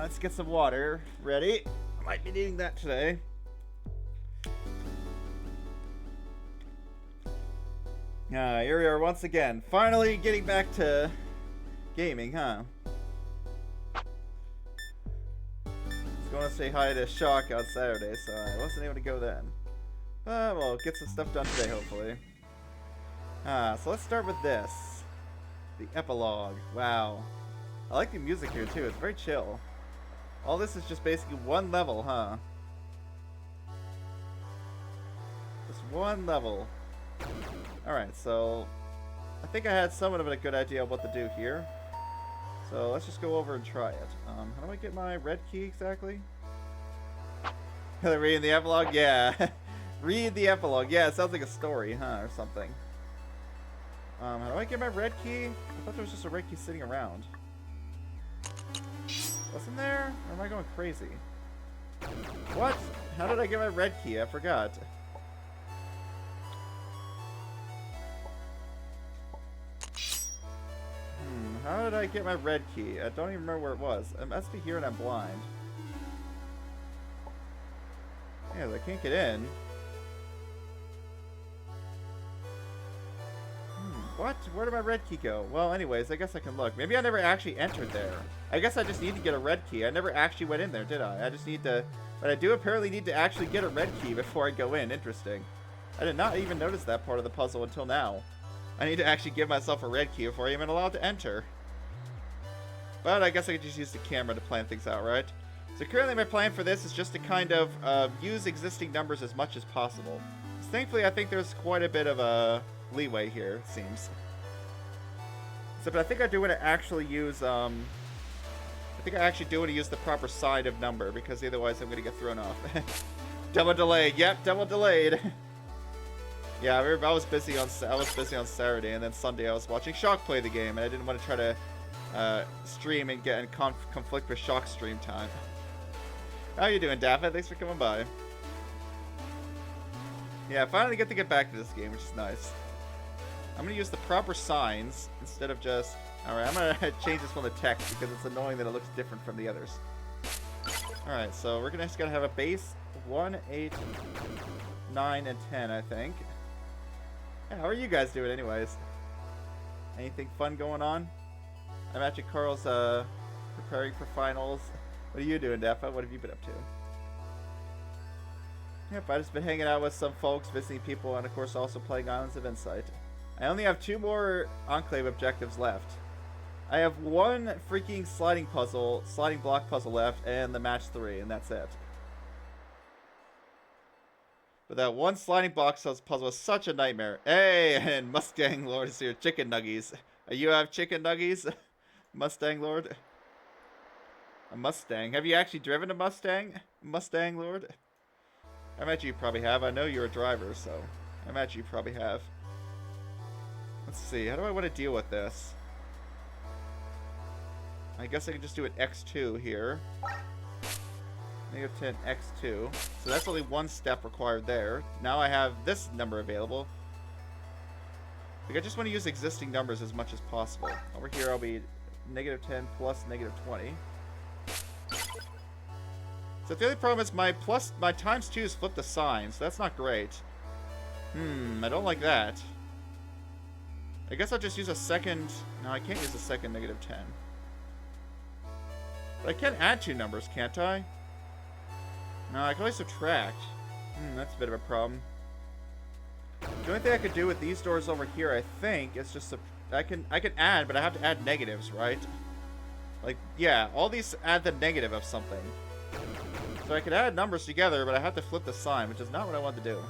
Let's get some water ready. I might be needing that today. Here we are once again. Finally getting back to gaming, huh? I was going to say hi to Shock on Saturday, so I wasn't able to go then. But we'll get some stuff done today, hopefully. So let's start with this. The epilogue. Wow. I like the music here, too. It's very chill. All this is just basically one level, huh? Just one level. Alright, so I think I had somewhat of a good idea of what to do here. So let's just go over and try it. How do I get my red key exactly? Reading the epilogue? Yeah. Read the epilogue. Yeah, it sounds like a story, huh? Or something. How do I get my red key? I thought there was just a red key sitting around. Wasn't there? Or am I going crazy? What? How did I get my red key? I forgot. How did I get my red key? I don't even remember where it was. It must be here and I'm blind. Yeah, I can't get in. What? Where did my red key go? Well, anyways, I guess I can look. Maybe I never actually entered there. I guess I just need to get a red key. I never actually went in there, did I? I just need to... But I do apparently need to actually get a red key before I go in. Interesting. I did not even notice that part of the puzzle until now. I need to actually give myself a red key before I'm even allowed to enter. But I guess I could just use the camera to plan things out, right? So currently my plan for this is just to kind of use existing numbers as much as possible. So thankfully, I think there's quite a bit of a leeway here, it seems. So, but I think I do want to actually use, I think I actually do want to use the proper side of number, because otherwise I'm going to get thrown off. Double delayed. Yep, double delayed. Yeah, I was busy on Saturday, and then Sunday I was watching Shock play the game, and I didn't want to try to stream and get in conflict with Shock stream time. How you doing, Daphne? Thanks for coming by. Yeah, I finally get to get back to this game, which is nice. I'm going to use the proper signs instead of just... Alright, I'm going to change this one to text because it's annoying that it looks different from the others. Alright, so we're just going to have a base 1, 8, 9, and 10, I think. Yeah, how are you guys doing anyways? Anything fun going on? I'm actually Carl's preparing for finals. What are you doing, Defa? What have you been up to? Yep, I've just been hanging out with some folks, visiting people, and of course also playing Islands of Insight. I only have 2 more Enclave objectives left. I have 1 freaking sliding block puzzle left, and the match 3, and that's it. But that 1 sliding block puzzle was such a nightmare. Hey, and Mustang Lord is here. Chicken nuggies. You have chicken nuggies? Mustang Lord? A Mustang. Have you actually driven a Mustang? Mustang Lord? I imagine you probably have. I know you're a driver, so I imagine you probably have. Let's see. How do I want to deal with this? I guess I can just do an X2 here. -10 X2. So that's only 1 step required there. Now I have this number available. I just want to use existing numbers as much as possible. Over here I'll be -10 plus -20. So the only problem is my times 2 is flipped a sign, so that's not great. I don't like that. I guess I'll just use a second... No, I can't use a second -10. But I can add 2 numbers, can't I? No, I can only subtract. That's a bit of a problem. The only thing I could do with these doors over here, I think, is just... I can add, but I have to add negatives, right? Like, yeah, all these add the negative of something. So I could add numbers together, but I have to flip the sign, which is not what I want to do.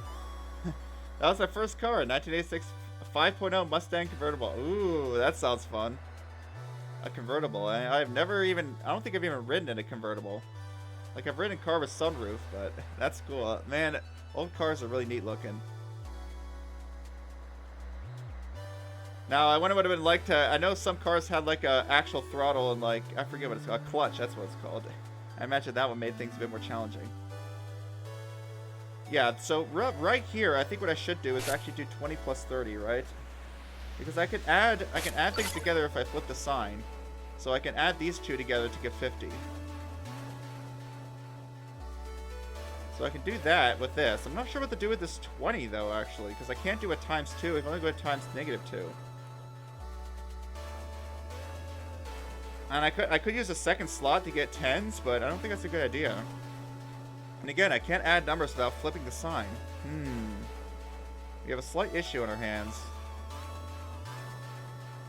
That was my first car, 1986 5.0 Mustang convertible. Ooh, that sounds fun. A convertible. I've never even... I don't think I've even ridden in a convertible. Like, I've ridden a car with sunroof, but that's cool. Man, old cars are really neat looking. Now, I wonder what it would like to... I know some cars had, like, a actual throttle and, like... I forget what it's called. A clutch, that's what it's called. I imagine that one made things a bit more challenging. Yeah, so right here, I think what I should do is actually do 20 plus 30, right? Because I can add things together if I flip the sign. So I can add these 2 together to get 50. So I can do that with this. I'm not sure what to do with this 20, though, actually, because I can't do it times 2. I can only go times -2. And I could use a second slot to get 10s, but I don't think that's a good idea. And again, I can't add numbers without flipping the sign. We have a slight issue on our hands.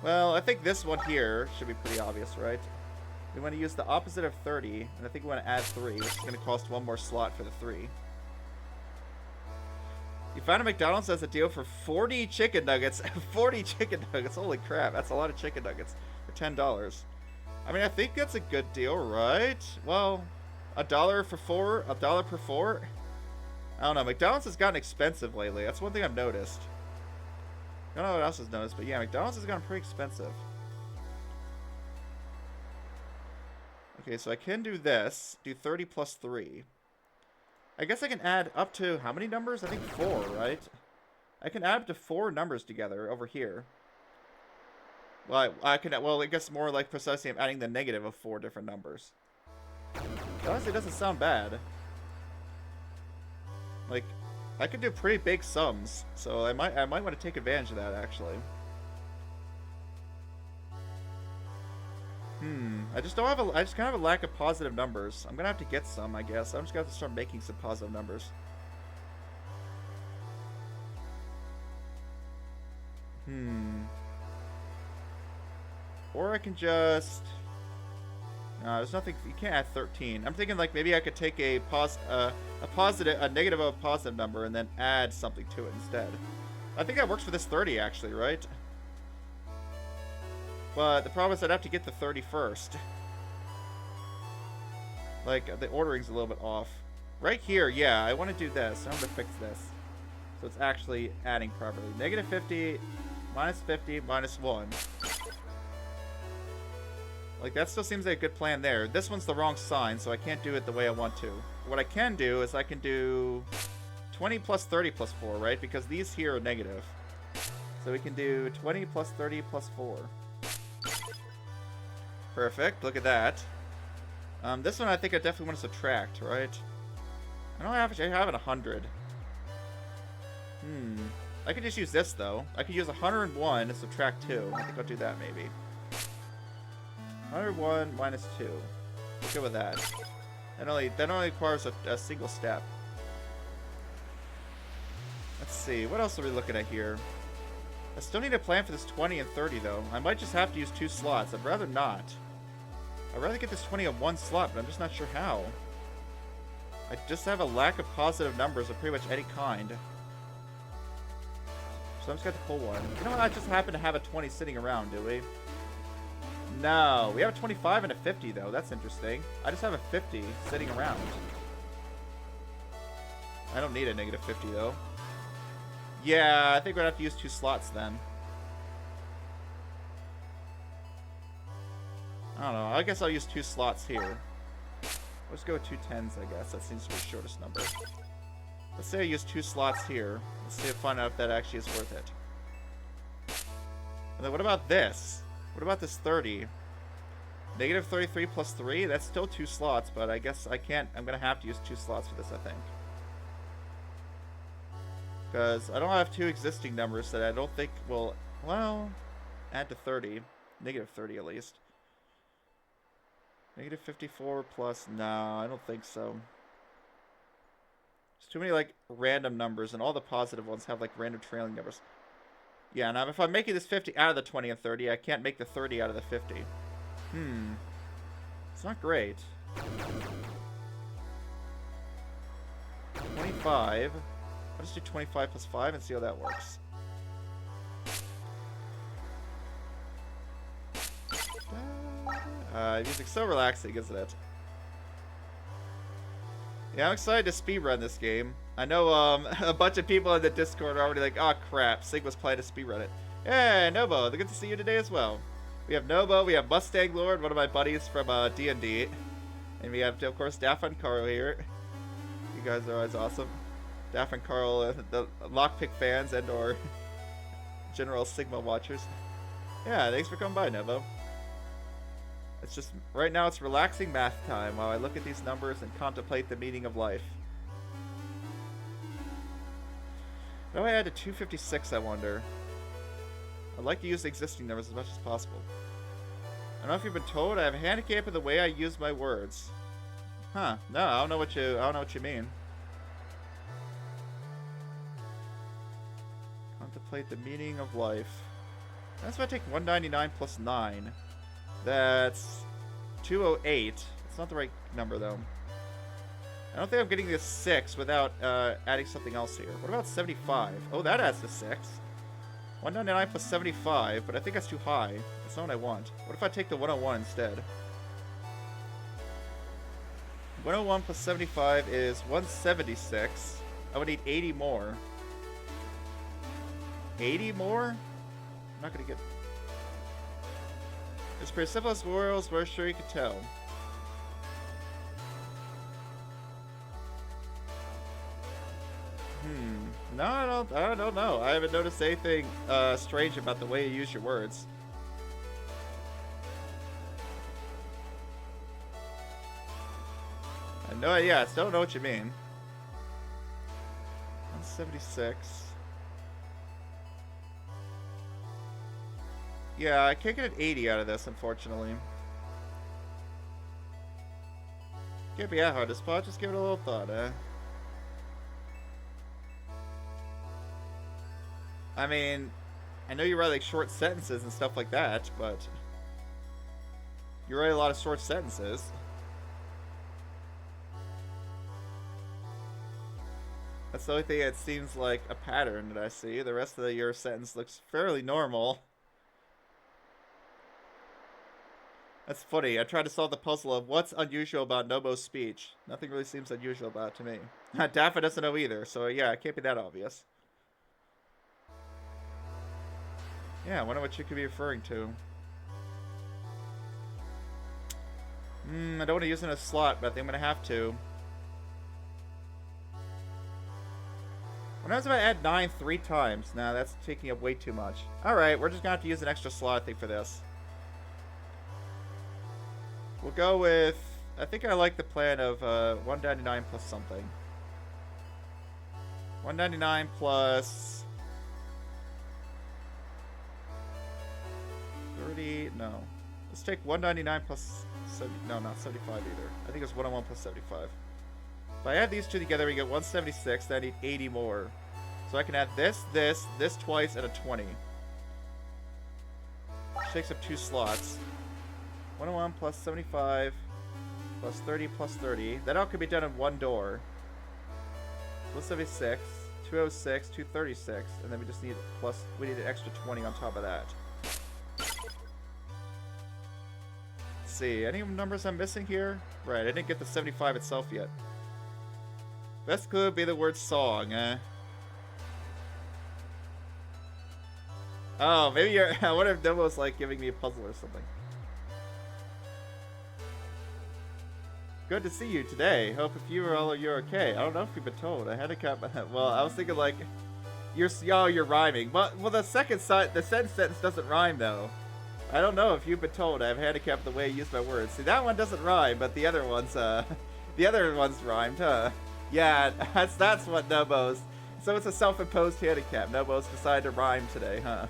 Well, I think this one here should be pretty obvious, right? We want to use the opposite of 30, and I think we want to add 3, which is going to cost 1 more slot for the 3. You found a McDonald's as a deal for 40 chicken nuggets. 40 chicken nuggets. Holy crap, that's a lot of chicken nuggets for $10. I mean, I think that's a good deal, right? Well, $1 for 4, $1 per 4. I don't know. McDonald's has gotten expensive lately. That's one thing I've noticed. I don't know what else has noticed, but yeah, McDonald's has gotten pretty expensive. Okay, so I can do this. Do 30 plus 3. I guess I can add up to how many numbers? I think 4, right? I can add up to 4 numbers together over here. Well, I guess more like precisely I'm adding the negative of 4 different numbers. It honestly doesn't sound bad. Like, I could do pretty big sums, so I might want to take advantage of that, actually. I just kind of have a lack of positive numbers. I'm gonna have to get some, I guess. I'm just gonna have to start making some positive numbers. Or I can just... No, there's nothing... You can't add 13. I'm thinking, like, maybe I could take a negative of a positive number and then add something to it instead. I think that works for this 30, actually, right? But the problem is I'd have to get the 30 first. Like, the ordering's a little bit off. Right here, yeah, I want to do this. I'm going to fix this. So it's actually adding properly. Negative 50, minus 50, minus 1. Like, that still seems like a good plan there. This one's the wrong sign, so I can't do it the way I want to. What I can do is I can do 20 plus 30 plus 4, right? Because these here are negative. So we can do 20 plus 30 plus 4. Perfect. Look at that. This one I think I definitely want to subtract, right? I don't actually have it 100. I could just use this, though. I could use 101 and subtract 2. I think I'll do that, maybe. 101 minus 2. Let's go with that. That only requires a single step. Let's see. What else are we looking at here? I still need a plan for this 20 and 30, though. I might just have to use 2 slots. I'd rather not. I'd rather get this 20 on 1 slot, but I'm just not sure how. I just have a lack of positive numbers of pretty much any kind. So I'm just going to pull one. You know what? I just happen to have a 20 sitting around, do we? No. We have a 25 and a 50, though. That's interesting. I just have a 50 sitting around. I don't need a negative 50, though. Yeah, I think we're going to have to use 2 slots then. I don't know. I guess I'll use 2 slots here. Let's go with 2 10s, I guess. That seems to be the shortest number. Let's say I use 2 slots here. Let's see if find out if that actually is worth it. And then what about this? What about this 30? Negative 33 plus 3? That's still 2 slots, but I guess I can't. I'm going to have to use 2 slots for this, I think. Because I don't have 2 existing numbers that I don't think will, well, add to 30. Negative 30 at least. Negative 54 plus, no, I don't think so. There's too many, like, random numbers, and all the positive ones have, like, random trailing numbers. Yeah, now if I'm making this 50 out of the 20 and 30, I can't make the 30 out of the 50. It's not great. 25. I'll just do 25 plus 5 and see how that works. Music's so relaxing, isn't it? Yeah, I'm excited to speedrun this game. I know a bunch of people in the Discord are already like, oh crap, Sigma's planning to speedrun it. Hey, Nobo, good to see you today as well. We have Nobo, we have Mustang Lord, one of my buddies from D&D. And we have, of course, Daff and Carl here. You guys are always awesome. Daff and Carl, the Lockpick fans and or general Sigma watchers. Yeah, thanks for coming by, Nobo. It's just, right now it's relaxing math time while I look at these numbers and contemplate the meaning of life. How do I add to 256, I wonder? I'd like to use the existing numbers as much as possible. I don't know if you've been told, I have a handicap in the way I use my words. Huh. No, I don't know what you mean. Contemplate the meaning of life. That's why I take 199 plus 9. That's 208. It's not the right number, though. I don't think I'm getting this 6 without adding something else here. What about 75? Oh, that adds to 6. 199 plus 75, but I think that's too high. That's not what I want. What if I take the 101 instead? 101 plus 75 is 176. I would need 80 more. 80 more? I'm not gonna get... It's pretty simple as worlds, we're sure you can tell. No, I don't know. I haven't noticed anything strange about the way you use your words. Yeah, I still don't know what you mean. 176. Yeah, I can't get an 80 out of this, unfortunately. Can't be that hard to spot, just give it a little thought, eh? I mean, I know you write like short sentences and stuff like that, but you write a lot of short sentences. That's the only thing that seems like a pattern that I see. The rest of your sentence looks fairly normal. That's funny. I tried to solve the puzzle of what's unusual about Nobo's speech. Nothing really seems unusual about it to me. Daffy doesn't know either, so yeah, it can't be that obvious. Yeah, I wonder what you could be referring to. I don't want to use it in a slot, but I think I'm going to have to. When I was about to add 9 3 times. Nah, that's taking up way too much. Alright, we're just going to have to use an extra slot, I think, for this. We'll go with... I think I like the plan of 199 plus something. 199 plus... 30, no. Let's take 199 plus 70, no, not 75 either. I think it's 101 plus 75. If I add these two together, we get 176, then I need 80 more. So I can add this twice, and a 20. Which takes up 2 slots. 101 plus 75 plus 30 plus 30. That all could be done in one door. 176, 206, 236, and then we just need we need an extra 20 on top of that. See, any numbers I'm missing here? Right, I didn't get the 75 itself yet. Best clue would be the word song, Oh, maybe you're... I wonder if Nobo's like giving me a puzzle or something. Good to see you today. Hope if you're okay. I don't know if you've been told. I had to cut... Well, I was thinking like... You're rhyming. Well, the second side... The sentence doesn't rhyme, though. I don't know if you've been told I have handicapped the way I use my words. See, that one doesn't rhyme, but the other one's, the other one's rhymed, huh? Yeah, that's what Nobo's... So it's a self-imposed handicap. Nobo's decided to rhyme today, huh?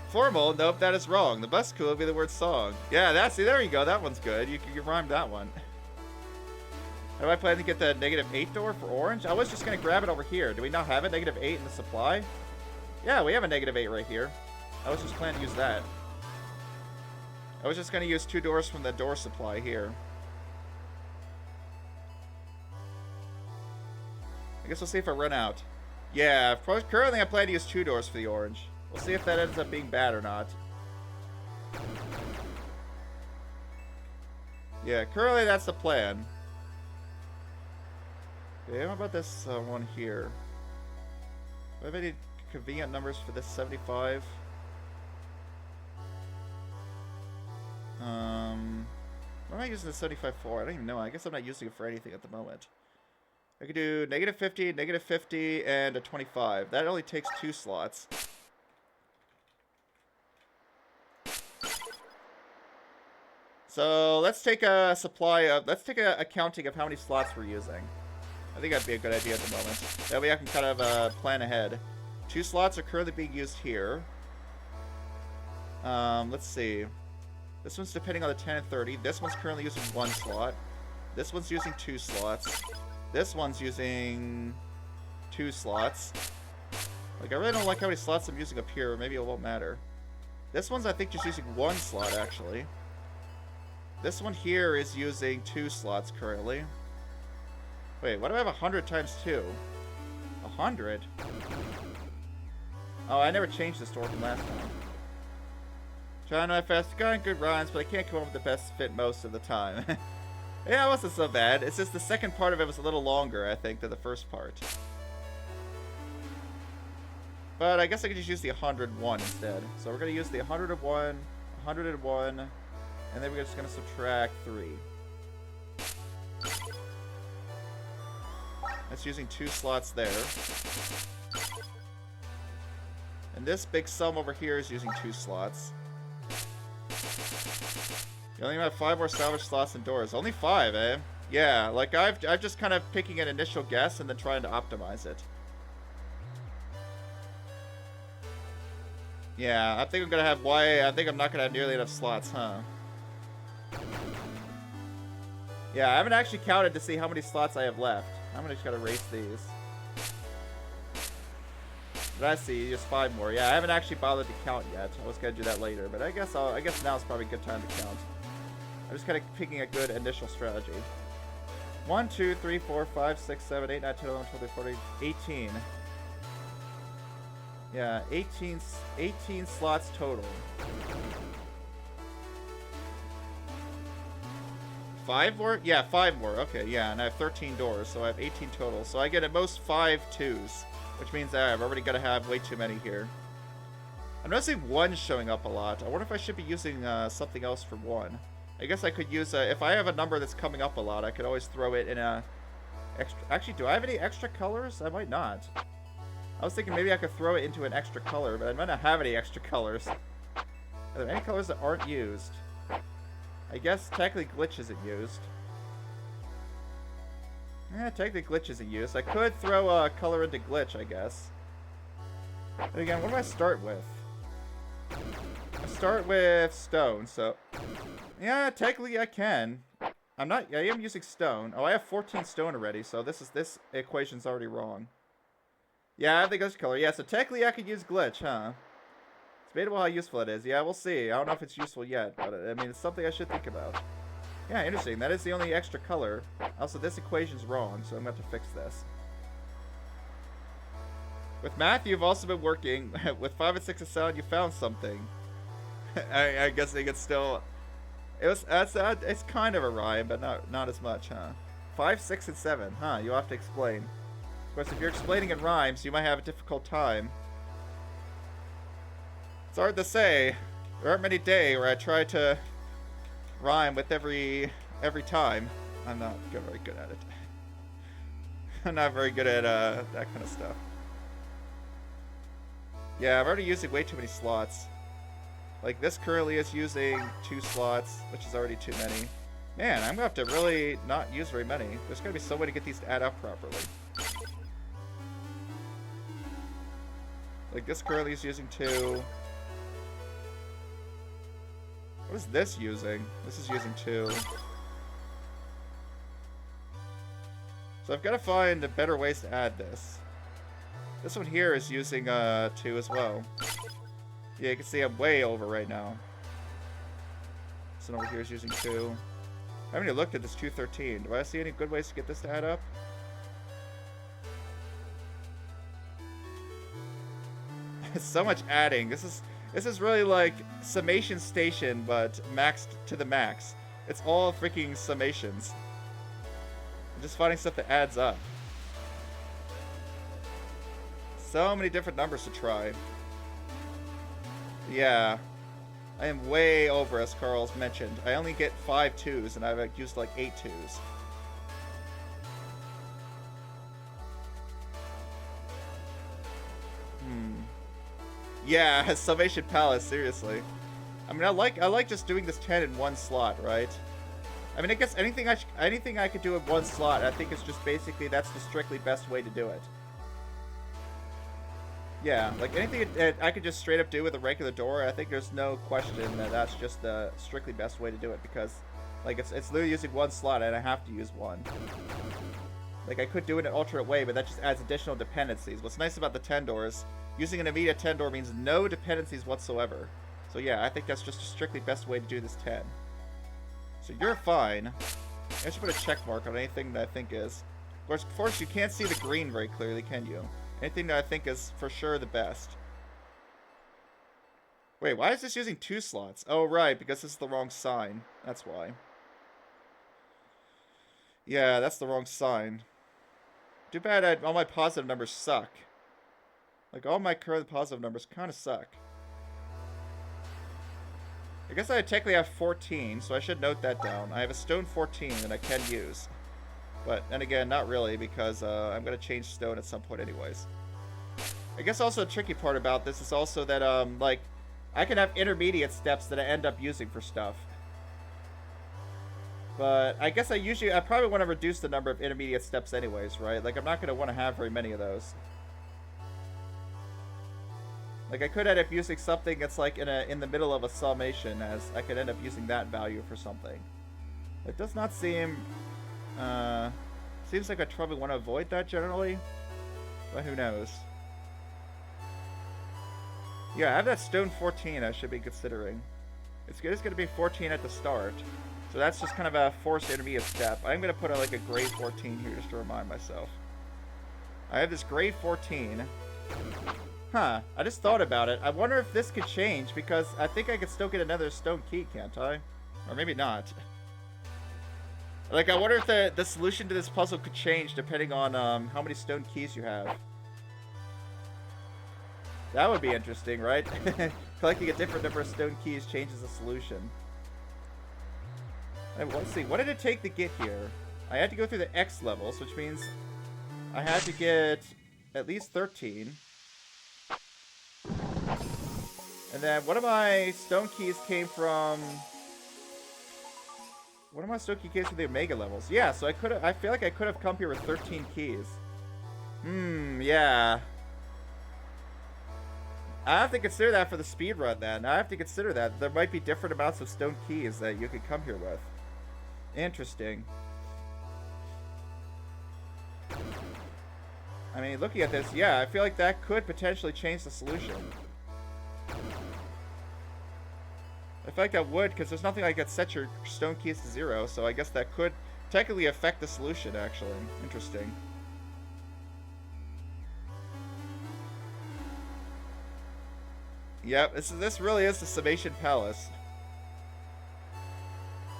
Formal? Nope, that is wrong. The best clue would be the word song. Yeah, see, there you go. That one's good. You rhymed that one. How do I plan to get the -8 door for orange? I was just going to grab it over here. Do we not have a -8 in the supply? Yeah, we have a -8 right here. I was just planning to use that. I was just going to use 2 doors from the door supply here. I guess we'll see if I run out. Yeah, currently I plan to use 2 doors for the orange. We'll see if that ends up being bad or not. Yeah, currently that's the plan. Okay, how about this one here? Do I have any convenient numbers for this 75? What am I using the 75 for? I don't even know. I guess I'm not using it for anything at the moment. I could do -50, -50, and a 25. That only takes 2 slots. So let's take a counting of how many slots we're using. I think that'd be a good idea at the moment. That way I can kind of plan ahead. 2 slots are currently being used here. Let's see. This one's depending on the 10 and 30. This one's currently using 1 slot. This one's using 2 slots. This one's using 2 slots. Like, I really don't like how many slots I'm using up here, or maybe it won't matter. This one's, I think, just using 1 slot, actually. This one here is using 2 slots currently. Wait, why do I have 100 times 2? 100? Oh, I never changed the store from last time. Trying my fast, got good rhymes, but I can't come up with the best fit most of the time. Yeah, it wasn't so bad. It's just the second part of it was a little longer, I think, than the first part. But I guess I could just use the 101 instead. So we're going to use the 101, 101, and then we're just going to subtract 3. That's using 2 slots there. And this big sum over here is using 2 slots. You only have 5 more salvage slots and doors. Only 5, eh? Yeah, like I've just kind of picking an initial guess and then trying to optimize it. Yeah, I think I'm gonna have I think I'm not gonna have nearly enough slots, huh? Yeah, I haven't actually counted to see how many slots I have left. I'm gonna just gotta erase these. But I see, just 5 more. Yeah, I haven't actually bothered to count yet. I was gonna do that later, but I guess now is probably a good time to count. I'm just kind of picking a good initial strategy. 1, 2, 3, 4, 5, 6, 7, 8, 9, 10, 11, 12, 13, 14, 18. Yeah, 18 slots total. 5 more? Yeah, 5 more. Okay, yeah, and I have 13 doors, so I have 18 total. So I get at most 5 2s, which means that I've already got to have way too many here. I'm noticing 1 showing up a lot. I wonder if I should be using something else for 1. I guess I could use if I have a number that's coming up a lot, I could always throw it in a extra. Actually, do I have any extra colors? I might not. I was thinking maybe I could throw it into an extra color, but I might not have any extra colors. Are there any colors that aren't used? I guess technically glitch isn't used. Yeah, technically glitch isn't used. I could throw a color into glitch, I guess. And again, what do I start with? I start with stone, so... Yeah, technically I can. I am using stone. Oh, I have 14 stone already, so this equation's already wrong. Yeah, I have the glitch color. Yeah, so technically I could use glitch, huh? It's debatable how useful it is. Yeah, we'll see. I don't know if it's useful yet, but I mean, it's something I should think about. Yeah, interesting. That is the only extra color. Also, this equation's wrong, so I'm going to have to fix this. With math, you've also been working. With 5 and 6 of sound, you found something. I guess it's still... It's kind of a rhyme, but not as much, huh? 5, 6, and 7, huh? You'll have to explain. Of course, if you're explaining in rhymes, you might have a difficult time. It's hard to say. There aren't many days where I try to rhyme with every time. I'm not very good at it. I'm not very good at that kind of stuff. Yeah, I'm already using way too many slots. Like, this currently is using 2 slots, which is already too many. Man, I'm going to have to really not use very many. There's going to be some way to get these to add up properly. Like, this currently is using 2. What is this using? This is using 2. So I've got to find better ways to add this. This one here is using 2 as well. Yeah, you can see I'm way over right now. This one over here is using 2. I haven't even looked at this 213. Do I see any good ways to get this to add up? It's so much adding. This is really like Summation Station, but maxed to the max. It's all freaking summations. I'm just finding stuff that adds up. So many different numbers to try. Yeah, I am way over, as Carl's mentioned. I only get 5 2s, and I've used like 8 2s. Yeah, Salvation Palace, seriously. I mean, I like just doing this 10 in 1 slot, right? I mean, I guess anything I could do in one slot, I think it's just basically that's the strictly best way to do it. Yeah, like anything I could just straight up do with a regular door, I think there's no question that that's just the strictly best way to do it, because like it's literally using one slot and I have to use one. Like I could do it in an alternate way, but that just adds additional dependencies. What's nice about the 10 doors, using an immediate 10 door means no dependencies whatsoever. So yeah, I think that's just a strictly best way to do this 10. So you're fine. I should put a check mark on anything that I think is. Of course, you can't see the green very clearly, can you? Anything that I think is for sure the best. Wait, why is this using 2 slots? Oh, right, because this is the wrong sign. That's why. Yeah, that's the wrong sign. Too bad all my positive numbers suck. Like, all my current positive numbers kind of suck. I guess I technically have 14, so I should note that down. I have a stone 14 that I can use. But, and again, not really, because I'm going to change stone at some point anyways. I guess also a tricky part about this is also that, like, I can have intermediate steps that I end up using for stuff. But I guess I probably want to reduce the number of intermediate steps anyways, right? Like, I'm not going to want to have very many of those. Like, I could end up using something that's, like, in the middle of a summation, as I could end up using that value for something. It does not seem... seems like I probably want to avoid that generally, but who knows. Yeah, I have that stone 14 I should be considering. It's going to be 14 at the start, so that's just kind of a forced intermediate step. I'm going to put like a grade 14 here just to remind myself. I have this grade 14. Huh, I just thought about it. I wonder if this could change, because I think I could still get another stone key, can't I? Or maybe not. Like, I wonder if the solution to this puzzle could change depending on how many stone keys you have. That would be interesting, right? Collecting a different number of stone keys changes the solution. And let's see, what did it take to get here? I had to go through the X levels, which means I had to get at least 13. And then one of my stone keys came from... One of my stone key came from the Omega levels. Yeah, so I feel like I could have come here with 13 keys. Yeah. I have to consider that for the speed run then. I have to consider that. There might be different amounts of stone keys that you could come here with. Interesting. I mean, looking at this, yeah, I feel like that could potentially change the solution. I feel like that would, because there's nothing like that set your stone keys to 0, so I guess that could technically affect the solution, actually. Interesting. Yep, this really is the Summation Palace.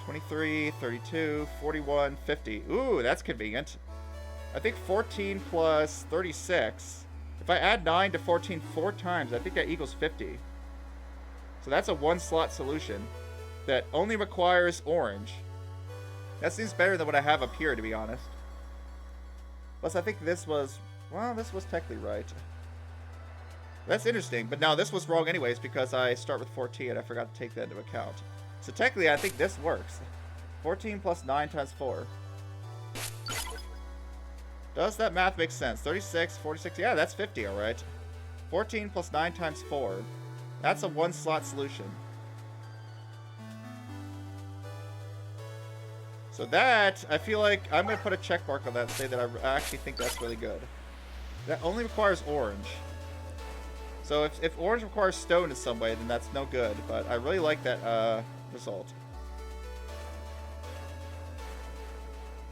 23, 32, 41, 50. Ooh, that's convenient. I think 14 plus 36. If I add 9 to 14 4 times, I think that equals 50. So that's a 1-slot solution that only requires orange. That seems better than what I have up here, to be honest. Plus, I think this was... Well, this was technically right. That's interesting, but no, this was wrong anyways because I start with 14 and I forgot to take that into account. So technically, I think this works. 14 plus 9 times 4. Does that math make sense? 36, 46, yeah, that's 50, alright. 14 plus 9 times 4. That's a 1-slot solution. So that, I feel like I'm going to put a check mark on that and say that I actually think that's really good. That only requires orange. So if orange requires stone in some way, then that's no good. But I really like that result.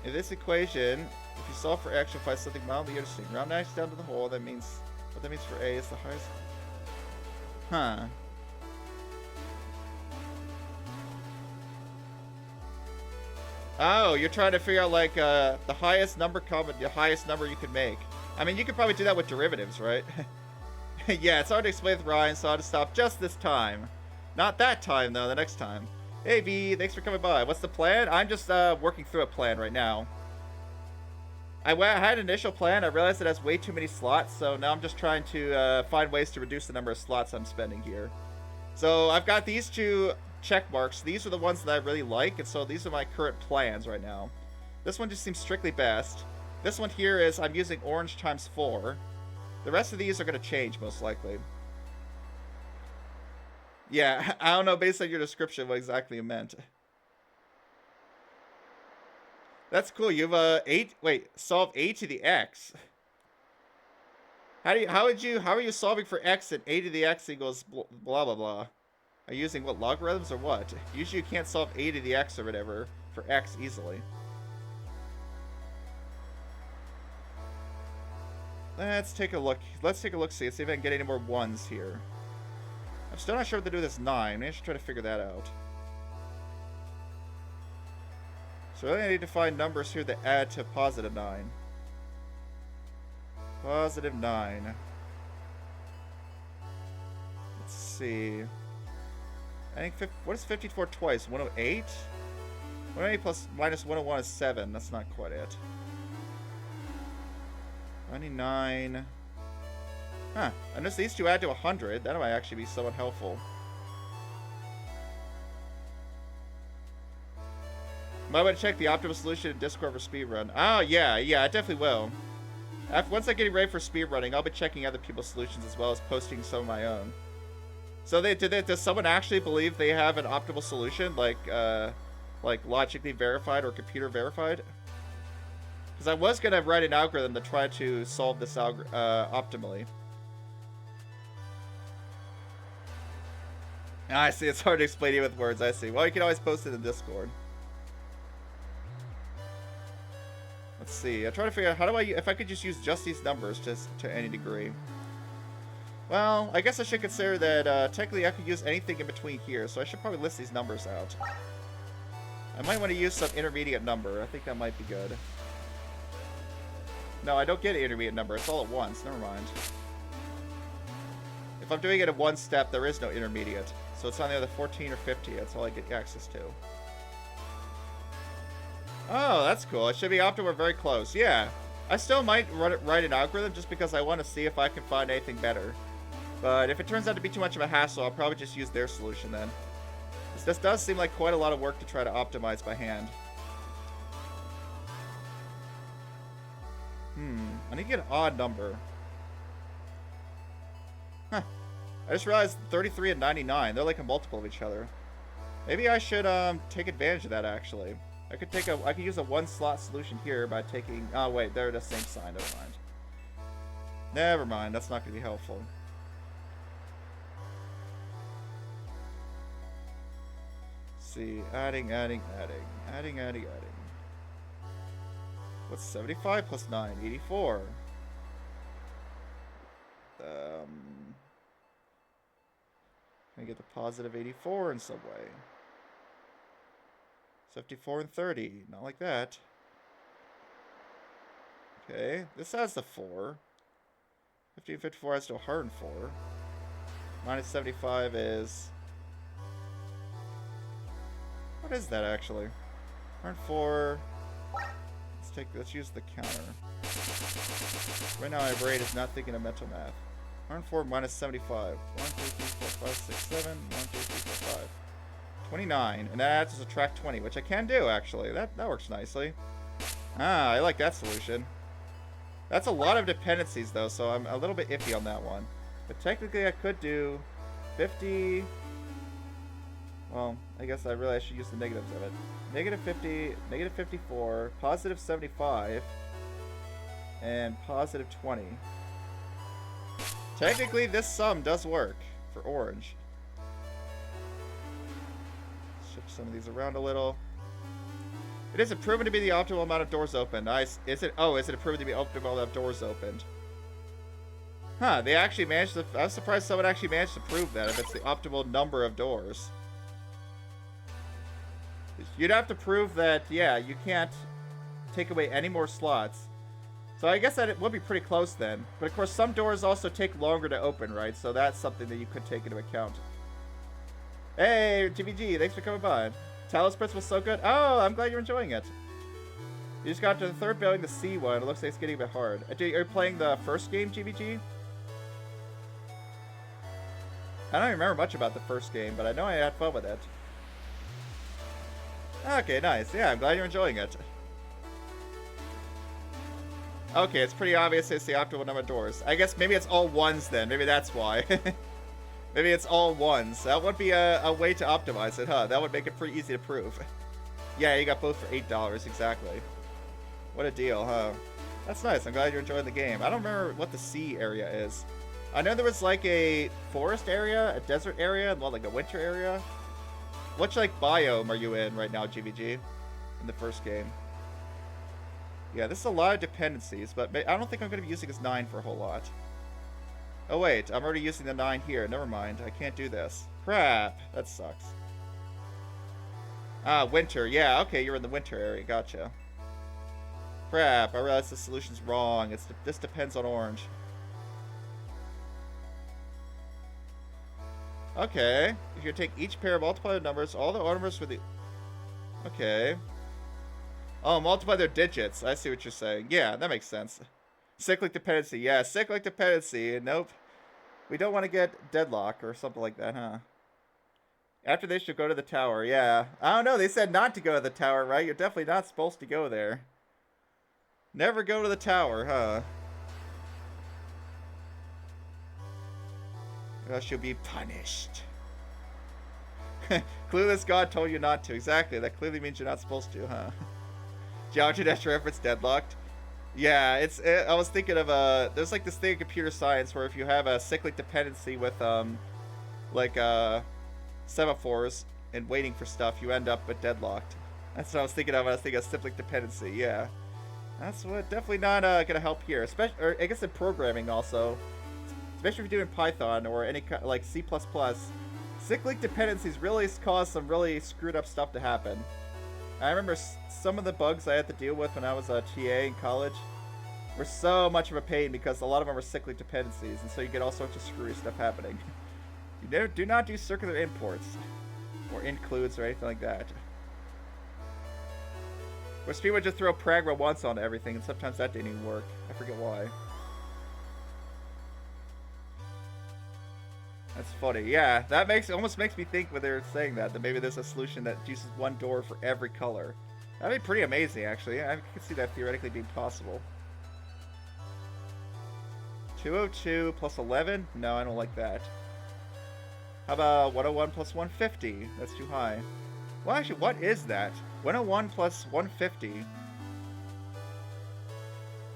In this equation, if you solve for x, you'll find something mildly interesting. Round x down to the whole, that means... What that means for a is the highest... Huh. Oh, you're trying to figure out, like, the highest number the highest number you could make. I mean, you could probably do that with derivatives, right? Yeah, it's hard to explain with Ryan, so I'll just stop just this time. Not that time, though, the next time. Hey, V, thanks for coming by. What's the plan? I'm just working through a plan right now. I had an initial plan. I realized it has way too many slots, so now I'm just trying to find ways to reduce the number of slots I'm spending here. So I've got these two check marks. These are the ones that I really like, and so these are my current plans right now. This one just seems strictly best. This one here is I'm using orange times 4. The rest of these are going to change, most likely. Yeah, I don't know, based on your description, what exactly you meant. That's cool. You've solve a to the x. How are you solving for x and a to the x equals blah blah blah? Are you using what, logarithms or what? Usually you can't solve a to the x or whatever for x easily. Let's take a look. Let's take a look, see if I can get any more ones here. I'm still not sure what to do with this 9. Maybe I should try to figure that out. So really I need to find numbers here that add to positive 9. Positive 9. Let's see. I think, what is 54 twice? 108? 108 plus minus 101 is 7. That's not quite it. 99. Huh. Unless these two add to 100, that might actually be somewhat helpful. Might want to check the optimal solution in Discord for speedrun. Oh, yeah, I definitely will. Once I get ready for speedrunning, I'll be checking other people's solutions as well as posting some of my own. So does someone actually believe they have an optimal solution, like logically verified or computer verified? Because I was going to write an algorithm to try to solve this optimally. I see, it's hard to explain it with words, I see. Well, you can always post it in Discord. Let's see, I'm trying to figure out if I could just use just these numbers to any degree. Well, I guess I should consider that technically I could use anything in between here, so I should probably list these numbers out. I might want to use some intermediate number. I think that might be good. No, I don't get an intermediate number. It's all at once. Never mind. If I'm doing it in one step, there is no intermediate. So it's on the other 14 or 50. That's all I get access to. Oh, that's cool. It should be optimal or very close. Yeah. I still might write an algorithm just because I want to see if I can find anything better. But if it turns out to be too much of a hassle, I'll probably just use their solution then. This does seem like quite a lot of work to try to optimize by hand. I need to get an odd number. Huh. I just realized 33 and 99, they're like a multiple of each other. Maybe I should take advantage of that actually. I could use a one slot solution here by taking, oh wait, they're the same sign, never mind. Never mind, that's not going to be helpful. Let's see, adding. What's 75 plus 9? 84. Can I get the positive 84 in some way? 54 and 30. Not like that. Okay, this has the 4. 50 and 54 has to 104. Minus 75 is... What is that actually? 104... Let's use the counter. Right now my brain is not thinking of mental math. 104 minus 75. 1, 2, 3, 4, 5, 6, 7. 1, 2, 3, 4, 5. 29. And that adds to subtract 20, which I can do actually. That works nicely. Ah, I like that solution. That's a lot of dependencies though, so I'm a little bit iffy on that one. But technically I could do 50... Well, I guess I really should use the negatives of it. Negative 50, negative 54, positive 75, and positive 20. Technically, this sum does work for orange. Shift some of these around a little. It is proven to be the optimal amount of doors open. Nice. Is it proven to be optimal amount of doors opened? Huh, they actually managed to... I was surprised someone actually managed to prove that, if it's the optimal number of doors. You'd have to prove that, yeah, you can't take away any more slots. So I guess that it would be pretty close then. But of course, some doors also take longer to open, right? So that's something that you could take into account. Hey, GVG, thanks for coming by. Talos Prince was so good. Oh, I'm glad you're enjoying it. You just got to the third building, the C one. It looks like it's getting a bit hard. Are you playing the first game, GVG? I don't remember much about the first game, but I know I had fun with it. Okay, nice. Yeah, I'm glad you're enjoying it. Okay, it's pretty obvious it's the optimal number of doors. I guess maybe it's all ones then. Maybe that's why. Maybe it's all ones. That would be a way to optimize it, huh? That would make it pretty easy to prove. Yeah, you got both for $8, exactly. What a deal, huh? That's nice. I'm glad you're enjoying the game. I don't remember what the sea area is. I know there was like a forest area, a desert area, and well, like a winter area. Which like biome are you in right now, GVG? In the first game. Yeah, this is a lot of dependencies, but I don't think I'm going to be using this 9 for a whole lot. Oh wait, I'm already using the 9 here. Never mind, I can't do this. Crap, that sucks. Ah, winter. Yeah, okay, you're in the winter area. Gotcha. Crap, I realized the solution's wrong. This depends on orange. Okay. If you take each pair of multiplied numbers, all the numbers for the... Okay. Oh, multiply their digits. I see what you're saying. Yeah, that makes sense. Cyclic dependency. Yeah, cyclic dependency. Nope. We don't want to get deadlock or something like that, huh? After this, you'll go to the tower. Yeah. I don't know. They said not to go to the tower, right? You're definitely not supposed to go there. Never go to the tower, huh? Or else you'll be punished. Clueless God told you not to. Exactly. That clearly means you're not supposed to, huh? Geometry Dash reference deadlocked. Yeah, I was thinking of there's like this thing in computer science where if you have a cyclic dependency with like semaphores and waiting for stuff, you end up with deadlocked. That's what I was thinking of when I was thinking of cyclic dependency. Yeah, that's what definitely not gonna help here. Especially, or I guess in programming also, especially if you're doing Python or any like C++. Cyclic dependencies really cause some really screwed up stuff to happen. I remember some of the bugs I had to deal with when I was a TA in college were so much of a pain because a lot of them were cyclic dependencies, and so you get all sorts of screwy stuff happening. You do not do circular imports or includes or anything like that. Where Speed would just throw Pragra once on everything, and sometimes that didn't even work. I forget why. That's funny. Yeah, that almost makes me think when they're saying that maybe there's a solution that uses one door for every color. That'd be pretty amazing, actually. I can see that theoretically being possible. 202 plus 11? No, I don't like that. How about 101 plus 150? That's too high. Well, actually, what is that? 101 plus 150?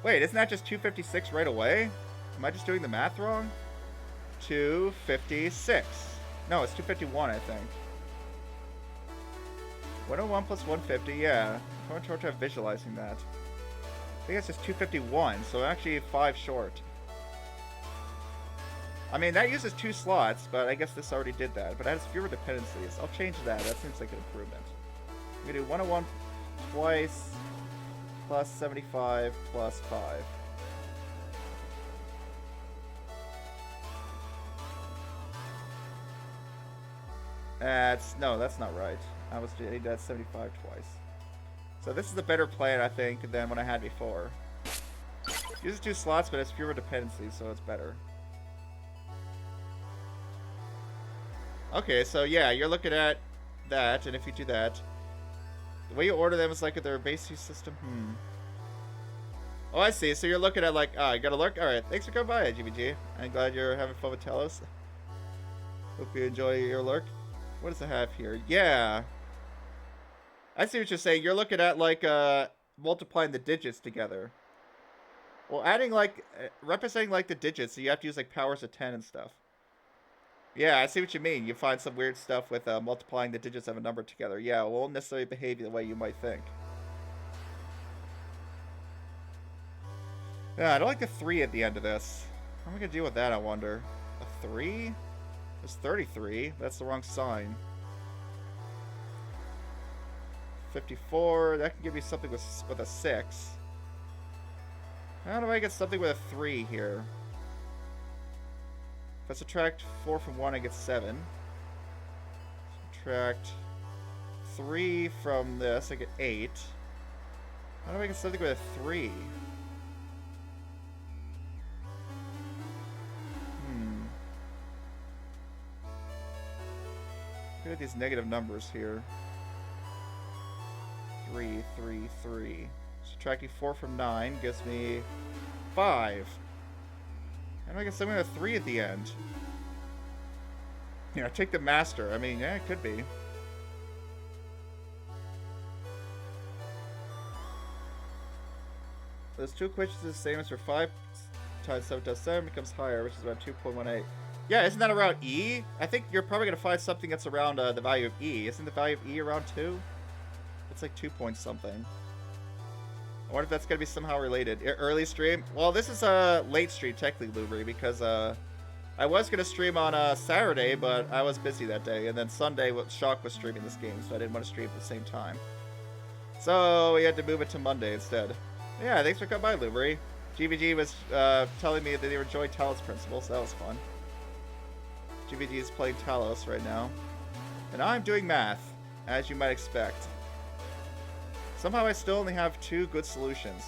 Wait, isn't that just 256 right away? Am I just doing the math wrong? 256. No, it's 251, I think. 101 plus 150, yeah. I'm going to try visualizing that. I think it's just 251, so actually 5 short. I mean, that uses 2 slots, but I guess this already did that. But it has fewer dependencies. I'll change that. That seems like an improvement. We do 101 twice, plus 75, plus 5. No, that's not right. I did that 75 twice. So this is a better plan, I think, than what I had before. Uses 2 slots, but has fewer dependencies, so it's better. Okay, so yeah, you're looking at that, and if you do that, the way you order them is like their base system. Oh, I see. So you're looking at like, you gotta look. All right, thanks for coming by, GBG. I'm glad you're having fun with Telos. Hope you enjoy your lurk. What does it have here? Yeah. I see what you're saying. You're looking at, like, multiplying the digits together. Well, adding, like, representing, like, the digits, so you have to use, like, powers of 10 and stuff. Yeah, I see what you mean. You find some weird stuff with multiplying the digits of a number together. Yeah, it won't necessarily behave the way you might think. Yeah, I don't like the 3 at the end of this. How am I going to deal with that, I wonder? A 3? There's 33. That's the wrong sign. 54. That can give me something with a 6. How do I get something with a 3 here? If I subtract 4 from 1, I get 7. Subtract 3 from this, I get 8. How do I get something with a 3? Look at these negative numbers here. 3, 3, 3. Subtracting 4 from 9 gives me 5. And I get something with a 3 at the end. You know, take the master. I mean, yeah, it could be. Those two equations are the same as for 5 times 7 times 7 becomes higher, which is around 2.18. Yeah, isn't that around E? I think you're probably going to find something that's around the value of E. Isn't the value of E around 2? It's like 2 point something. I wonder if that's going to be somehow related. Early stream? Well, this is a late stream, technically, Lubri, because I was going to stream on Saturday, but I was busy that day. And then Sunday, Shock was streaming this game, so I didn't want to stream at the same time. So we had to move it to Monday instead. Yeah, thanks for coming by, Lubri. GVG was telling me that they were enjoying Talos Principle, so that was fun. GVG is playing Talos right now. And I'm doing math, as you might expect. Somehow I still only have 2 good solutions.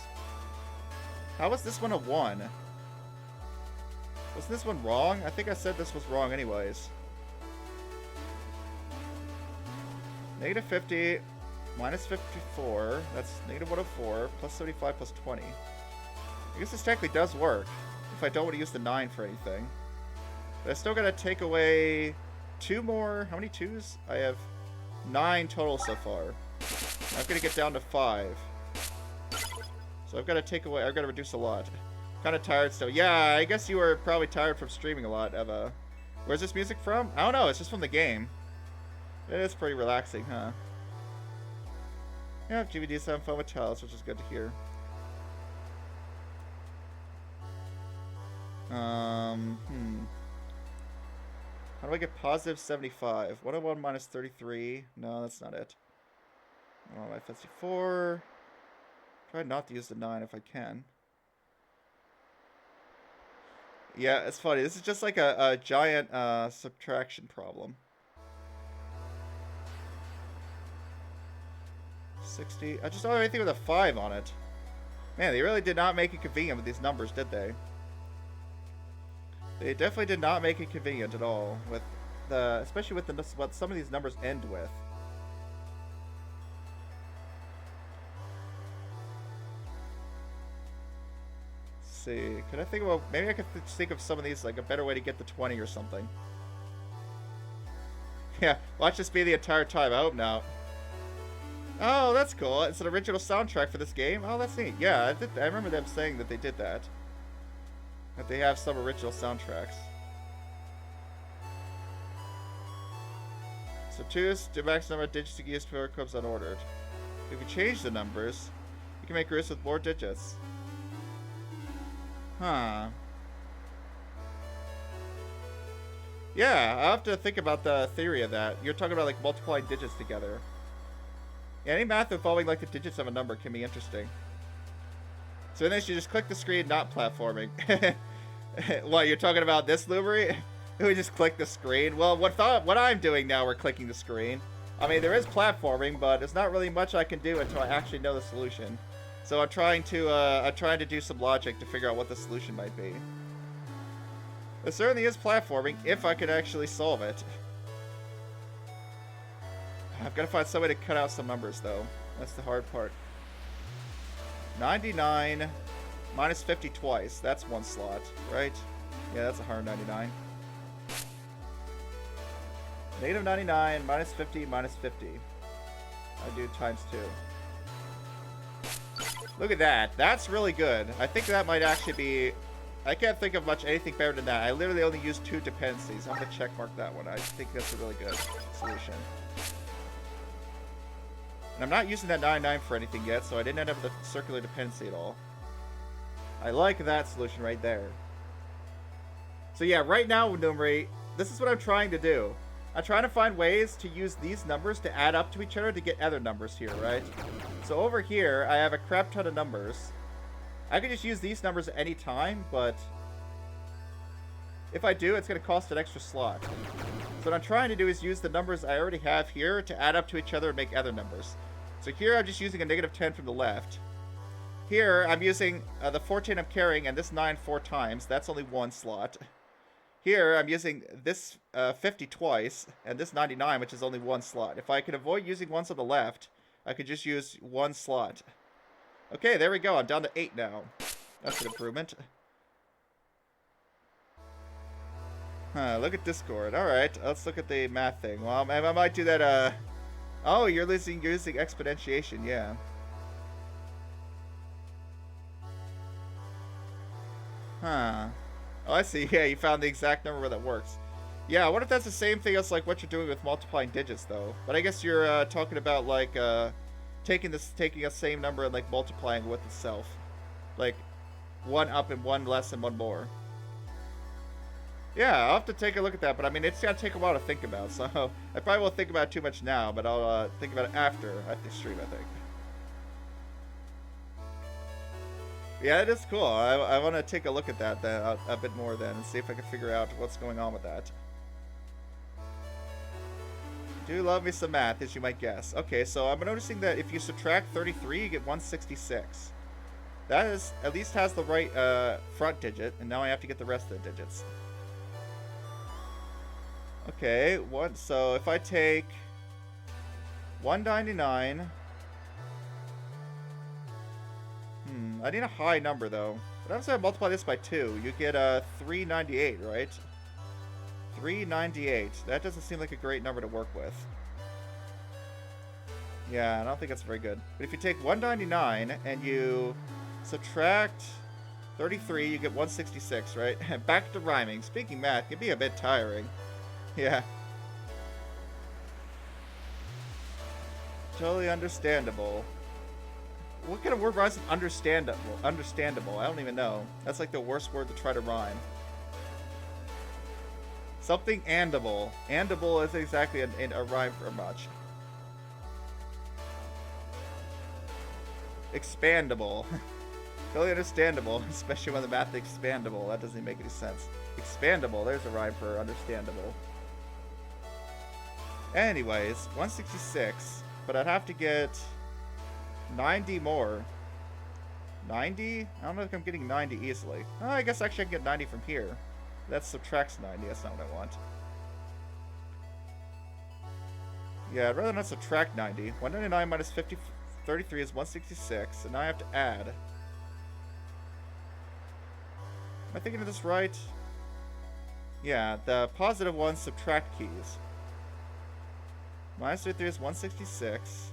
How was this one a 1? Was this one wrong? I think I said this was wrong anyways. Negative 50 minus 54. That's negative 104 plus 75 plus 20. I guess this technically does work if I don't want to use the 9 for anything. But I still gotta take away 2 more. How many 2s? I have 9 total so far. I'm gonna get down to 5. So I've got to take away. I've got to reduce a lot. Kind of tired still. Yeah, I guess you were probably tired from streaming a lot, Eva. Where's this music from? I don't know. It's just from the game. It is pretty relaxing, huh? Yeah, GVD's having fun with Talos, which is good to hear. How do I get positive 75? 101 minus 33. No, that's not it. Oh, my 54. Try not to use the 9 if I can. Yeah, it's funny. This is just like a giant subtraction problem. 60. I just don't have anything with a 5 on it. Man, they really did not make it convenient with these numbers, did they? They definitely did not make it convenient at all, with the, especially with the, what some of these numbers end with. Let's see, could I think about, maybe I could think of some of these, like a better way to get the 20 or something. Yeah, watch this be the entire time, I hope not. Oh, that's cool. It's an original soundtrack for this game. Oh, that's neat. Yeah, I remember them saying that they did that. That they have some original soundtracks. So 2 is the max number of digits to use before it comes unordered. If you change the numbers, you can make groups with more digits. Huh. Yeah, I'll have to think about the theory of that. You're talking about like multiplying digits together. Yeah, any math involving like the digits of a number can be interesting. So then you just click the screen, not platforming. What, you're talking about this, Lubery? We just click the screen? Well, what I'm doing now, we're clicking the screen. I mean, there is platforming, but there's not really much I can do until I actually know the solution. So I'm trying to do some logic to figure out what the solution might be. It certainly is platforming, if I could actually solve it. I've got to find some way to cut out some numbers, though. That's the hard part. 99 minus 50 twice. That's one slot, right? Yeah, that's 199. Negative 99 minus 50 minus 50. I do times 2. Look at that. That's really good. I think that might actually be... I can't think of anything better than that. I literally only used 2 dependencies. I'm going to check mark that one. I think that's a really good solution. And I'm not using that 99 for anything yet, so I didn't end up with a circular dependency at all. I like that solution right there. So yeah, right now, Numeri, this is what I'm trying to do. I'm trying to find ways to use these numbers to add up to each other to get other numbers here, right? So over here, I have a crap ton of numbers. I could just use these numbers at any time, but if I do, it's going to cost an extra slot. So what I'm trying to do is use the numbers I already have here to add up to each other and make other numbers. So here I'm just using a negative 10 from the left. Here I'm using the 14 I'm carrying and this 9 4 times. That's only 1 slot. Here I'm using this 50 twice and this 99, which is only 1 slot. If I can avoid using ones on the left, I could just use one slot. Okay, there we go. I'm down to 8 now. That's an improvement. Huh, look at Discord. Alright, let's look at the math thing. Well, I might do that, Oh, you're using exponentiation, yeah. Huh. Oh, I see. Yeah, you found the exact number where that works. Yeah, I wonder if that's the same thing as, like, what you're doing with multiplying digits, though. But I guess you're, talking about, like, taking a same number and, like, multiplying with itself. Like, one up and one less and one more. Yeah, I'll have to take a look at that, but I mean, it's gonna take a while to think about, so I probably won't think about it too much now, but I'll think about it after the stream, I think. Yeah, it is cool. I want to take a look at that a bit more then and see if I can figure out what's going on with that. Do love me some math, as you might guess. Okay, so I'm noticing that if you subtract 33, you get 166. That is, at least has the right front digit, and now I have to get the rest of the digits. Okay, so if I take 199... I need a high number, though. But I'm saying I multiply this by 2. You get 398, right? 398. That doesn't seem like a great number to work with. Yeah, I don't think that's very good. But if you take 199 and you subtract 33, you get 166, right? Back to rhyming. Speaking math can be a bit tiring. Yeah. Totally understandable. What kind of word rhymes with understandable? Understandable. I don't even know. That's like the worst word to try to rhyme. Something andable. Andable is exactly a rhyme for much. Expandable. Totally understandable, especially when the math is expandable. That doesn't make any sense. Expandable. There's a rhyme for understandable. Anyways, 166. But I'd have to get 90 more. 90? I don't know if I'm getting 90 easily. Oh, I guess actually I can get 90 from here. That subtracts 90. That's not what I want. Yeah, I'd rather not subtract 90. 199 minus 33 is 166. And now I have to add. Am I thinking of this right? Yeah, the positive ones subtract keys. Minus 33 is 166.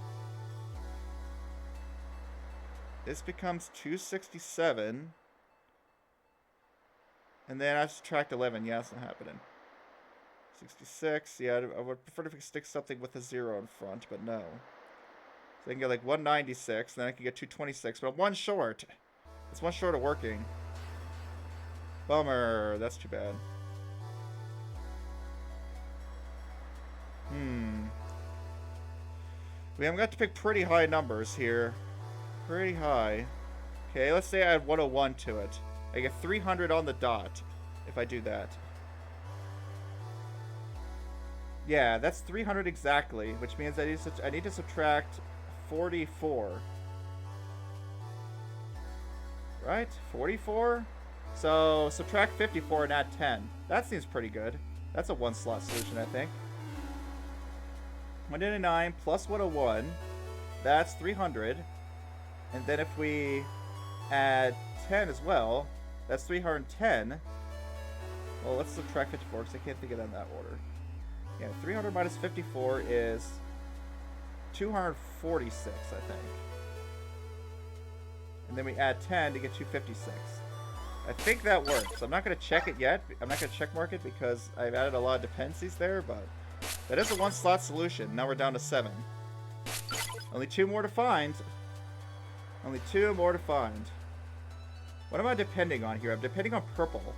This becomes 267. And then I subtract 11. Yeah, that's not happening. 66. Yeah, I would prefer if we could stick something with a 0 in front, but no. So I can get like 196, then I can get 226, but I'm one short. It's one short of working. Bummer. That's too bad. We have got to pick pretty high numbers here. Pretty high. Okay, let's say I add 101 to it. I get 300 on the dot if I do that. Yeah, that's 300 exactly, which means I need to subtract 44. Right? 44? So, subtract 54 and add 10. That seems pretty good. That's a one-slot solution, I think. 199 plus 101, that's 300. And then if we add 10 as well, that's 310. Well, let's subtract 54 because I can't think of that in that order. Yeah, 300 minus 54 is 246, I think. And then we add 10 to get 256. I think that works. I'm not going to check it yet. I'm not going to check mark it because I've added a lot of dependencies there, but that is a one-slot solution. Now we're down to 7. Only 2 more to find. Only 2 more to find. What am I depending on here? I'm depending on purple.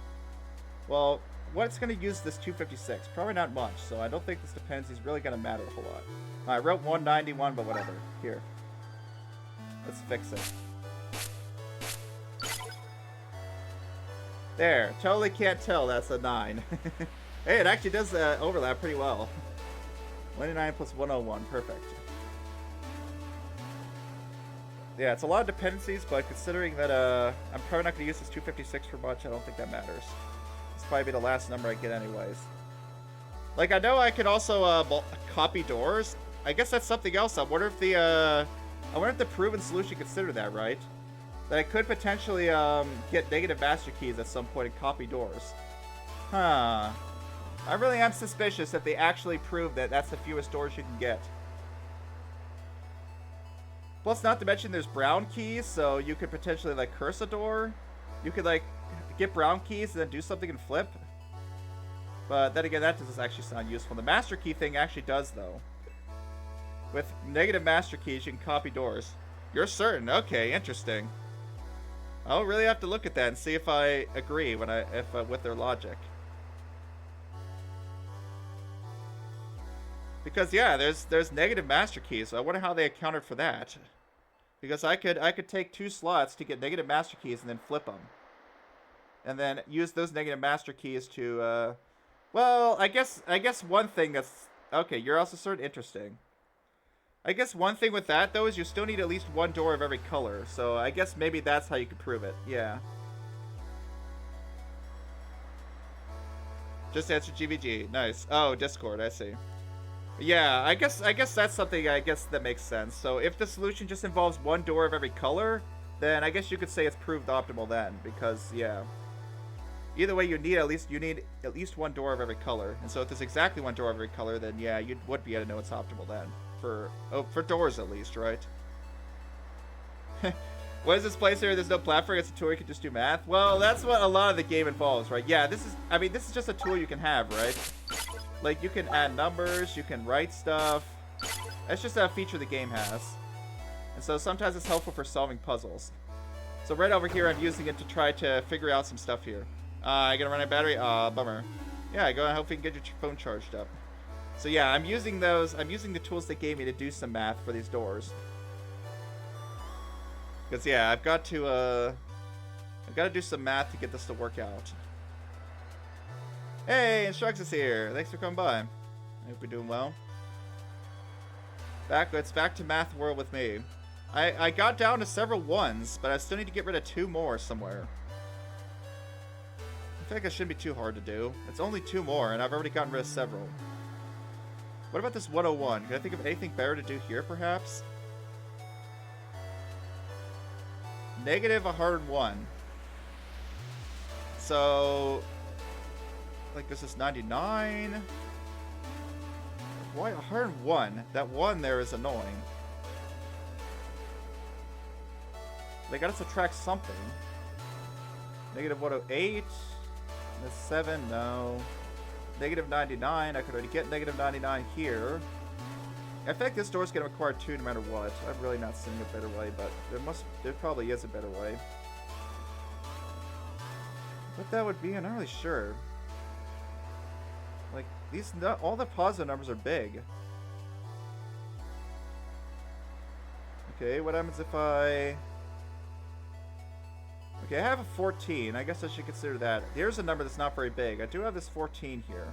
Well, what's going to use this 256? Probably not much, so I don't think this dependency is really going to matter a whole lot. I wrote 191, but whatever. Here. Let's fix it. There. Totally can't tell that's a 9. Hey, it actually does overlap pretty well. 99 plus 101. Perfect. Yeah, it's a lot of dependencies, but considering that I'm probably not going to use this 256 for much, I don't think that matters. This will probably be the last number I get anyways. Like, I know I could also copy doors, I guess that's something else. I wonder if the proven solution considered that, right? That I could potentially get negative master keys at some point and copy doors. Huh. I really am suspicious if they actually prove that that's the fewest doors you can get. Plus, not to mention there's brown keys, so you could potentially, like, curse a door. You could, like, get brown keys and then do something and flip. But then again, that doesn't actually sound useful. The master key thing actually does, though. With negative master keys, you can copy doors. You're certain? Okay, interesting. I'll really have to look at that and see if I agree with their logic. Because yeah, there's negative master keys, so I wonder how they accounted for that. Because I could take 2 slots to get negative master keys and then flip them, and then use those negative master keys to well, I guess one thing that's okay. You're also sort of interesting. I guess one thing with that though is you still need at least 1 door of every color. So I guess maybe that's how you could prove it. Yeah. Just answer GVG. Nice. Oh, Discord. I see. Yeah, I guess that's something that makes sense. So if the solution just involves 1 door of every color, then I guess you could say it's proved optimal then, because yeah. Either way, you need at least 1 door of every color. And so if there's exactly 1 door of every color, then yeah, you would be able to know it's optimal then. For doors at least, right? What is this place here? There's no platform, it's a tool you can just do math. Well, that's what a lot of the game involves, right? Yeah, this is just a tool you can have, right? Like, you can add numbers, you can write stuff. That's just a feature the game has. And so sometimes it's helpful for solving puzzles. So right over here, I'm using it to try to figure out some stuff here. I gotta run out of battery? Bummer. Yeah, go and hope you can get your phone charged up. So yeah, I'm using the tools they gave me to do some math for these doors. Because yeah, I've got to do some math to get this to work out. Hey, Instructs is here. Thanks for coming by. I hope you're doing well. It's back to Math World with me. I got down to several 1s, but I still need to get rid of 2 more somewhere. I feel like it shouldn't be too hard to do. It's only 2 more, and I've already gotten rid of several. What about this 101? Can I think of anything better to do here, perhaps? Negative 101. So... like this is 99. Why 101? That 1 there is annoying. They gotta subtract something. Negative 108. This 7, no. Negative 99. I could already get negative 99 here. I feel like this door's gonna require 2 no matter what. I'm really not seeing a better way, but there probably is a better way. What that would be, I'm not really sure. Like, all the positive numbers are big. Okay, what happens if I... okay, I have a 14. I guess I should consider that. Here's a number that's not very big. I do have this 14 here.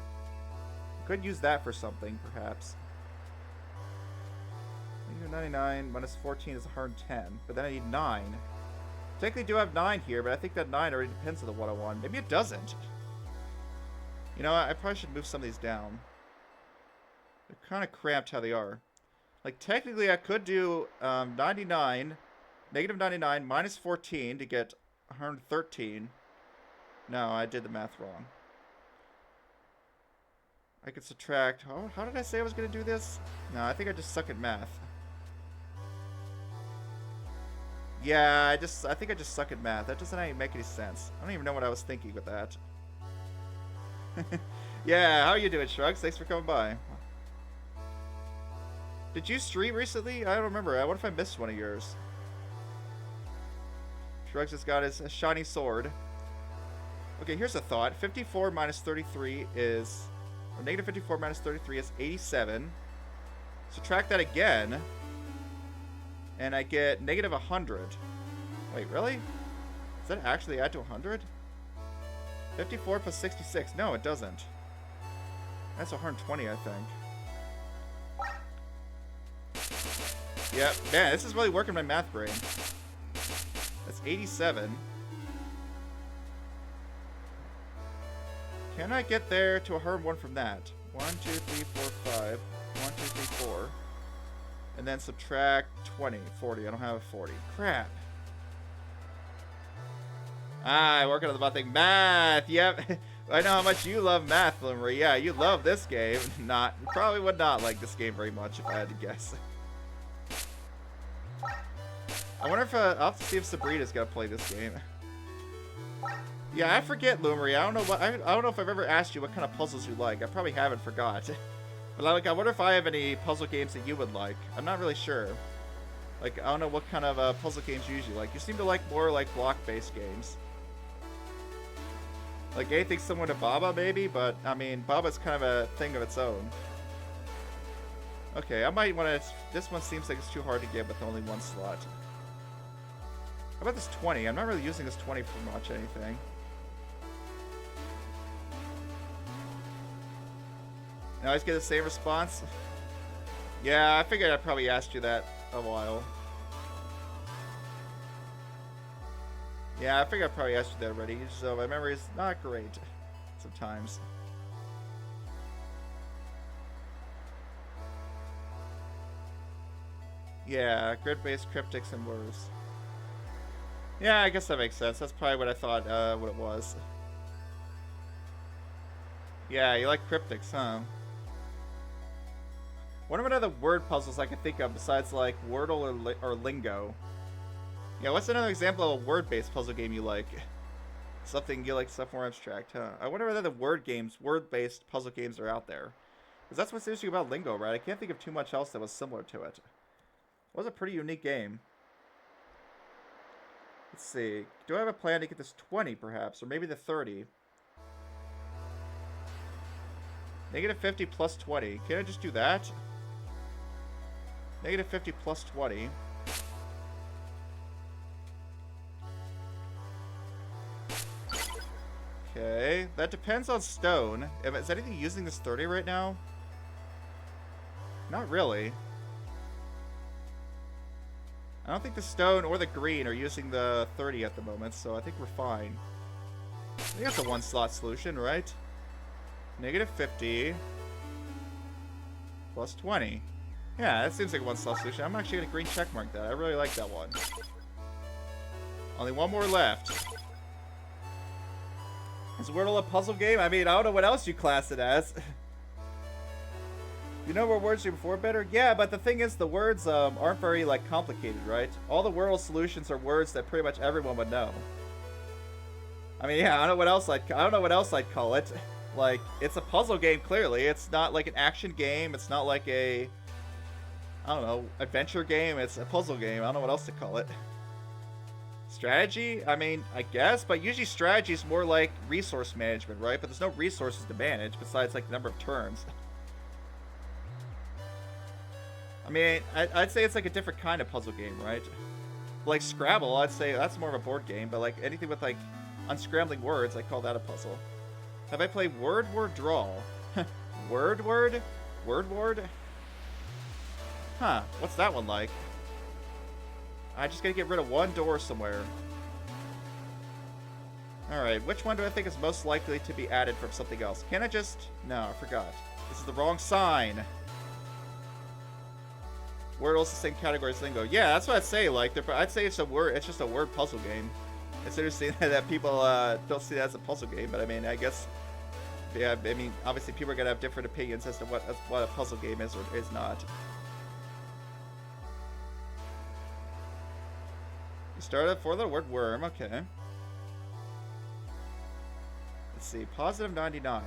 I could use that for something, perhaps. 99 minus 14 is 110, but then I need 9. Technically do have 9 here, but I think that 9 already depends on the 101. Maybe it doesn't. You know, I probably should move some of these down. They're kind of cramped how they are. Like, technically I could do negative 99 minus 14 to get 113. No, I did the math wrong. I could subtract... oh, how did I say I was going to do this? No, I think I just suck at math. Yeah, I think I just suck at math. That doesn't even make any sense. I don't even know what I was thinking with that. Yeah, how are you doing, Shrugs? Thanks for coming by. Did you stream recently? I don't remember. I wonder if I missed one of yours. Shrugs has got his shiny sword. Okay, here's a thought. 54 minus 33 is... or negative 54 minus 33 is 87. Subtract that again. And I get negative 100. Wait, really? Does that actually add to 100? 54 plus 66. No, it doesn't. That's 120, I think. Yep. Man, this is really working my math brain. That's 87. Can I get there to 101 from that? 1, 2, 3, 4, 5. 1, 2, 3, 4. And then subtract 20, 40. I don't have a 40. Crap. Ah, working on the bot thing. Math. Yep. I know how much you love math, Limmery. Yeah, you love this game. Not. You probably would not like this game very much if I had to guess. I wonder if I'll have to see if Sabrina's gonna play this game. Yeah, I forget, Lumery. I don't know what I don't know if I've ever asked you what kind of puzzles you like. I probably haven't forgot. But I wonder if I have any puzzle games that you would like. I'm not really sure. Like, I don't know what kind of puzzle games you usually like. You seem to like more like block-based games. Like anything similar to Baba, maybe, but I mean, Baba's kind of a thing of its own. Okay, I might want to. This one seems like it's too hard to get with only one slot. How about this 20? I'm not really using this 20 for much anything. I always get the same response. Yeah, I figured I probably asked you that a while. Yeah, I figured I probably asked you that already, so my memory is not great sometimes. Yeah, grid-based cryptics and words. Yeah, I guess that makes sense. That's probably what I thought what it was. Yeah, you like cryptics, huh? Wonder what other word puzzles I can think of besides like Wordle or Lingo. Yeah, what's another example of a word-based puzzle game you like? Something you like, stuff more abstract, huh? I wonder what other word-based puzzle games are out there. Because that's what's interesting about Lingo, right? I can't think of too much else that was similar to it. It was a pretty unique game. Let's see. Do I have a plan to get this 20, perhaps? Or maybe the 30? Negative 50 plus 20. Can I just do that? Negative 50 plus 20. Okay. That depends on stone. Is anything using this 30 right now? Not really. I don't think the stone or the green are using the 30 at the moment, so I think we're fine. I think that's a one-slot solution, right? Negative 50 plus 20. Yeah, that seems like a one-slot solution. I'm actually going to green checkmark that. I really like that one. Only one more left. Is Wordle a puzzle game? I mean, I don't know what else you class it as. You know what words are before better? Yeah, but the thing is, the words aren't very like complicated, right? All the Wordle solutions are words that pretty much everyone would know. I mean, yeah, I don't know what else I'd call it. Like, it's a puzzle game, clearly. It's not like an action game. It's not like a, I don't know, adventure game. It's a puzzle game. I don't know what else to call it. Strategy? I mean, I guess, but usually strategy is more like resource management, right? But there's no resources to manage besides like the number of turns. I mean, I'd say it's like a different kind of puzzle game, right? Like Scrabble, I'd say that's more of a board game, but like anything with like unscrambling words, I call that a puzzle. Have I played Word Draw? Word? Huh, what's that one like? I just gotta get rid of one door somewhere. Alright, which one do I think is most likely to be added from something else? Can I just... No, I forgot. This is the wrong sign. Wordle's the same category as Lingo. Yeah, that's what I'd say. Like, I'd say it's just a word puzzle game. It's interesting that people don't see that as a puzzle game, but I mean, I guess, yeah, I mean, obviously people are gonna have different opinions as to what a puzzle game is or is not. You started for the word worm, okay. Let's see, positive 99.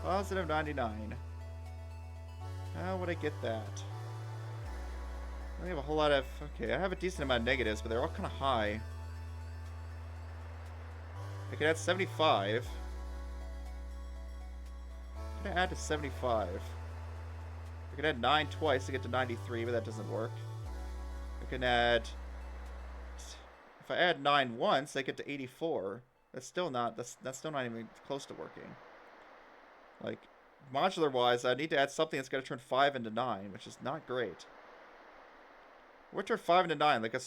Positive 99. How would I get that? I don't have a whole lot of... Okay, I have a decent amount of negatives, but they're all kind of high. I could add 75. I'm going to add to 75. I could add 9 twice to get to 93, but that doesn't work. I can add... If I add 9 once, I get to 84. That's still not... That's still not even close to working. Like, modular-wise, I need to add something that's going to turn 5 into 9, which is not great. What turn 5 into 9? Like a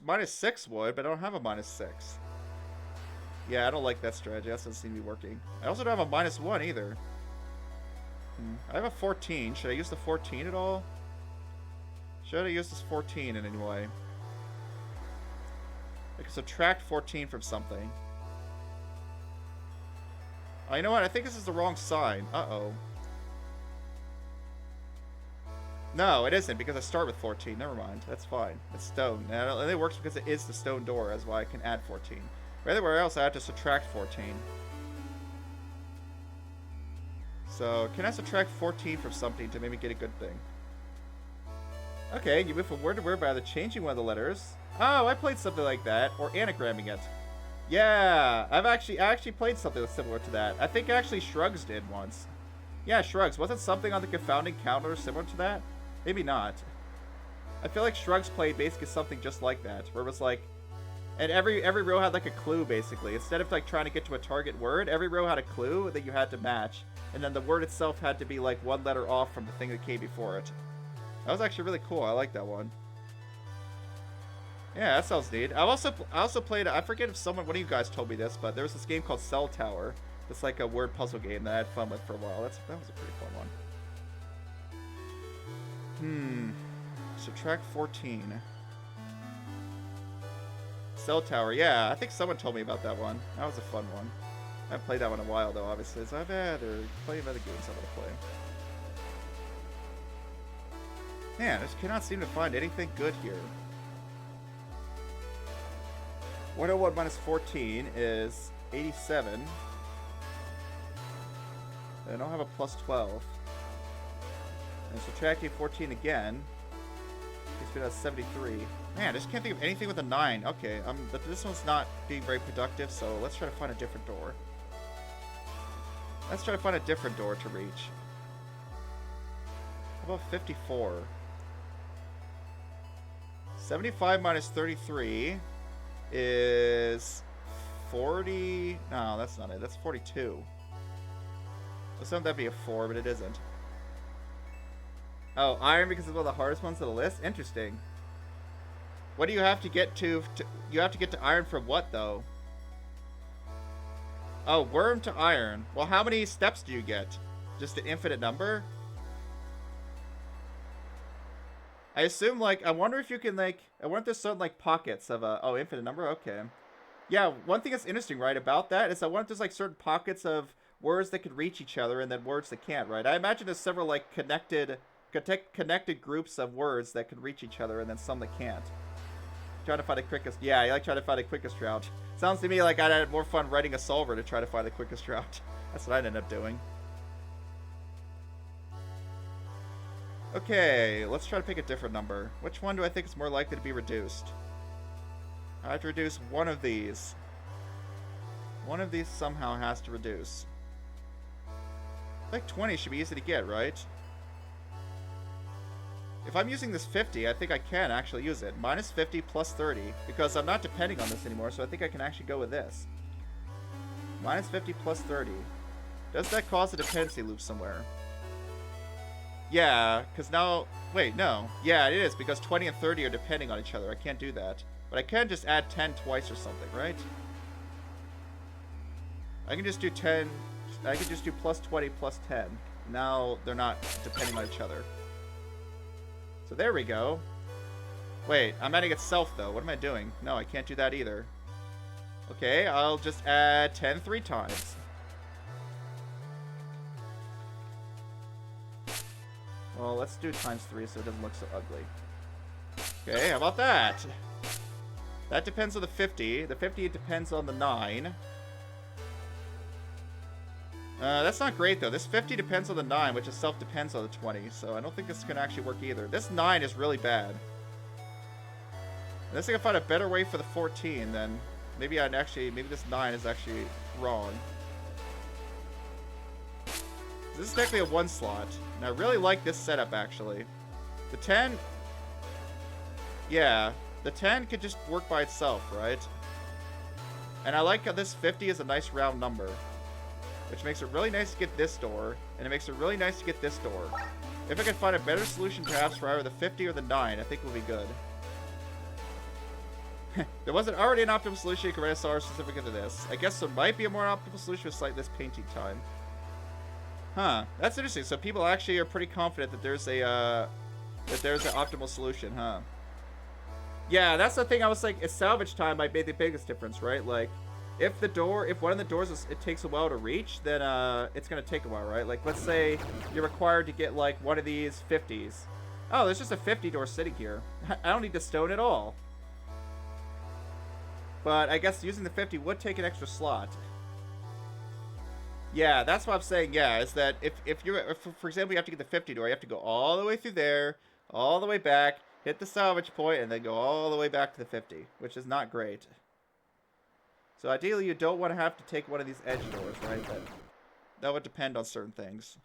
minus 6 would, but I don't have a minus 6. Yeah, I don't like that strategy. That doesn't seem to be working. I also don't have a minus 1 either. I have a 14. Should I use the 14 at all? Should I use this 14 in any way? I can subtract 14 from something. Oh, you know what? I think this is the wrong sign. Uh-oh. No, it isn't, because I start with 14. Never mind. That's fine. It's stone. And it works because it is the stone door, as why I can add 14. But everywhere else, I have to subtract 14. So, can I subtract 14 from something to maybe get a good thing? Okay, you move from word to word by either changing one of the letters. Oh, I played something like that, or anagramming it. Yeah, I actually played something that's similar to that. I think actually Shrugs did once. Yeah, Shrugs. Wasn't something on the confounding counter similar to that? Maybe not. I feel like Shrugs played basically something just like that, where it was like, and every row had like a clue basically. Instead of like trying to get to a target word, every row had a clue that you had to match, and then the word itself had to be like one letter off from the thing that came before it. That was actually really cool. I like that one. Yeah, that sounds neat. I also played. I forget if one of you guys told me this, but there was this game called Cell Tower. It's like a word puzzle game that I had fun with for a while. That was a pretty fun one. Subtract 14. Cell Tower, yeah, I think someone told me about that one. That was a fun one. I haven't played that one in a while though, obviously, so I've had or plenty of other games I want to play. Man, I just cannot seem to find anything good here. 101 minus 14 is 87. And I don't have a plus 12. And subtracting 14 again gives me that 73. Man, I just can't think of anything with a 9. Okay, this one's not being very productive, so let's try to find a different door. Let's try to find a different door to reach. How about 54? 75 minus 33 is 40... No, that's not it. That's 42. Let's have that be a 4, but it isn't. Oh, iron because it's one of the hardest ones on the list? Interesting. What do you have to get to you have to get to iron from what, though? Oh, worm to iron. Well, how many steps do you get? Just an infinite number? I assume, like, I wonder if you can, like, I wonder if there's certain, like, pockets of a, oh, infinite number? Okay. Yeah, one thing that's interesting, right, about that is I wonder if there's, like, certain pockets of words that could reach each other and then words that can't, right? I imagine there's several, like, connected groups of words that can reach each other and then some that can't. Trying to find the quickest, yeah, I like trying to find the quickest route. Sounds to me like I'd had more fun writing a solver to try to find the quickest route. That's what I'd end up doing. Okay, let's try to pick a different number. Which one do I think is more likely to be reduced? I have to reduce one of these. One of these somehow has to reduce. I think 20 should be easy to get, right? If I'm using this 50, I think I can actually use it. Minus 50 plus 30, because I'm not depending on this anymore, so I think I can actually go with this. Minus 50 plus 30. Does that cause a dependency loop somewhere? Yeah, because now... Wait, no. Yeah, it is, because 20 and 30 are depending on each other. I can't do that. But I can just add 10 twice or something, right? I can just do 10... I can just do plus 20 plus 10. Now they're not depending on each other. So there we go. Wait, I'm adding itself, though. What am I doing? No, I can't do that either. Okay, I'll just add 10 3 times. Well, let's do times 3 so it doesn't look so ugly. Okay, how about that? That depends on the 50. The 50 depends on the 9. That's not great, though. This 50 depends on the 9, which itself depends on the 20, so I don't think this can actually work either. This 9 is really bad. Unless I can find a better way for the 14, then maybe maybe this 9 is actually wrong. This is technically a 1 slot, and I really like this setup, actually. The 10... Yeah, the 10 could just work by itself, right? And I like how this 50 is a nice round number. Which makes it really nice to get this door, and it makes it really nice to get this door. If I could find a better solution perhaps for either the 50 or the 9, I think it would be good. There wasn't already an optimal solution you could write a solver specific to this. I guess there might be a more optimal solution with slightly less painting time. Huh, that's interesting. So people actually are pretty confident that there's a That there's an optimal solution, huh? Yeah, that's the thing. I was like, is salvage time might make the biggest difference, right? Like, if one of the doors it takes a while to reach, then it's gonna take a while, right? Like, let's say you're required to get like one of these 50s. Oh, there's just a 50 door sitting here. I don't need to stone at all. But I guess using the 50 would take an extra slot. Yeah, that's what I'm saying. Yeah, is that if for example, you have to get the 50 door, you have to go all the way through there, all the way back, hit the salvage point, and then go all the way back to the 50, which is not great. So ideally, you don't want to have to take one of these edge doors, right? But that would depend on certain things.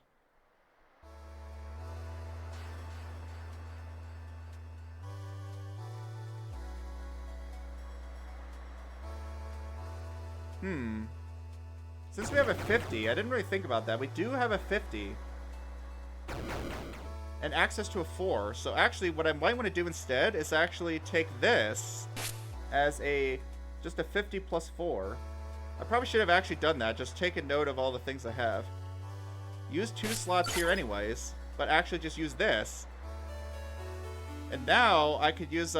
Since we have a 50, I didn't really think about that. We do have a 50. And access to a 4. So actually, what I might want to do instead is actually take this as just a 50 plus 4. I probably should have actually done that. Just take a note of all the things I have. Use 2 slots here anyways, but actually just use this. And now I could use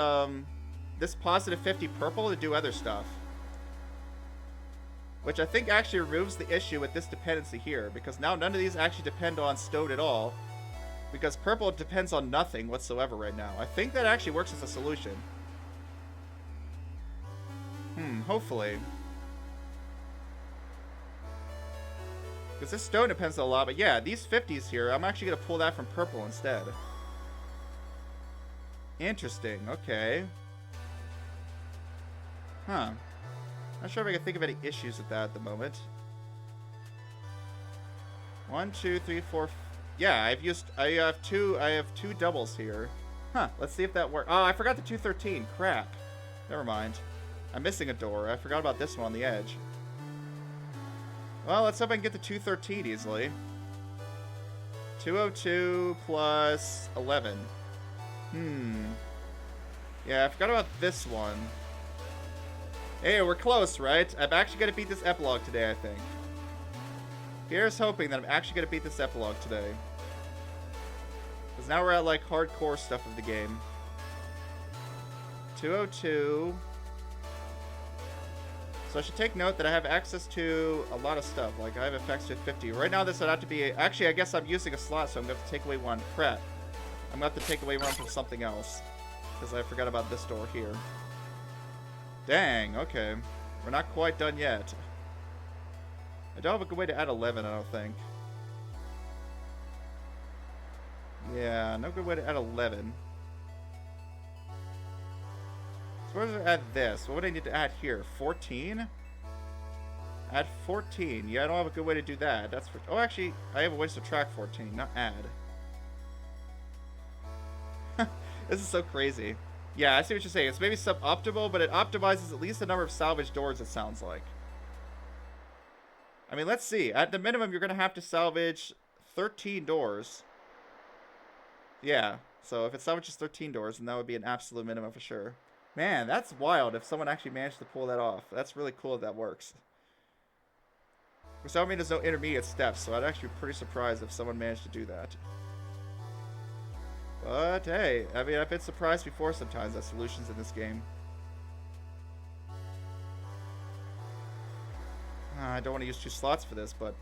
this positive 50 purple to do other stuff. Which I think actually removes the issue with this dependency here, because now none of these actually depend on stone at all. Because purple depends on nothing whatsoever right now. I think that actually works as a solution. Hopefully. Because this stone depends a lot, but yeah, these 50s here, I'm actually going to pull that from purple instead. Interesting, okay. Huh. Not sure if I can think of any issues with that at the moment. 1, 2, 3, 4. Yeah, I have two doubles here. Huh, let's see if that works. Oh, I forgot the 213. Crap. Never mind. I'm missing a door. I forgot about this one on the edge. Well, let's hope I can get the 213 easily. 202 plus 11. Yeah, I forgot about this one. Hey, we're close, right? I'm actually going to beat this epilogue today, I think. Here's hoping that I'm actually going to beat this epilogue today. Because now we're at, like, hardcore stuff of the game. 202. So I should take note that I have access to a lot of stuff. Like, I have effects to 50. Right now, this would have to be... Actually, I guess I'm using a slot, so I'm going to have to take away one. Crap. I'm going to have to take away one from something else. Because I forgot about this door here. Dang, okay. We're not quite done yet. I don't have a good way to add 11, I don't think. Yeah, no good way to add 11. So where does it add this? What would I need to add here? 14? Add 14. Yeah, I don't have a good way to do that. That's for... Oh, actually, I have a way to subtract 14, not add. This is so crazy. Yeah, I see what you're saying. It's maybe suboptimal, but it optimizes at least the number of salvage doors, it sounds like. I mean, let's see. At the minimum, you're going to have to salvage 13 doors. Yeah, so if it salvages 13 doors, then that would be an absolute minimum for sure. Man, that's wild if someone actually managed to pull that off. That's really cool if that works. Which that would mean there's no intermediate steps, so I'd actually be pretty surprised if someone managed to do that. But hey, I mean, I've been surprised before sometimes at solutions in this game. I don't want to use 2 slots for this, but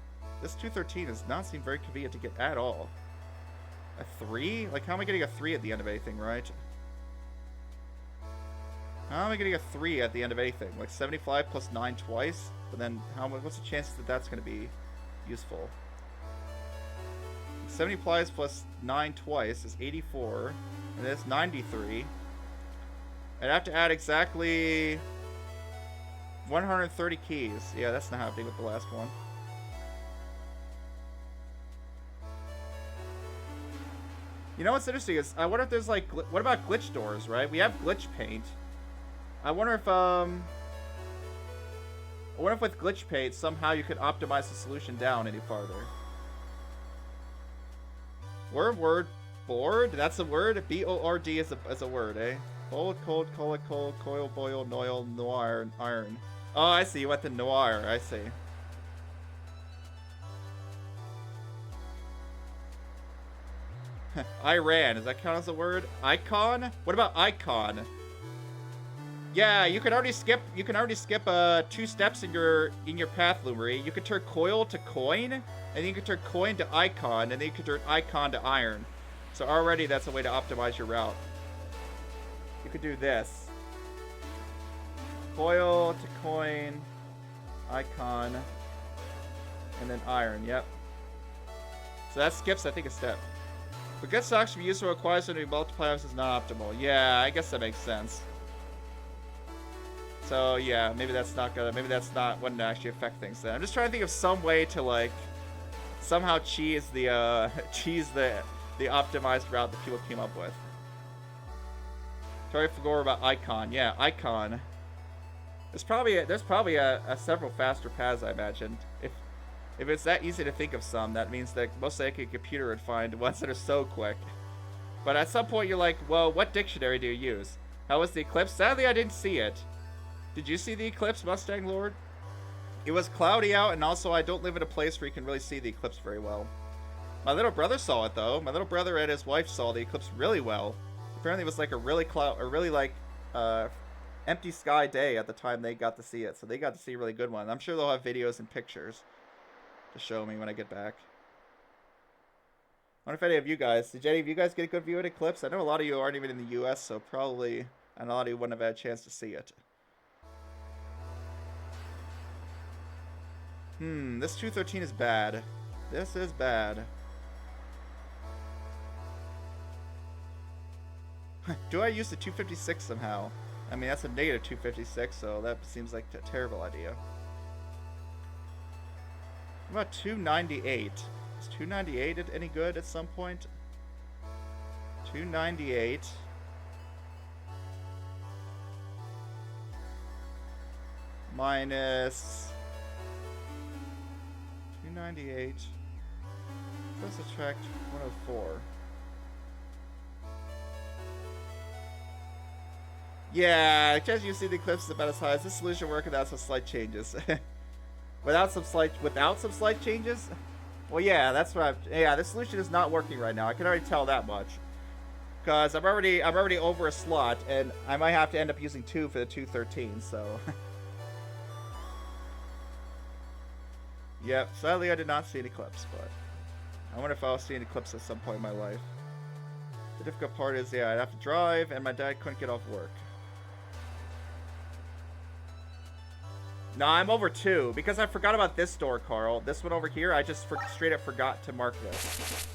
this 213 does not seem very convenient to get at all. A 3? Like, how am I getting a 3 at the end of anything, right? How am I getting a 3 at the end of anything? Like 75 plus 9 twice? But then, what's the chances that that's going to be useful? 70 plies plus 9 twice is 84. And that's 93. I'd have to add exactly 130 keys. Yeah, that's not happening with the last one. You know what's interesting is, I wonder if there's like, what about glitch doors, right? We have glitch paint. I wonder if with glitch paint, somehow you could optimize the solution down any farther. Word, board? That's a word? B-O-R-D is a word, eh? Cold, coil, boil, noil, noir, iron. Oh, I see. You went to noir. I see. Iran, does that count as a word? Icon? What about icon? Yeah, you can already skip 2 steps in your path, Lumery. You could turn coil to coin, and then you could turn coin to icon, and then you could turn icon to iron. So already that's a way to optimize your route. You could do this. Coil to coin, icon, and then iron, yep. So that skips, I think, a step. But good stocks to be useful requires them to be multipliers is not optimal. Yeah, I guess that makes sense. So yeah, maybe that's not wouldn't actually affect things then. I'm just trying to think of some way to like somehow cheese the optimized route that people came up with. Sorry for going about icon. Yeah, icon. There's probably a several faster paths, I imagine. If it's that easy to think of some, that means that most likely a computer would find ones that are so quick. But at some point you're like, well, what dictionary do you use? How was the eclipse? Sadly, I didn't see it. Did you see the eclipse, Mustang Lord? It was cloudy out, and also I don't live in a place where you can really see the eclipse very well. My little brother saw it though. My little brother and his wife saw the eclipse really well. Apparently, it was like a really empty sky day at the time they got to see it, so they got to see a really good one. I'm sure they'll have videos and pictures to show me when I get back. I wonder if any of you guys, did any of you guys get a good view of the eclipse? I know a lot of you aren't even in the US, so probably a lot of you wouldn't have had a chance to see it. This 213 is bad. This is bad. Do I use the 256 somehow? I mean, that's a negative 256, so that seems like a terrible idea. What about 298? Is 298 any good at some point? 298. Minus 298. Let's subtract 104. Yeah, as you see, the eclipse is about as high as this solution work without some slight changes. without some slight changes? Well, yeah, that's what this solution is not working right now. I can already tell that much. Because I'm already over a slot, and I might have to end up using 2 for the 213, so. Yep, sadly I did not see an eclipse, but I wonder if I'll see an eclipse at some point in my life. The difficult part is, yeah, I'd have to drive, and my dad couldn't get off work. No, I'm over 2, because I forgot about this door, Carl. This one over here, I just straight up forgot to mark this.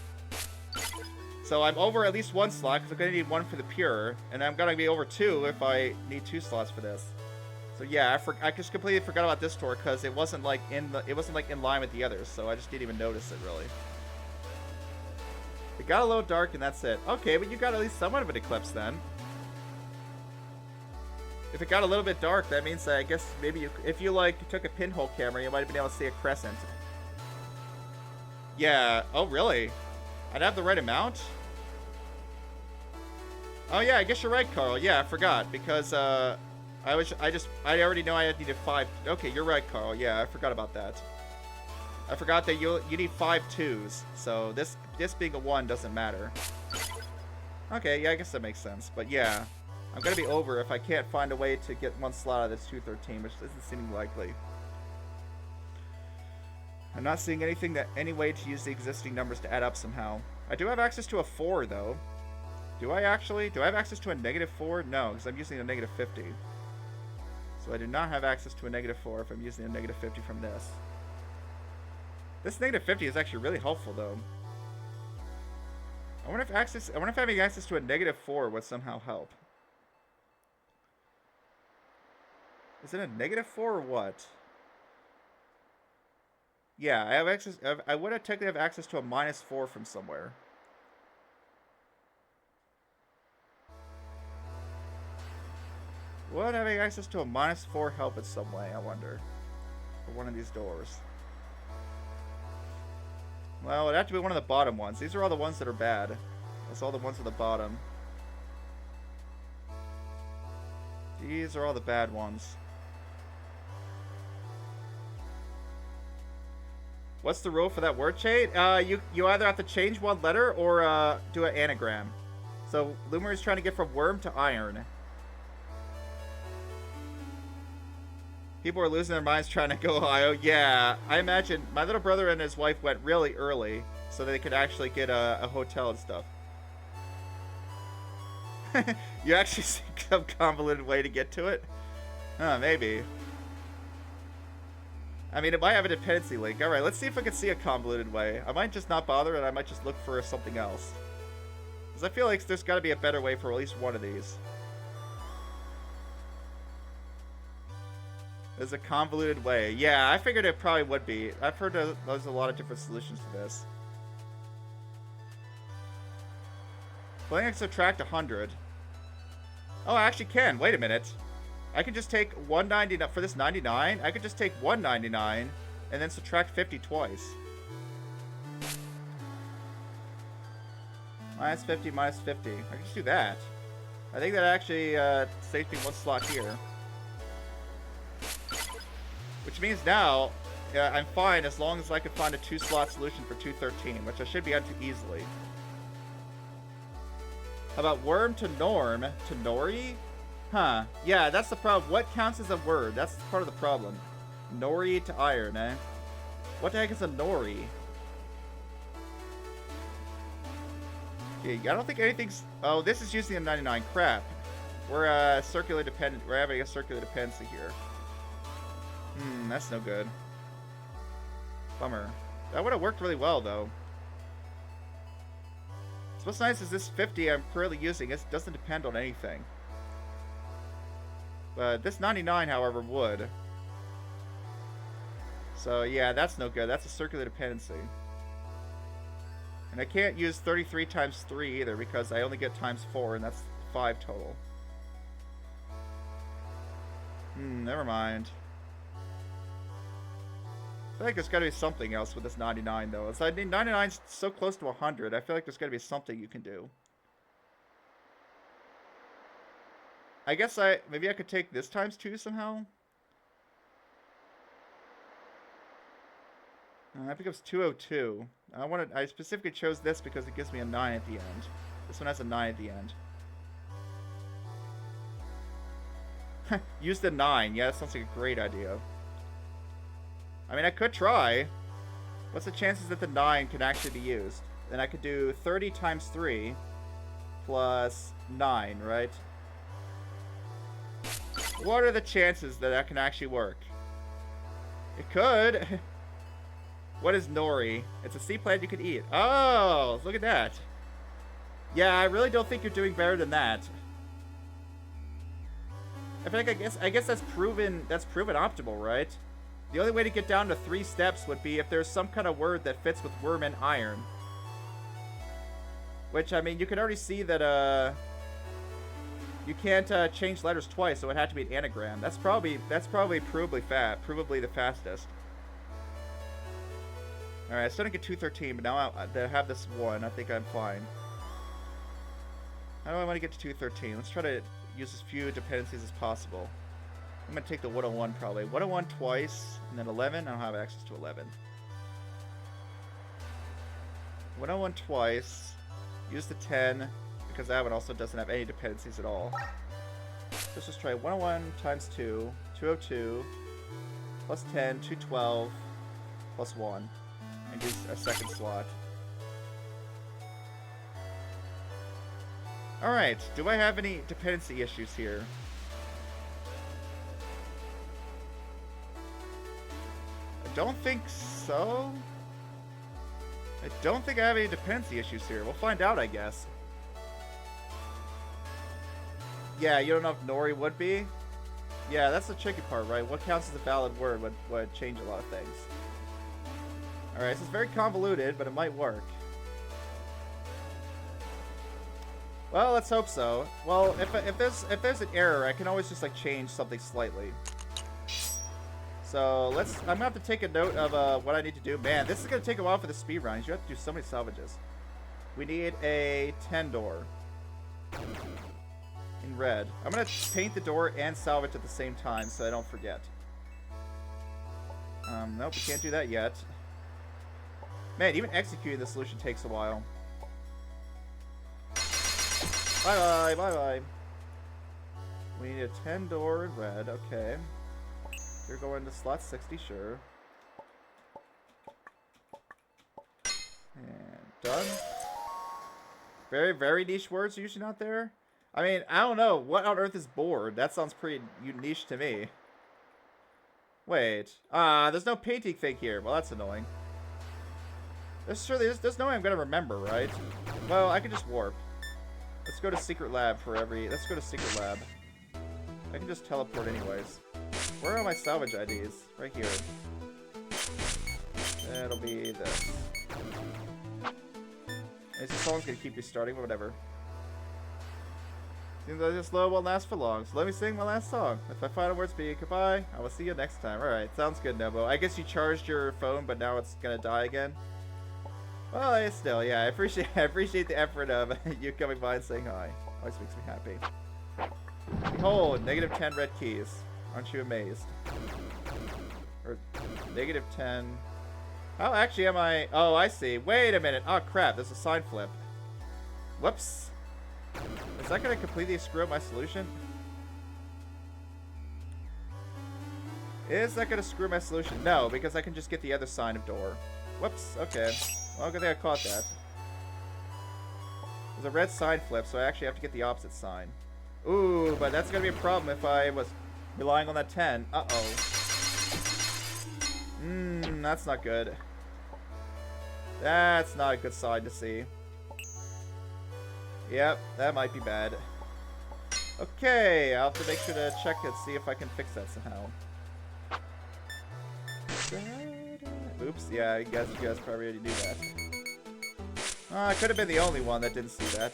So I'm over at least 1 slot, because I'm going to need 1 for the pure, and I'm going to be over 2 if I need 2 slots for this. So yeah, I just completely forgot about this door, because it wasn't like in line with the others, so I just didn't even notice it, really. It got a little dark, and that's it. Okay, but you got at least somewhat of an eclipse, then. If it got a little bit dark, that means that I guess maybe if you like took a pinhole camera, you might have been able to see a crescent. Yeah. Oh, really? I'd have the right amount? Oh yeah, I guess you're right, Carl. Yeah, I forgot because I already know I needed 5. Okay, you're right, Carl. Yeah, I forgot about that. I forgot that you need 5 2s. So this being a 1 doesn't matter. Okay, yeah, I guess that makes sense. But yeah. I'm going to be over if I can't find a way to get 1 slot out of this 213, which isn't seeming likely. I'm not seeing any way to use the existing numbers to add up somehow. I do have access to a 4, though. Do I actually? Do I have access to a -4? No, because I'm using a -50. So I do not have access to a -4 if I'm using a -50 from this. This -50 is actually really helpful, though. I wonder if having access to a -4 would somehow help. Is it a -4 or what? Yeah, I have access. I would have technically have access to a -4 from somewhere. Would having access to a -4 help in some way, I wonder? For one of these doors. Well, it'd have to be one of the bottom ones. These are all the ones that are bad. That's all the ones at the bottom. These are all the bad ones. What's the rule for that word chain? You either have to change one letter or do an anagram. So Loomer is trying to get from worm to iron. People are losing their minds trying to go Ohio. Yeah, I imagine my little brother and his wife went really early so they could actually get a hotel and stuff. You actually see some convoluted way to get to it? Maybe. I mean, it might have a dependency link. Alright, let's see if I can see a convoluted way. I might just not bother and I might just look for something else. Because I feel like there's got to be a better way for at least one of these. There's a convoluted way. Yeah, I figured it probably would be. I've heard there's a lot of different solutions to this. Well, I can subtract 100. Oh, I actually can. Wait a minute. I can just take 199 for this 99. I could just take 199 and then subtract 50 twice. Minus 50, minus 50. I can just do that. I think that actually saves me one slot here. Which means now I'm fine as long as I can find a 2-slot solution for 213, which I should be able to easily. How about worm to norm to nori? Huh. Yeah, that's the problem. What counts as a word? That's part of the problem. Nori to iron, eh? What the heck is a nori? Okay, I don't think anything's... Oh, this is using a 99. Crap. We're circular dependent. We're having a circular dependency here. That's no good. Bummer. That would have worked really well, though. So what's nice is this 50 I'm currently using, it doesn't depend on anything. But this 99, however, would. So yeah, that's no good. That's a circular dependency. And I can't use 33 times 3 either because I only get times 4 and that's 5 total. Never mind. I feel like there's got to be something else with this 99 though. It's like 99's so close to 100. I feel like there's got to be something you can do. I guess maybe I could take this times 2 somehow. That becomes 202. I specifically chose this because it gives me a 9 at the end. This one has a 9 at the end. Use the 9. Yeah, that sounds like a great idea. I mean, I could try. What's the chances that the 9 can actually be used? Then I could do 30 times 3 plus 9, right? What are the chances that that can actually work? It could. What is nori? It's a sea plant you could eat. Oh, look at that. Yeah, I really don't think you're doing better than that. I think I guess that's proven optimal, right? The only way to get down to 3 steps would be if there's some kind of word that fits with worm and iron. Which, I mean, you can already see that you can't change letters twice, so it had to be an anagram. That's probably provably the fastest. Alright, I still didn't get 213, but now I have this 1. I think I'm fine. How do I want to get to 213? Let's try to use as few dependencies as possible. I'm going to take the 101 probably. 101 twice, and then 11. I don't have access to 11. 101 twice. Use the 10, because that one also doesn't have any dependencies at all. Let's just try 101 times 2. 202. Plus 10. 212. Plus 1. And use a second slot. Alright, do I have any dependency issues here? I don't think so. I don't think I have any dependency issues here. We'll find out, I guess. Yeah, you don't know if nori would be? Yeah, that's the tricky part, right? What counts as a valid word would change a lot of things. Alright, this is very convoluted, but it might work. Well, let's hope so. Well, if there's an error, I can always just like change something slightly. So I'm gonna have to take a note of what I need to do. Man, this is gonna take a while for the speed runs. You have to do so many salvages. We need a 10 door in red. I'm gonna paint the door and salvage at the same time so I don't forget. Nope, we can't do that yet. Man, even executing the solution takes a while. Bye-bye, bye-bye. We need a 10 door in red, okay. You're going to slot 60, sure. And done. Very, very niche words usually not there. I mean, I don't know. What on earth is bored? That sounds pretty niche to me. Wait. There's no painting thing here. Well, that's annoying. There's no way I'm going to remember, right? Well, I can just warp. Let's go to secret lab for every... Let's go to secret lab. I can just teleport anyways. Where are my salvage IDs? Right here. That'll be this. This song's gonna keep restarting, but whatever. Seems like this low won't last for long, so let me sing my last song. If my final words be goodbye, I will see you next time. Alright, sounds good, Nobo. I guess you charged your phone, but now it's gonna die again. Well, still, yeah, I appreciate the effort of you coming by and saying hi. Always makes me happy. Behold, negative 10 red keys. Aren't you amazed? Or negative 10. How actually am I? Oh, I see. Wait a minute. Oh, crap. There's a sign flip. Whoops. Is that going to completely screw up my solution? Is that going to screw my solution? No, because I can just get the other sign of door. Whoops. Okay. Well, good thing I caught that. There's a red sign flip, so I actually have to get the opposite sign. Ooh, but that's going to be a problem if I was relying on that 10. Uh-oh. That's not good. That's not a good sign to see. Yep, that might be bad. Okay, I'll have to make sure to check and see if I can fix that somehow. Oops, yeah, I guess you guys probably already knew that. I could have been the only one that didn't see that.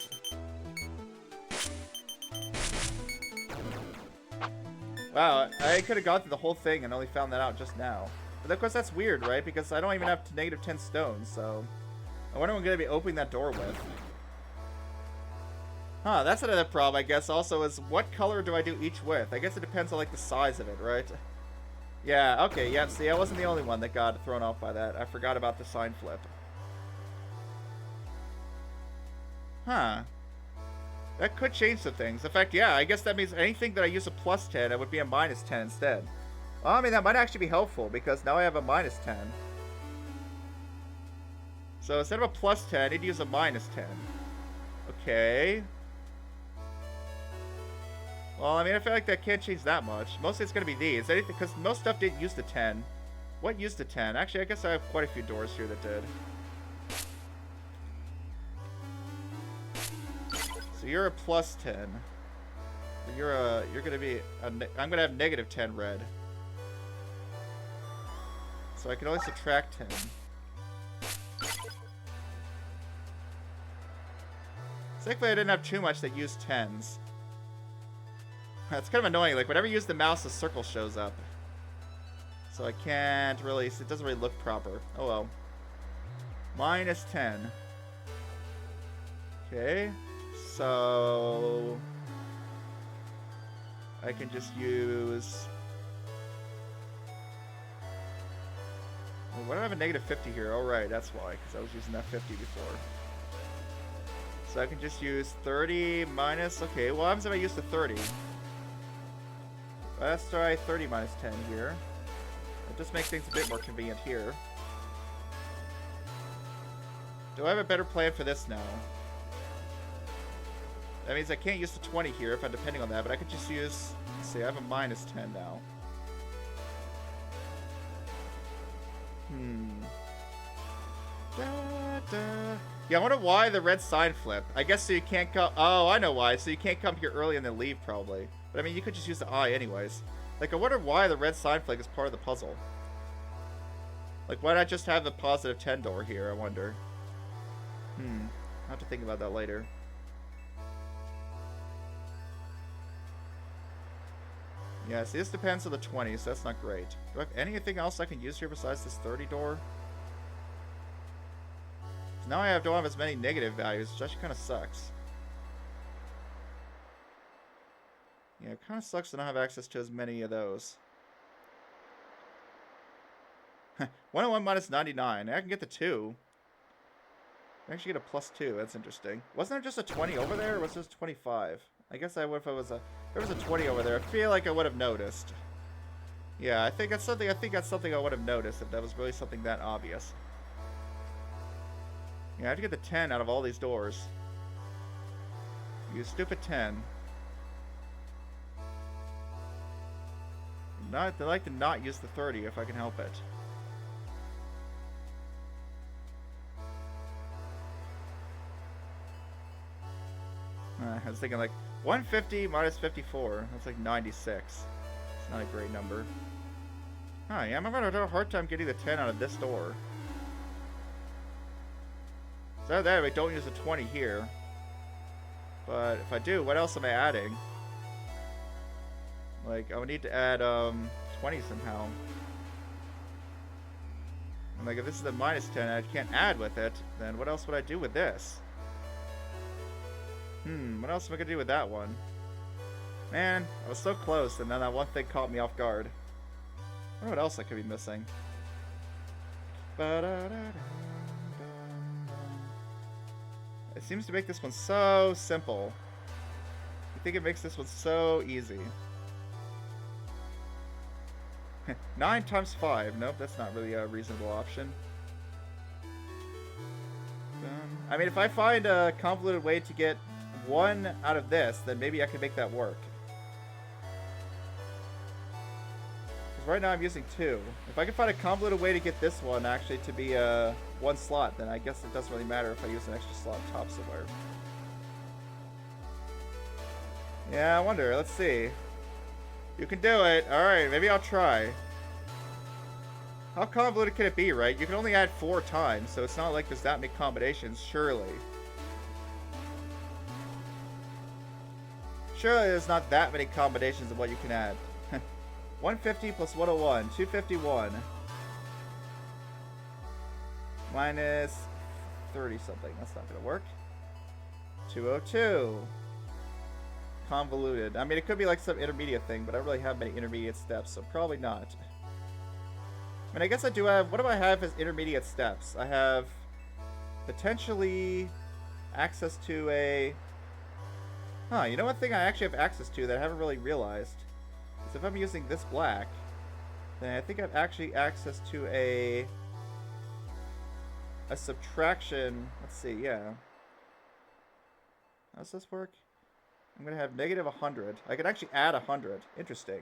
Wow, I could have gone through the whole thing and only found that out just now. But of course that's weird, right? Because I don't even have negative 10 stones, so... I wonder what I'm going to be opening that door with. Huh, that's another problem, I guess, also, is what color do I do each with? I guess it depends on, like, the size of it, right? Yeah, okay, yeah, see, I wasn't the only one that got thrown off by that. I forgot about the sign flip. Huh. That could change some things. In fact, yeah, I guess that means anything that I use a plus 10, it would be a minus 10 instead. Well, I mean, that might actually be helpful, because now I have a minus 10. So instead of a plus 10, I need to use a minus 10. Okay. Well, I mean, I feel like that can't change that much. Mostly it's going to be these. Anything, because most stuff didn't use the 10. What used the 10? Actually, I guess I have quite a few doors here that did. So you're a plus 10. You're going to be... I'm going to have negative 10 red. So I can only subtract 10. Thankfully, I didn't have too much that used 10s. That's kind of annoying. Like, whenever you use the mouse, the circle shows up. So I can't really... It doesn't really look proper. Oh, well. Minus 10. Okay. So... I can just use... Well, why do I have a negative 50 here? Oh, right. That's why. Because I was using that 50 before. So I can just use 30 minus... Okay, what happens if I use the 30? Let's try 30 minus 10 here. It just makes things a bit more convenient here. Do I have a better plan for this now? That means I can't use the 20 here if I'm depending on that, but I could just use... Let's see, I have a minus 10 now. Yeah, I wonder why the red sign flip. I guess so you can't come... Oh, I know why. So you can't come here early and then leave, probably. But I mean, you could just use the eye anyways. Like, I wonder why the red sign flag is part of the puzzle. Like, why not just have the positive 10 door here, I wonder. I'll have to think about that later. Yeah, see, this depends on the 20, so that's not great. Do I have anything else I can use here besides this 30 door? Now I don't have as many negative values, which actually kind of sucks. Yeah, it kind of sucks to not have access to as many of those. 101 minus 99. I can get the 2. I actually get a +2. That's interesting. Wasn't there just a 20 over there, or was this 25? I guess I would if it was a... There was a 20 over there. I feel like I would have noticed. Yeah, I think that's something I would have noticed if that was really something that obvious. Yeah, I have to get the 10 out of all these doors. You stupid 10. I'd like to not use the 30 if I can help it. I was thinking like 150 minus 54. That's like 96. It's not a great number. Oh yeah, I'm gonna have a hard time getting the 10 out of this door. So that way, don't use the 20 here. But if I do, what else am I adding? Like, I would need to add 20 somehow. And like, if this is a minus 10, I can't add with it, then what else would I do with this? What else am I gonna do with that one? Man, I was so close, and then that one thing caught me off guard. I wonder what else I could be missing. It seems to make this one so simple. I think it makes this one so easy. 9 times 5. Nope, that's not really a reasonable option. I mean, if I find a convoluted way to get 1 out of this, then maybe I can make that work. Because right now I'm using 2. If I can find a convoluted way to get this one actually to be 1 slot, then I guess it doesn't really matter if I use an extra slot top somewhere. Yeah, I wonder. Let's see. You can do it. Alright, maybe I'll try. How convoluted can it be, right? You can only add 4 times, so it's not like there's that many combinations, surely. Surely there's not that many combinations of what you can add. 150 plus 101, 251. Minus 30 something. That's not going to work. 202. Convoluted. I mean, it could be like some intermediate thing, but I don't really have many intermediate steps, so probably not. I mean, I guess I do have... What do I have as intermediate steps? I have potentially access to a... Huh, you know one thing I actually have access to that I haven't really realized? Is if I'm using this black, then I think I have actually access to a subtraction. Let's see, yeah. How does this work? I'm going to have negative 100. I can actually add 100. Interesting.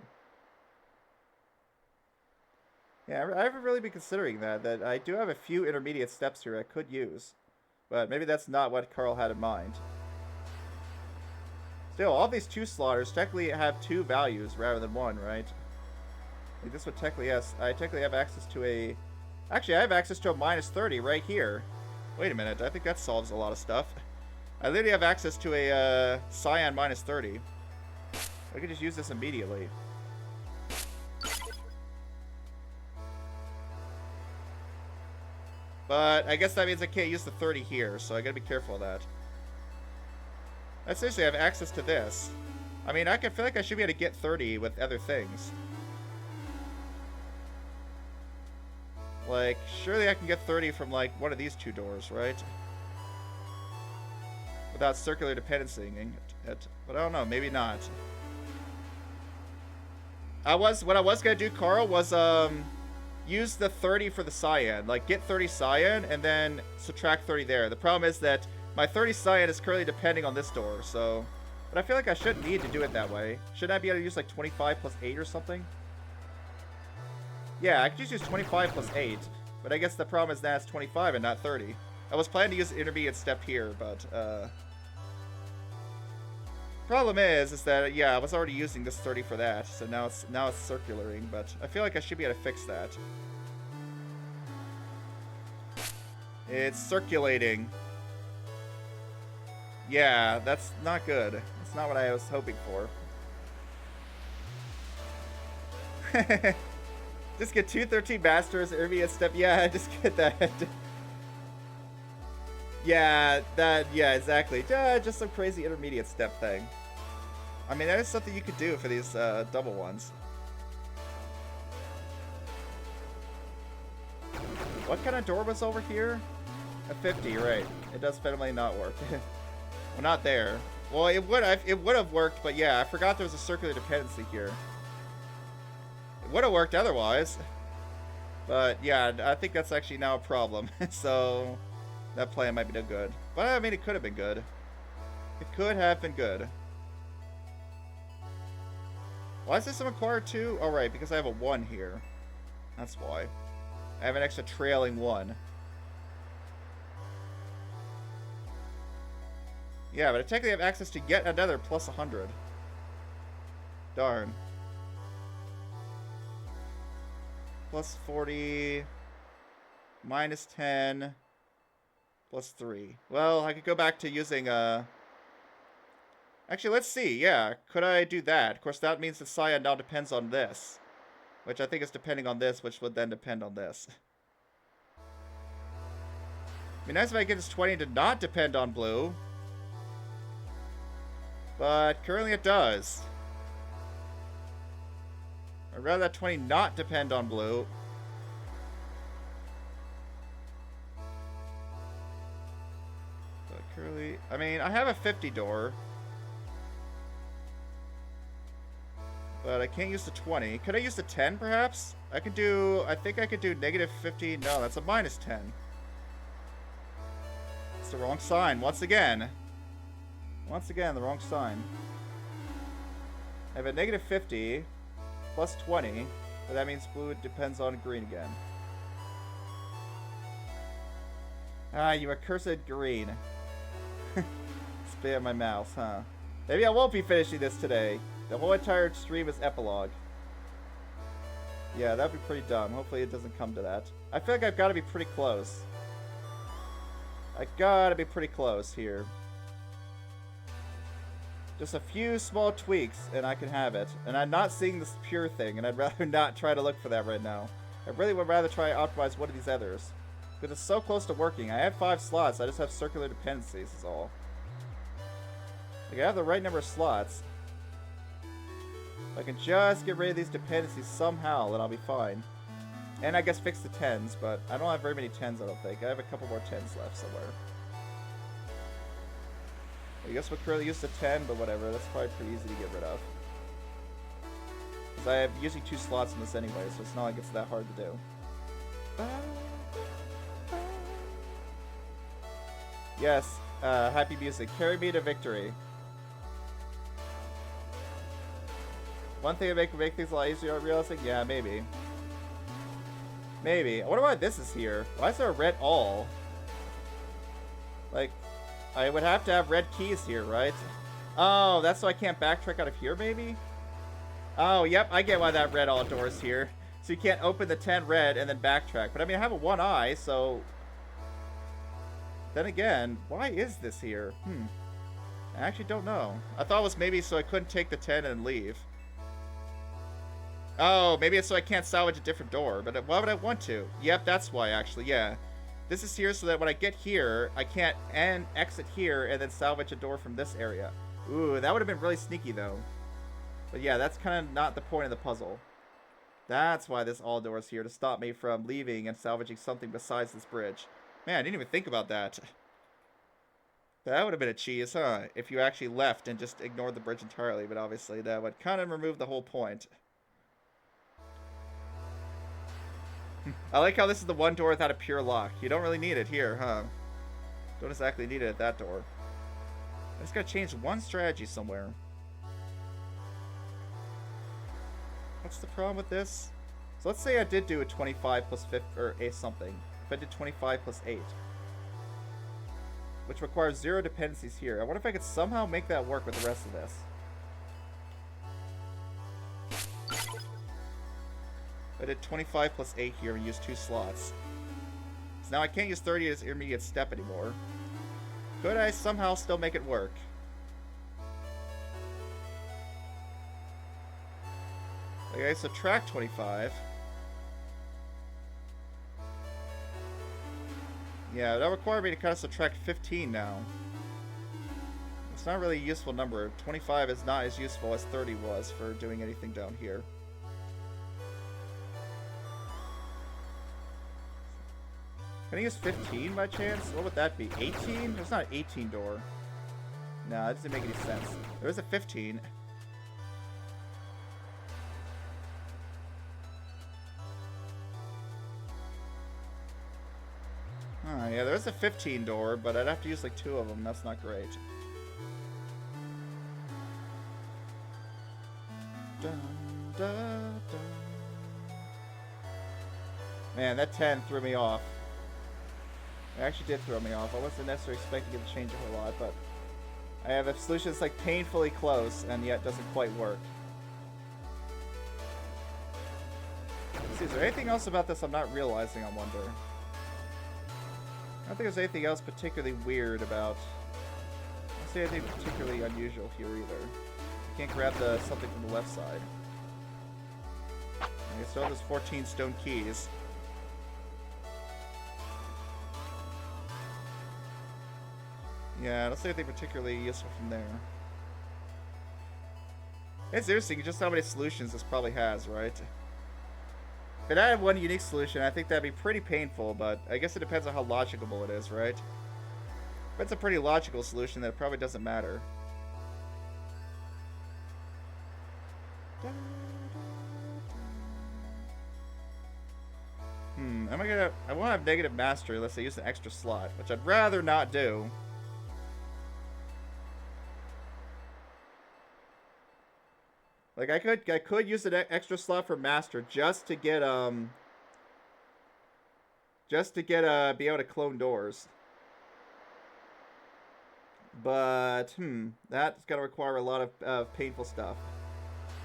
Yeah, I haven't really been considering that I do have a few intermediate steps here I could use. But maybe that's not what Carl had in mind. Still, all these 2 slaughters technically have 2 values rather than 1, right? Like this would technically, yes, I technically have access to a... Actually, I have access to a minus 30 right here. Wait a minute, I think that solves a lot of stuff. I literally have access to a cyan minus 30. I could just use this immediately. But I guess that means I can't use the 30 here, so I gotta be careful of that. I seriously have access to this. I mean, I feel like I should be able to get 30 with other things. Like, surely I can get 30 from, like, one of these 2 doors, right? Without circular dependencying it. But I don't know, maybe not. What I was gonna do, Carl, was, use the 30 for the cyan. Like, get 30 cyan, and then subtract 30 there. The problem is that my 30 cyan is currently depending on this door, so... But I feel like I shouldn't need to do it that way. Shouldn't I be able to use, like, 25 plus 8 or something? Yeah, I could just use 25 plus 8. But I guess the problem is that it's 25 and not 30. I was planning to use the intermediate step here, but, problem is that, yeah, I was already using this 30 for that, so now it's circulating, but I feel like I should be able to fix that. It's circulating. Yeah, that's not good. That's not what I was hoping for. Just get 213 masters, intermediate step. Yeah, just get that. Yeah, exactly. Just some crazy intermediate step thing. I mean, that is something you could do for these double ones. What kind of door was over here? A 50, right. It does fundamentally not work. Well, not there. Well, it would have worked, but yeah, I forgot there was a circular dependency here. It would have worked otherwise. But yeah, I think that's actually now a problem. So that plan might be no good. But I mean, it could have been good. It could have been good. Why is this an acquired 2? Oh, right, because I have a 1 here. That's why. I have an extra trailing 1. Yeah, but I technically have access to yet another plus 100. Darn. Plus 40. Minus 10. Plus 3. Well, I could go back to using, Actually, let's see. Yeah, could I do that? Of course, that means that Cyan now depends on this. Which I think is depending on this, which would then depend on this. It'd be nice if I get this 20 to not depend on blue. But currently it does. I'd rather that 20 not depend on blue. But currently, I mean, I have a 50 door. But I can't use the 20. Could I use the 10, perhaps? I think I could do negative 50. No, that's a minus 10. It's the wrong sign, once again. Once again, the wrong sign. I have a negative 50, plus 20, but that means blue depends on green again. Ah, you accursed green. Spit at my mouth, huh? Maybe I won't be finishing this today. The whole entire stream is epilogue. Yeah, that'd be pretty dumb. Hopefully it doesn't come to that. I feel like I've got to be pretty close. I gotta be pretty close here. Just a few small tweaks and I can have it. And I'm not seeing this pure thing, and I'd rather not try to look for that right now. I really would rather try to optimize one of these others. Because it's so close to working. I have 5 slots, I just have circular dependencies is all. Like, I have the right number of slots. If I can just get rid of these dependencies somehow, then I'll be fine. And I guess fix the 10s, but I don't have very many 10s, I don't think. I have a couple more 10s left somewhere. I guess we'll currently use the 10, but whatever. That's probably pretty easy to get rid of. Because I am using 2 slots in this anyway, so it's not like it's that hard to do. Yes, happy music. Carry me to victory. One thing to make things a lot easier, realizing? Yeah, maybe. Maybe. I wonder why this is here. Why is there a red all? Like, I would have to have red keys here, right? Oh, that's so I can't backtrack out of here, maybe? Oh, yep, I get why that red all door is here. So you can't open the 10 red and then backtrack. But I mean, I have a 1 eye, so... Then again, why is this here? I actually don't know. I thought it was maybe so I couldn't take the 10 and leave. Oh, maybe it's so I can't salvage a different door. But why would I want to? Yep, that's why, actually, yeah. This is here so that when I get here, I can't exit here and then salvage a door from this area. Ooh, that would have been really sneaky, though. But yeah, that's kind of not the point of the puzzle. That's why this all door is here, to stop me from leaving and salvaging something besides this bridge. Man, I didn't even think about that. That would have been a cheese, huh? If you actually left and just ignored the bridge entirely, but obviously that would kind of remove the whole point. I like how this is the one door without a pure lock. You don't really need it here, huh? Don't exactly need it at that door. I just gotta change one strategy somewhere. What's the problem with this? So let's say I did do a 25 plus 50, or 8 something. If I did 25 plus 8. Which requires 0 dependencies here. I wonder if I could somehow make that work with the rest of this. I did 25 plus 8 here and used 2 slots. So now I can't use 30 as intermediate step anymore. Could I somehow still make it work? Okay, subtract 25. Yeah, that required me to kind of subtract 15 now. It's not really a useful number. 25 is not as useful as 30 was for doing anything down here. Can I use 15 by chance? What would that be? 18? There's not an 18 door. No, that doesn't make any sense. There is a 15. Oh, yeah, there's a 15 door, but I'd have to use like 2 of them. That's not great. Dun, dun, dun. Man, that 10 threw me off. It actually did throw me off. I wasn't necessarily expecting it to change a whole lot, but I have a solution that's like painfully close and yet doesn't quite work. Let's see, is there anything else about this I'm not realizing, I wonder? I don't think there's anything else particularly weird about. I don't see anything particularly unusual here either. I can't grab the something from the left side. I still have those 14 stone keys. Yeah, I don't see anything particularly useful from there. It's interesting just how many solutions this probably has, right? If it had one unique solution, I think that'd be pretty painful, but I guess it depends on how logical it is, right? If it's a pretty logical solution, then it probably doesn't matter. I won't have negative mastery unless I use an extra slot, which I'd rather not do. Like I could use an extra slot for master just to get be able to clone doors. But that's gonna require a lot of painful stuff.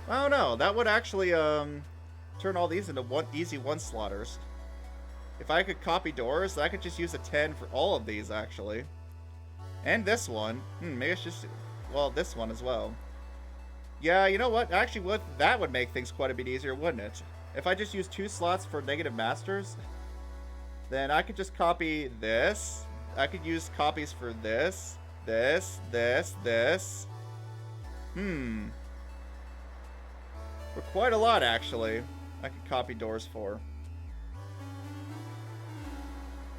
I don't know. That would actually turn all these into easy one slotters. If I could copy doors, I could just use a 10 for all of these actually, and this one. Maybe it's just this one as well. Yeah, you know what? Actually, that would make things quite a bit easier, wouldn't it? If I just use 2 slots for negative masters, then I could just copy this. I could use copies for this, this. For quite a lot, actually, I could copy doors for.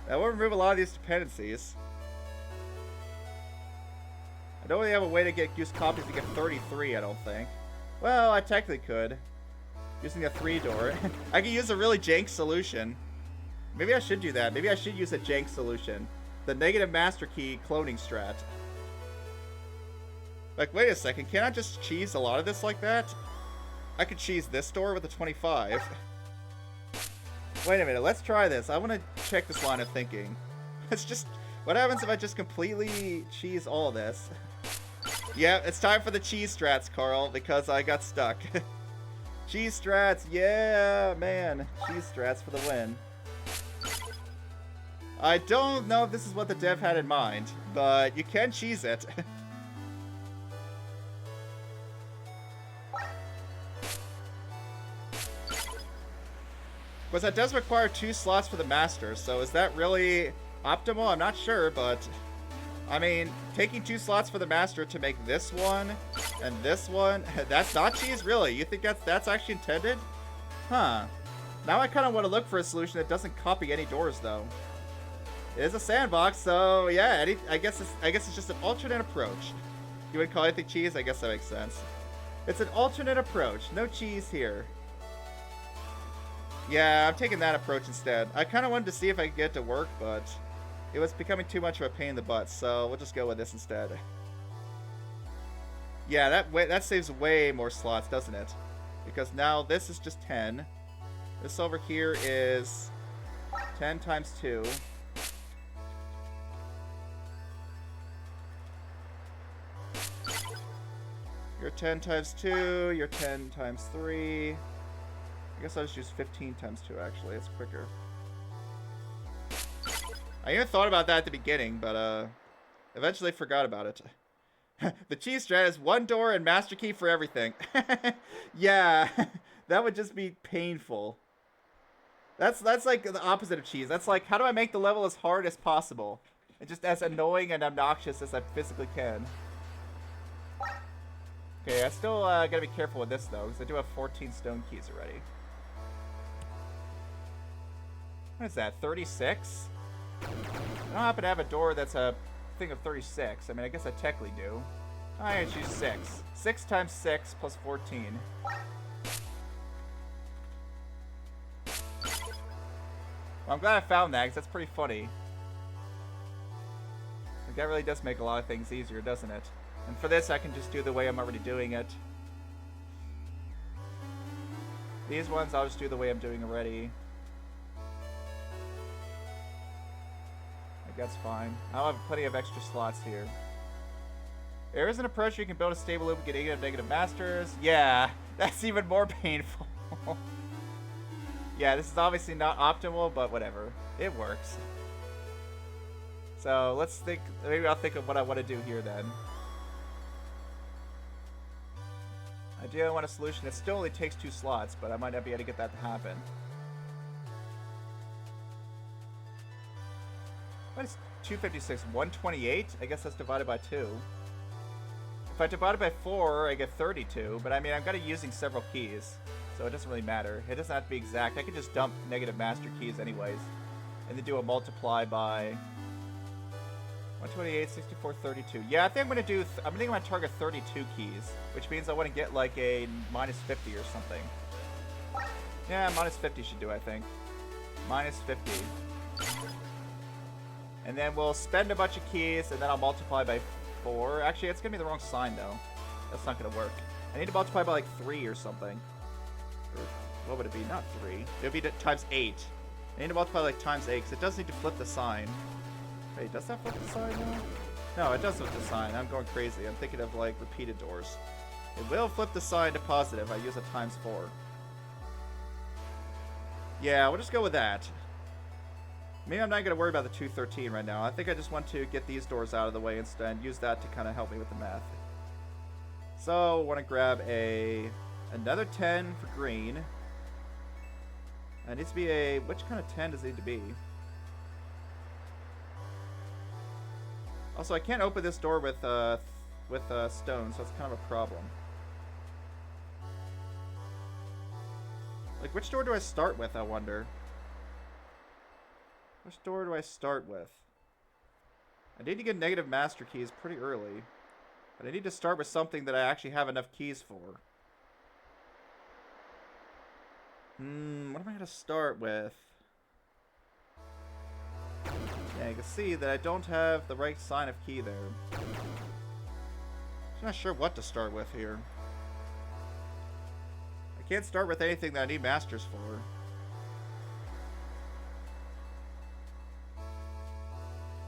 That would remove a lot of these dependencies. I don't really have a way to use copies to get 33, I don't think. Well, I technically could. Using a 3 door. I could use a really jank solution. Maybe I should do that. Maybe I should use a jank solution. The negative master key cloning strat. Like, wait a second. Can't I just cheese a lot of this like that? I could cheese this door with a 25. Wait a minute. Let's try this. I want to check this line of thinking. It's just... What happens if I just completely cheese all of this? Yeah, it's time for the cheese strats, Carl, because I got stuck. Cheese strats, yeah, man. Cheese strats for the win. I don't know if this is what the dev had in mind, but you can cheese it. Because that does require 2 slots for the master, so is that really optimal? I'm not sure, but I mean, taking 2 slots for the master to make this one and this one, that's not cheese? Really? You think that's actually intended? Huh. Now I kind of want to look for a solution that doesn't copy any doors, though. It is a sandbox, so yeah, I guess it's just an alternate approach. You would call anything cheese? I guess that makes sense. It's an alternate approach. No cheese here. Yeah, I'm taking that approach instead. I kind of wanted to see if I could get it to work, but it was becoming too much of a pain in the butt, so we'll just go with this instead. Yeah, that saves way more slots, doesn't it? Because now this is just 10. This over here is 10 times 2. You're 10 times 2, you're 10 times 3. I guess I'll just use 15 times 2, actually. It's quicker. I even thought about that at the beginning, but eventually forgot about it. The cheese strat is 1 door and master key for everything. Yeah, that would just be painful. That's like the opposite of cheese. That's like, how do I make the level as hard as possible? And just as annoying and obnoxious as I physically can. Okay, I still gotta be careful with this, though, because I do have 14 stone keys already. What is that, 36? I don't happen to have a door that's a thing of 36. I mean, I guess I technically do. I choose 6. 6 times 6 plus 14. Well, I'm glad I found that, because that's pretty funny. Like, that really does make a lot of things easier, doesn't it? And for this, I can just do the way I'm already doing it. These ones, I'll just do the way I'm doing already. Like, that's fine. I'll have plenty of extra slots here. There is an approach where you can build a stable loop and get negative masters. Yeah, that's even more painful. Yeah, this is obviously not optimal, but whatever. It works. So, let's think. Maybe I'll think of what I want to do here then. Ideally, I want a solution that still only takes 2 slots, but I might not be able to get that to happen. What is 256? 128? I guess that's divided by 2. If I divide it by 4, I get 32, but I mean, I'm going to be using several keys, so it doesn't really matter. It doesn't have to be exact. I could just dump negative master keys anyways, and then do a multiply by 128, 64, 32. Yeah, I think I'm going to do, I'm going to target 32 keys, which means I want to get like a minus 50 or something. Yeah, minus 50 should do, I think. Minus 50. And then we'll spend a bunch of keys, and then I'll multiply by 4. Actually, it's going to be the wrong sign, though. That's not going to work. I need to multiply by, like, 3 or something. Or, what would it be? Not 3. It would be times 8. I need to multiply, like, times 8, because it does need to flip the sign. Wait, does that flip the sign, though? No, it does flip the sign. I'm going crazy. I'm thinking of, like, repeated doors. It will flip the sign to positive. I use a times 4. Yeah, we'll just go with that. Maybe I'm not going to worry about the 213 right now. I think I just want to get these doors out of the way instead and use that to kind of help me with the math. So, I want to grab another 10 for green. It needs to be a... Which kind of 10 does it need to be? Also, I can't open this door with stone, so it's kind of a problem. Like, which door do I start with, I wonder? Which door do I start with? I need to get negative master keys pretty early. But I need to start with something that I actually have enough keys for. What am I going to start with? Yeah, you can see that I don't have the right sign of key there. I'm not sure what to start with here. I can't start with anything that I need masters for.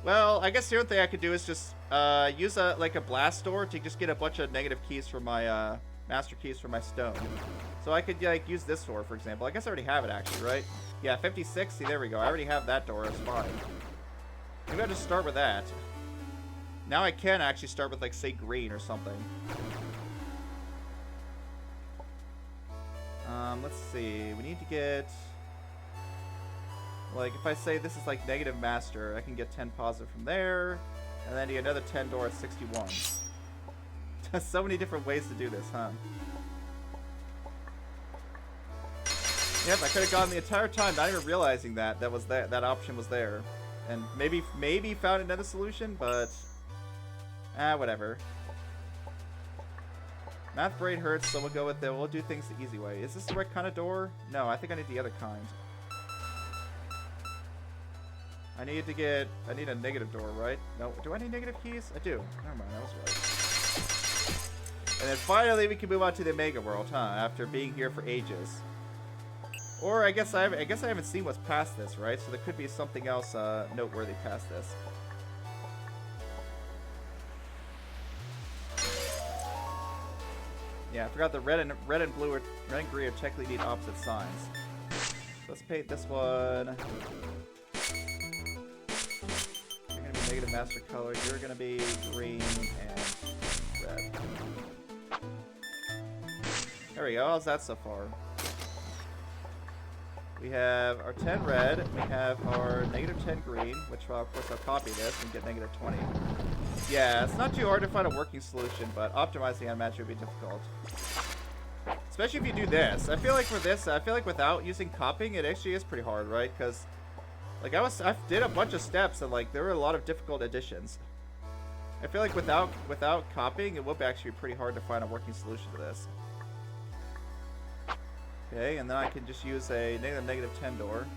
Well, I guess the other thing I could do is just use a blast door to just get a bunch of negative keys for my master keys for my stone. So I could like use this door, for example. I guess I already have it actually, right? Yeah, 56. See, there we go. I already have that door. It's fine. Maybe I'll just start with that. Now I can actually start with like say green or something. Let's see. We need to get. Like, if I say this is, like, negative master, I can get 10 positive from there, and then get another 10 door at 61. So many different ways to do this, huh? Yep, I could have gone the entire time not even realizing that that option was there. And maybe found another solution, but... whatever. Math brain hurts, so we'll go with we'll do things the easy way. Is this the right kind of door? No, I think I need the other kind. I need a negative door, right? No, do I need negative keys? I do. Never mind, I was right. And then finally we can move on to the Omega World, huh? After being here for ages. Or I guess I haven't seen what's past this, right? So there could be something else noteworthy past this. Yeah, I forgot the red and green are technically need opposite signs. So let's paint this one. Negative master color, you're gonna be green and red. There we go, how's that so far? We have our 10 red, we have our negative 10 green, which of course I'll copy this and get negative 20. Yeah, it's not too hard to find a working solution, but optimizing on match would be difficult. Especially if you do this. I feel like for this, without using copying, it actually is pretty hard, right? Because Like, I did a bunch of steps, and, like, there were a lot of difficult additions. I feel like without copying, it would actually be pretty hard to find a working solution to this. Okay, and then I can just use a -10 door.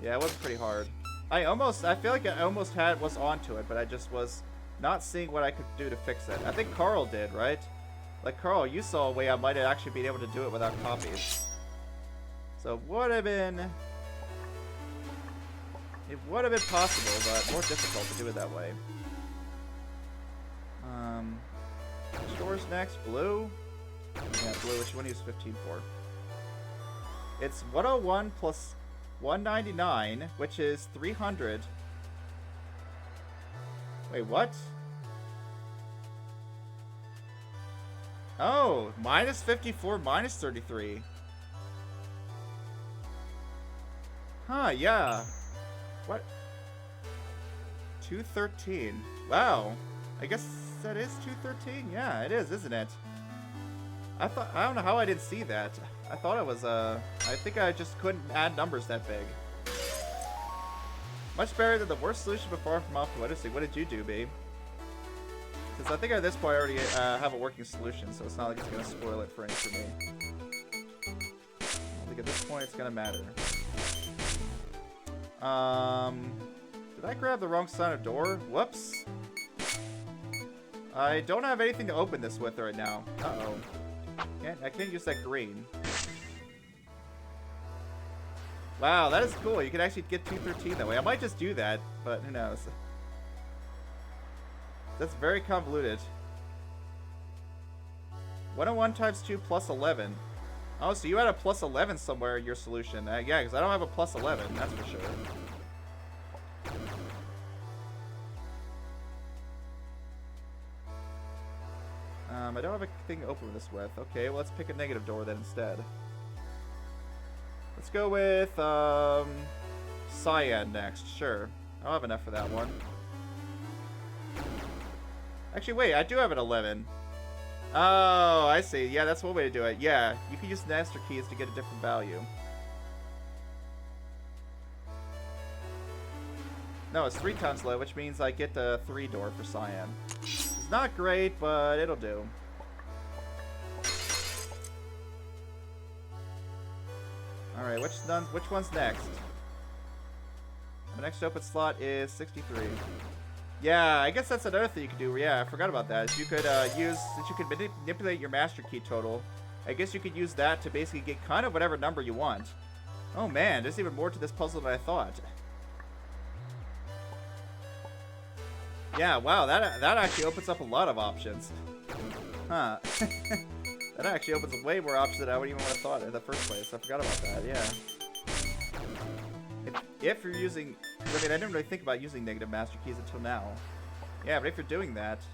Yeah, it was pretty hard. I feel like I almost was onto it, but I just was not seeing what I could do to fix it. I think Carl did, right? Like, Carl, you saw a way I might have actually been able to do it without copies. So it would have been possible, but more difficult to do it that way. Which door's next? Blue? Yeah, blue, which one do you use 15 for? It's 101 plus 199, which is 300. Wait, what? Oh, minus 54, minus 33. Huh, yeah. What? 213. Wow. I guess that is 213? Yeah, it is, isn't it? I don't know how I didn't see that. I thought it was, I think I just couldn't add numbers that big. Much better than the worst solution before from off. What did you do, babe? Since I think at this point I already have a working solution, so it's not like it's going to spoil it for me. I think at this point it's going to matter. Did I grab the wrong side of door? Whoops. I don't have anything to open this with right now. Uh-oh. I can't use that green. Wow, that is cool. You can actually get 213 that way. I might just do that, but who knows. That's very convoluted. 101 times 2 plus 11. Oh, so you had a plus 11 somewhere in your solution. Yeah, because I don't have a plus 11, that's for sure. I don't have a thing to open this with. Okay, well, let's pick a negative door then instead. Let's go with, cyan next. Sure. I don't have enough for that one. Actually, wait, I do have an 11. Oh, I see. Yeah, that's one way to do it. Yeah, you can use master keys to get a different value. No, it's 3 times low, which means I get the 3 door for cyan. It's not great, but it'll do. Alright, which one's next? My next open slot is 63. Yeah, I guess that's another thing you could do. Yeah, I forgot about that. Is you could since you could manipulate your master key total, I guess you could use that to basically get kind of whatever number you want. Oh man, there's even more to this puzzle than I thought. Yeah, wow, that actually opens up a lot of options. Huh. That actually opens way more options than I would even have thought in the first place. I forgot about that, yeah. If you're using... I mean, I didn't really think about using negative master keys until now. Yeah, but if you're doing that...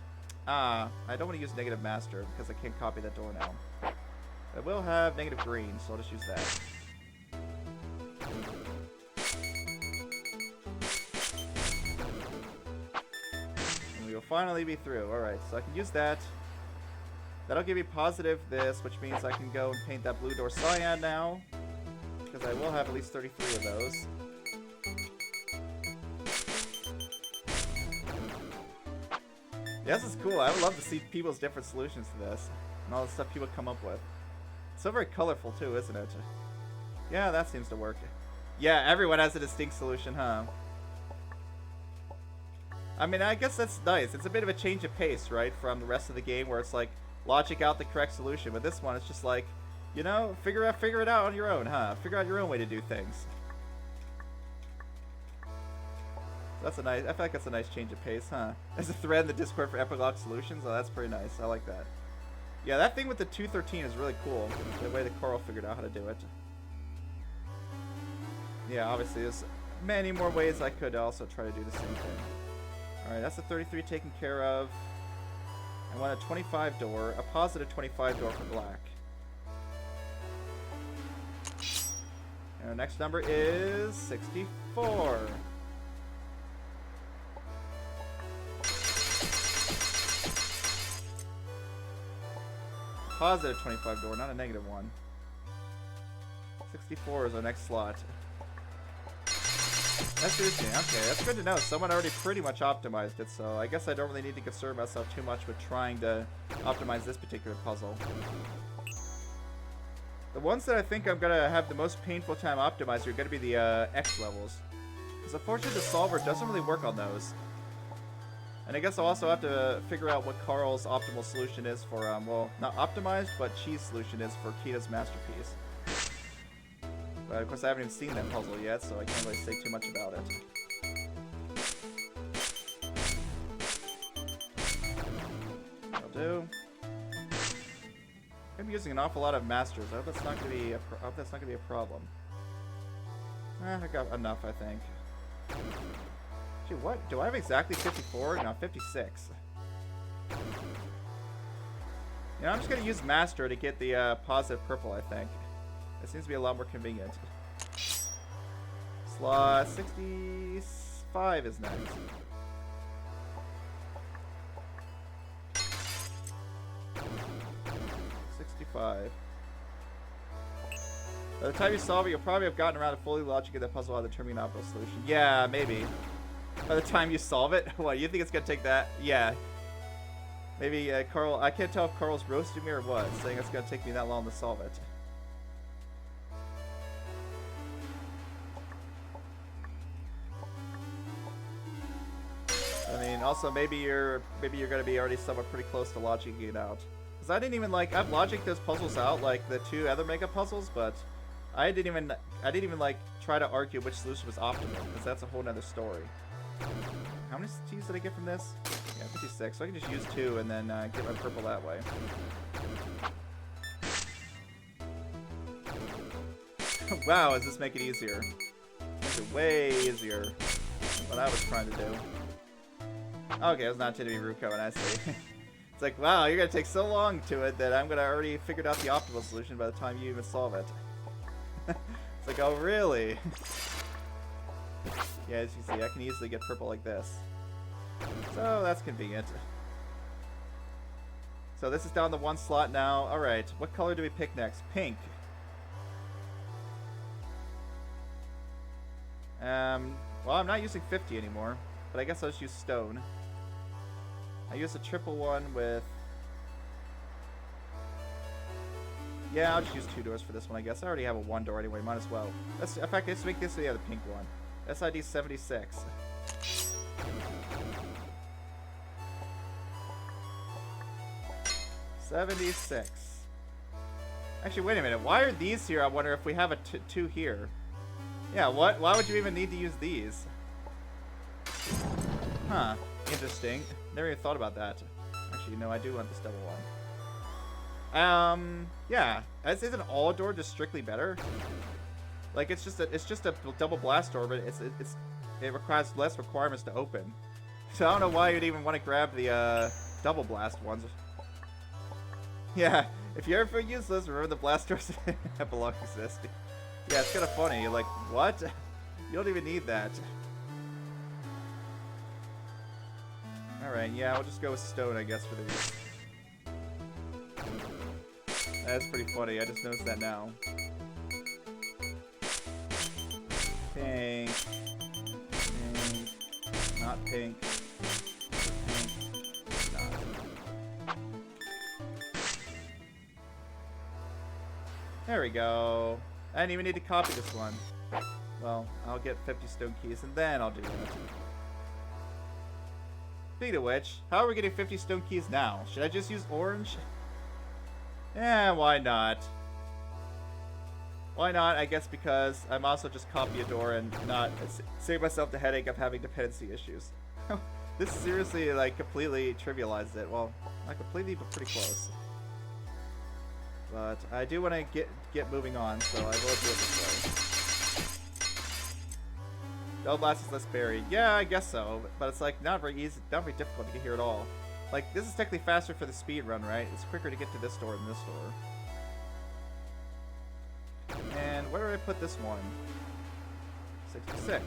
I don't want to use negative master because I can't copy that door now. I will have negative green, so I'll just use that. And we will finally be through. Alright, so I can use that. That'll give me positive this, which means I can go and paint that blue door cyan now. Because I will have at least 33 of those. Yeah, this is cool. I would love to see people's different solutions to this. And all the stuff people come up with. It's so very colorful too, isn't it? Yeah, that seems to work. Yeah, everyone has a distinct solution, huh? I mean, I guess that's nice. It's a bit of a change of pace, right? From the rest of the game where it's like, logic out the correct solution. But this one, it's just like, you know, figure it out on your own, huh? Figure out your own way to do things. That's a nice, I feel like that's a nice change of pace, huh? There's a thread in the Discord for Epilogue Solutions. Oh, that's pretty nice. I like that. Yeah, that thing with the 213 is really cool. The way that Coral figured out how to do it. Yeah, obviously there's many more ways I could also try to do the same thing. Alright, that's the 33 taken care of. I want a 25 door, a positive 25 door for black. And our next number is 64. Positive 25 door, not a negative one. 64 is our next slot. That's interesting. Okay, that's good to know. Someone already pretty much optimized it, so I guess I don't really need to concern myself too much with trying to optimize this particular puzzle. The ones that I think I'm going to have the most painful time optimizing are going to be the X levels. Because unfortunately the solver doesn't really work on those. And I guess I'll also have to figure out what Carl's optimal solution is for, well, not optimized, but cheese solution is for Kita's masterpiece. But of course I haven't even seen that puzzle yet, so I can't really say too much about it. That'll do. I'm using an awful lot of masters. I hope that's not going to be a problem. I got enough, I think. Gee, what? Do I have exactly 54? No, 56. You know, I'm just going to use master to get the positive purple, I think. It seems to be a lot more convenient. Slot 65 is next. 65. By the time you solve it, you'll probably have gotten around to fully logicking the puzzle out of determining an optimal solution. Yeah, maybe. By the time you solve it? What, you think it's going to take that? Yeah. Maybe Carl, I can't tell if Carl's roasting me or what, saying it's going to take me that long to solve it. I mean, also maybe you're going to be already somewhat pretty close to logicking it out. Because I didn't even like, I've logicked those puzzles out, like the two other mega puzzles, but I didn't even like try to argue which solution was optimal, because that's a whole nother story. How many T's did I get from this? Yeah, 56, so I can just use 2 and then get my purple that way. Wow, does this make it easier? Makes it way easier than what I was trying to do. Okay, it was not to be Ruko, and I see. It's like, wow, you're gonna take so long to it that I'm gonna already figured out the optimal solution by the time you even solve it. It's like, oh really? Yeah, as you see, I can easily get purple like this. So that's convenient. So this is down to 1 slot now. Alright, what color do we pick next? Pink. Well, I'm not using 50 anymore, but I guess I'll just use stone. I use a triple one with... Yeah, I'll just use 2 doors for this one, I guess. I already have a 1 door anyway, might as well. Let's, in fact, let's make this the other pink one. SID 76. Actually, wait a minute. Why are these here? I wonder if we have a 2 here. Yeah, what? Why would you even need to use these? Huh. Interesting. Never even thought about that. Actually, no, I do want this double one. Yeah. Isn't all door just strictly better? Like, it's just a double blast door, but it requires less requirements to open. So I don't know why you'd even want to grab the double blast ones. Yeah, if you ever use those, remember the blast doors that belong exist. Yeah, it's kind of funny. You're like, what? You don't even need that. Alright, yeah, we'll just go with stone, I guess, for these. That's pretty funny. I just noticed that now. Pink. Pink. Not pink. Pink. Not. There we go. I didn't even need to copy this one. Well, I'll get 50 stone keys and then I'll do that. Speaking of which, how are we getting 50 stone keys now? Should I just use orange? Yeah, why not? Why not? I guess because I'm also just copy a door and not save myself the headache of having dependency issues. This seriously, like, completely trivialized it. Well, not completely, but pretty close. But I do want to get moving on, so I will do it this way. Double blast is less buried. Yeah, I guess so, but it's like not very easy, not very difficult to get here at all. Like, this is technically faster for the speed run, right? It's quicker to get to this door than this door. And where do I put this one? 66.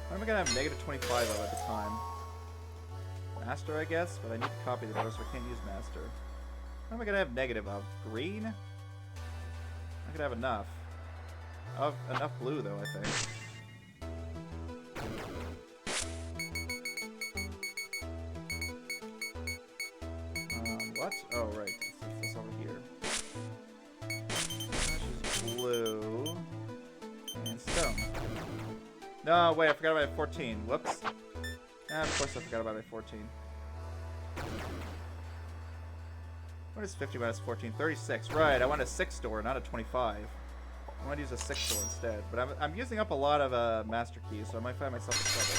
What am I gonna have negative 25 of at the time? Master, I guess, but I need to copy the door, so I can't use master. What am I gonna have negative of? Green? I could have enough. I have enough blue, though, I think. What? Oh, right. It's this over here. Which is blue. And stone. No, wait, I forgot about my 14. Whoops. Of course I forgot about my 14. What is 50 minus 14? 36. Right, I want a 6 door, not a 25. I want to use a 6 door instead. But I'm using up a lot of master keys, so I might find myself in trouble.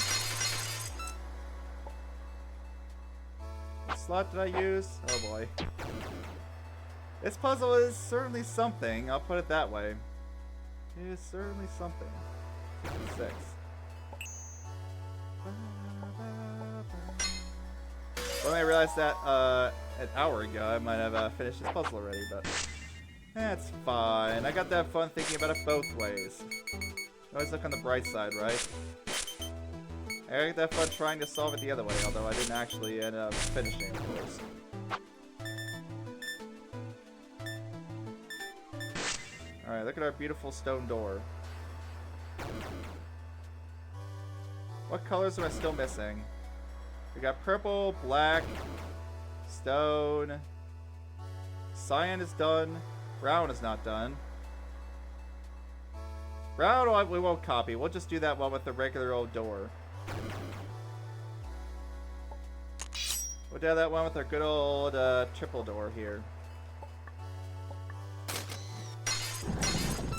What slot did I use? Oh boy. This puzzle is certainly something, I'll put it that way. It is certainly something. 56. Well, I realized that an hour ago I might have finished this puzzle already, but that's fine. I got to have fun thinking about it both ways. Always look on the bright side, right? I got that fun trying to solve it the other way, although I didn't actually end up finishing, of course. Alright, look at our beautiful stone door. What colors am I still missing? We got purple, black, stone, cyan is done, brown is not done. Brown we won't copy, we'll just do that one with the regular old door. We'll do that one with our good old triple door here.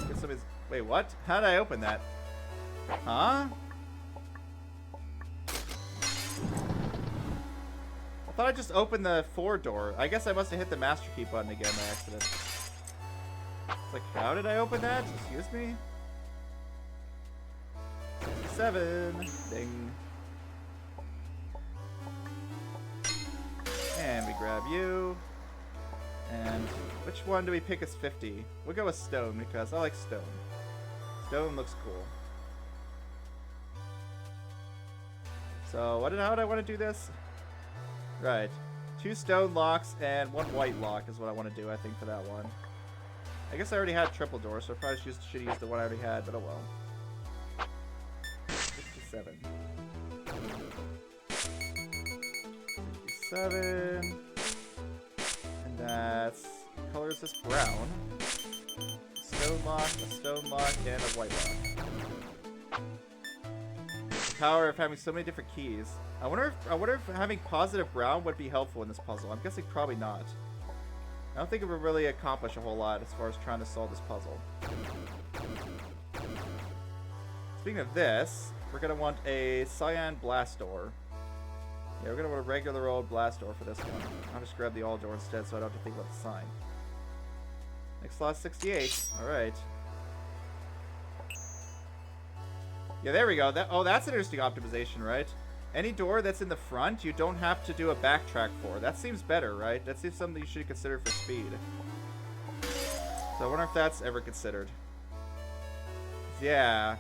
Get some of these, wait, what? How did I open that? Huh? I thought I just opened the 4 door. I guess I must have hit the master key button again by accident. It's like, how did I open that? Excuse me? 67. Ding. And we grab you. And which one do we pick as 50? We'll go with stone because I like stone. Stone looks cool. So how did I want to do this? Right. 2 stone locks and 1 white lock is what I want to do, I think, for that one. I guess I already had triple door, so I probably should use the one I already had, but oh well. 67. 67. And that's... what color is this? Brown. A stone lock, and a white lock. The power of having so many different keys. I wonder if having positive brown would be helpful in this puzzle. I'm guessing probably not. I don't think it would really accomplish a whole lot as far as trying to solve this puzzle. Speaking of this, we're going to want a cyan blast door. Yeah, we're going to want a regular old blast door for this one. I'll just grab the all door instead so I don't have to think about the sign. Next slot, 68. Alright. Yeah, there we go. That's an interesting optimization, right? Any door that's in the front, you don't have to do a backtrack for. That seems better, right? That seems something you should consider for speed. So I wonder if that's ever considered. Yeah.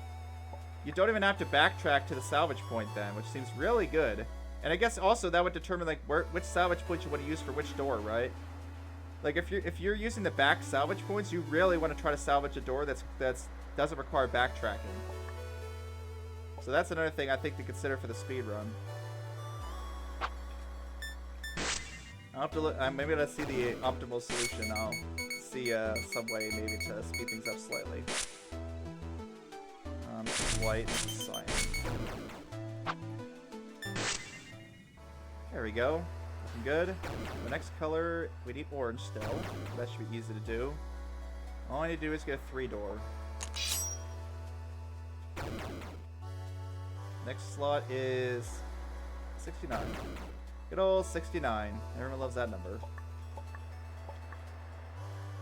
You don't even have to backtrack to the salvage point then, which seems really good. And I guess also that would determine like which salvage point you want to use for which door, right? Like if you're using the back salvage points, you really want to try to salvage a door that's doesn't require backtracking. So that's another thing I think to consider for the speed run. I'll have to look. Maybe I'll see the optimal solution. I'll see some way maybe to speed things up slightly. White, cyan. There we go. Looking good. The next color, we need orange still. That should be easy to do. All I need to do is get a 3 door. Next slot is 69. Good old 69. Everyone loves that number.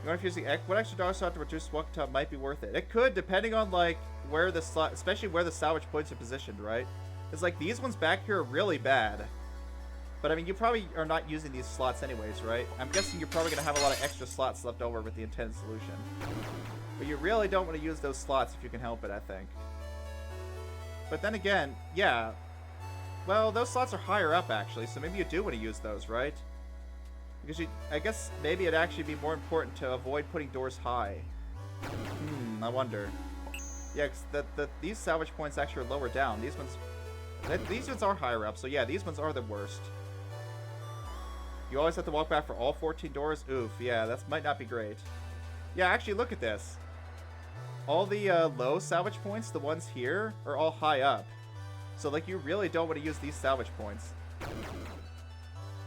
You want to use what extra dollar slot to reduce walk time might be worth it. It could, depending on like where the slot, especially where the salvage points are positioned, right? It's like these ones back here are really bad. But I mean, you probably are not using these slots anyways, right? I'm guessing you're probably going to have a lot of extra slots left over with the intended solution. But you really don't want to use those slots if you can help it, I think. But then again, yeah. Well, those slots are higher up, actually, so maybe you do want to use those, right? Because I guess maybe it'd actually be more important to avoid putting doors high. I wonder. Yeah, because these salvage points actually are lower down. These ones are higher up, so yeah, these ones are the worst. You always have to walk back for all 14 doors? Oof, yeah, that might not be great. Yeah, actually, look at this. All the low salvage points, the ones here, are all high up. So, like, you really don't want to use these salvage points.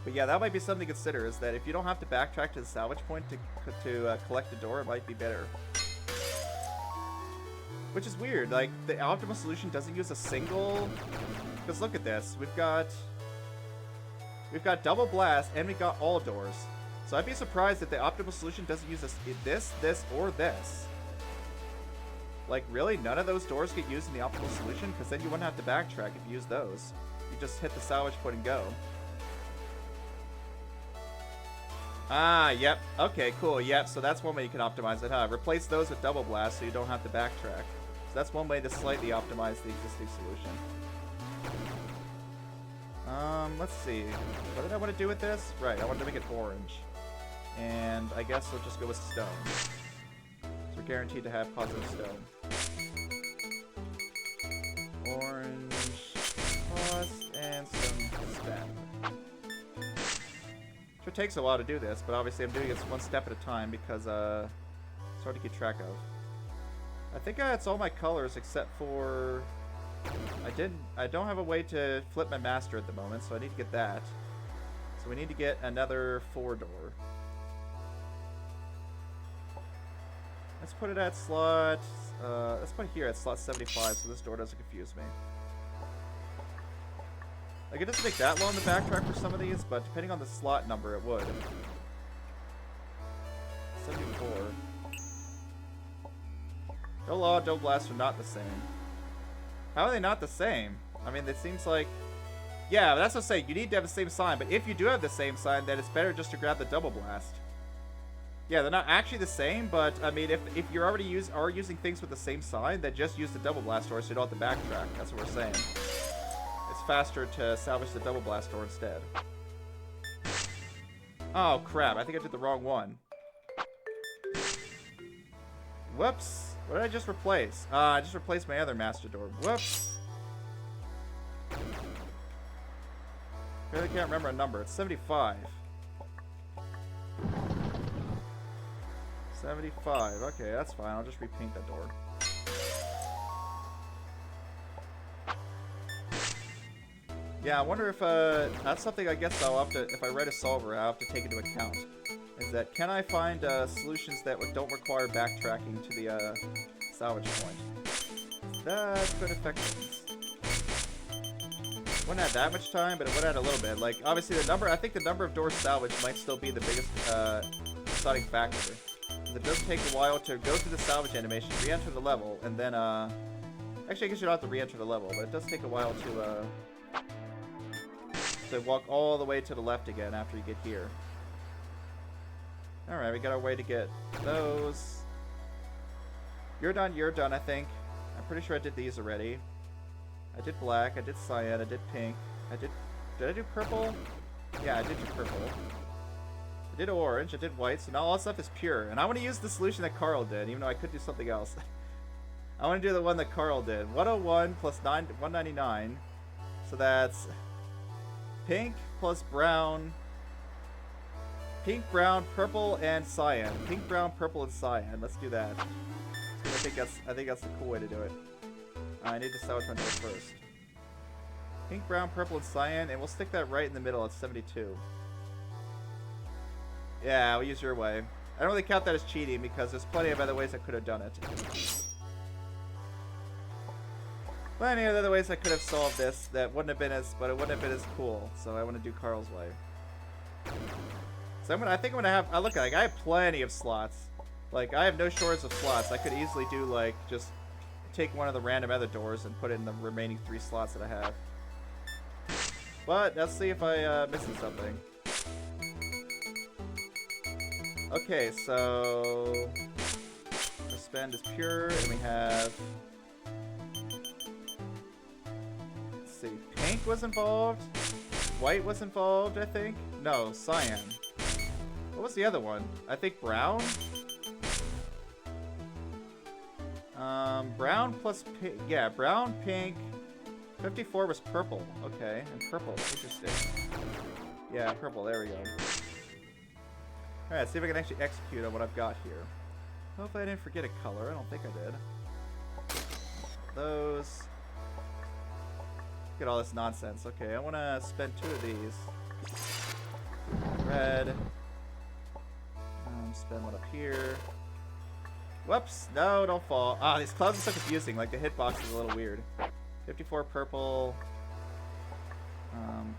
But yeah, that might be something to consider, is that if you don't have to backtrack to the salvage point to collect the door, it might be better. Which is weird, like, the optimal solution doesn't use a single... Because look at this, we've got double blast, and we've got all doors. So I'd be surprised if the optimal solution doesn't use this, or this. Like, really? None of those doors get used in the optimal solution? Because then you wouldn't have to backtrack if you use those. You just hit the salvage point and go. Ah, yep. Okay, cool. Yep, so that's one way you can optimize it, huh? Replace those with double blast so you don't have to backtrack. So that's one way to slightly optimize the existing solution. Let's see. What did I want to do with this? Right, I wanted to make it orange. And I guess we'll just go with stone. So we're guaranteed to have positive stone. Orange, plus, and some spend. Sure takes a while to do this, but obviously I'm doing this one step at a time because it's hard to keep track of. I think that's all my colors except for... I don't have a way to flip my master at the moment, so I need to get that. So we need to get another 4-door. Let's put it at slot... let's put it here at slot 75 so this door doesn't confuse me. Like, it doesn't take that long to backtrack for some of these, but depending on the slot number, it would. 74. No law, no blast are not the same. How are they not the same? I mean, it seems like... Yeah, but that's what I'm saying. You need to have the same sign, but if you do have the same sign, then it's better just to grab the double blast. Yeah, they're not actually the same, but, I mean, if you're already using things with the same sign, then just use the double blast door so you don't have to backtrack. That's what we're saying. It's faster to salvage the double blast door instead. Oh, crap. I think I did the wrong one. Whoops. What did I just replace? I just replaced my other master door. Whoops. Really can't remember a number. It's 75. 75. Okay, that's fine. I'll just repaint that door. Yeah, I wonder if that's something I guess I'll have to, if I write a solver, I'll have to take into account. Is that, can I find solutions that don't require backtracking to the salvage point? That could affect things. Wouldn't add that much time, but it would add a little bit. Like, obviously I think the number of doors salvaged might still be the biggest deciding factor. It does take a while to go through the salvage animation, re-enter the level, and then, actually I guess you don't have to re-enter the level, but it does take a while to walk all the way to the left again after you get here. Alright, we got our way to get those. You're done, I think. I'm pretty sure I did these already. I did black, I did cyan, I did pink. Did I do purple? Yeah, I did do purple. I did orange, I did white, so now all that stuff is pure. And I want to use the solution that Carl did, even though I could do something else. I want to do the one that Carl did. 101 plus 199. So that's pink plus brown. Pink, brown, purple, and cyan. Pink, brown, purple, and cyan. Let's do that. I think that's the cool way to do it. I need to salvage my door first. Pink, brown, purple, and cyan, and we'll stick that right in the middle at 72. Yeah, we'll use your way. I don't really count that as cheating because there's plenty of other ways I could have done it. Plenty of other ways I could have solved this that wouldn't have been as cool. So I want to do Carl's way. So I think I'm gonna have. Look, like I have plenty of slots. Like I have no shortage of slots. I could easily do like just take one of the random other doors and put it in the remaining 3 slots that I have. But let's see if I'm missing something. Okay, so the spend is pure, and we have. Let's see, pink was involved. White was involved, I think. No, cyan. What was the other one? I think brown? Brown plus pink. Yeah, brown, pink. 54 was purple. Okay, and purple. Interesting. Yeah, purple. There we go. Alright, see if I can actually execute on what I've got here. Hopefully I didn't forget a color. I don't think I did. Those. Look at all this nonsense. Okay, I want to spend 2 of these. Red. Spend one up here. Whoops. No, don't fall. Ah, these clouds are so confusing. Like, the hitbox is a little weird. 54 purple.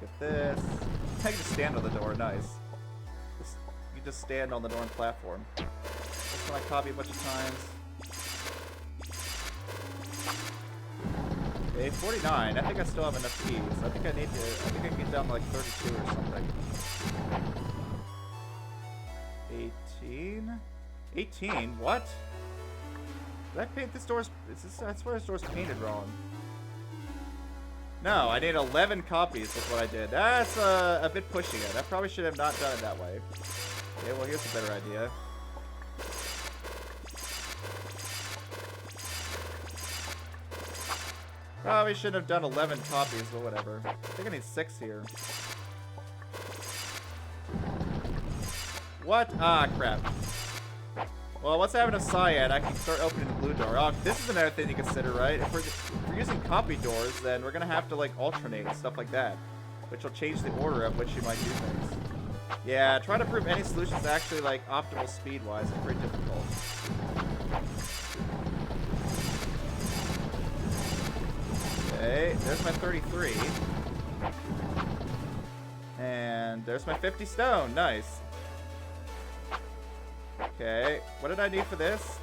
Get this. I can just stand on the door. Nice. You just stand on the door and platform. This one I copy a bunch of times. Okay, 49. I think I still have enough keys. I think I can get down to like 32 or something. 18? 18? What? Did I paint this door's... I swear this door's painted wrong. No, I need 11 copies is what I did. That's a bit pushing it. I probably should have not done it that way. Okay, well here's a better idea. Probably shouldn't have done 11 copies, but whatever. I think I need 6 here. What? Ah, crap. Well, once I have enough cyan, I can start opening the blue door. Oh, this is another thing to consider, right? If we're using copy doors, then we're gonna have to, like, alternate and stuff like that. Which will change the order of which you might do things. Yeah, trying to prove any solution is actually, like, optimal speed-wise is pretty difficult. Okay, there's my 33. And there's my 50 stone. Nice. Okay, what did I need for this?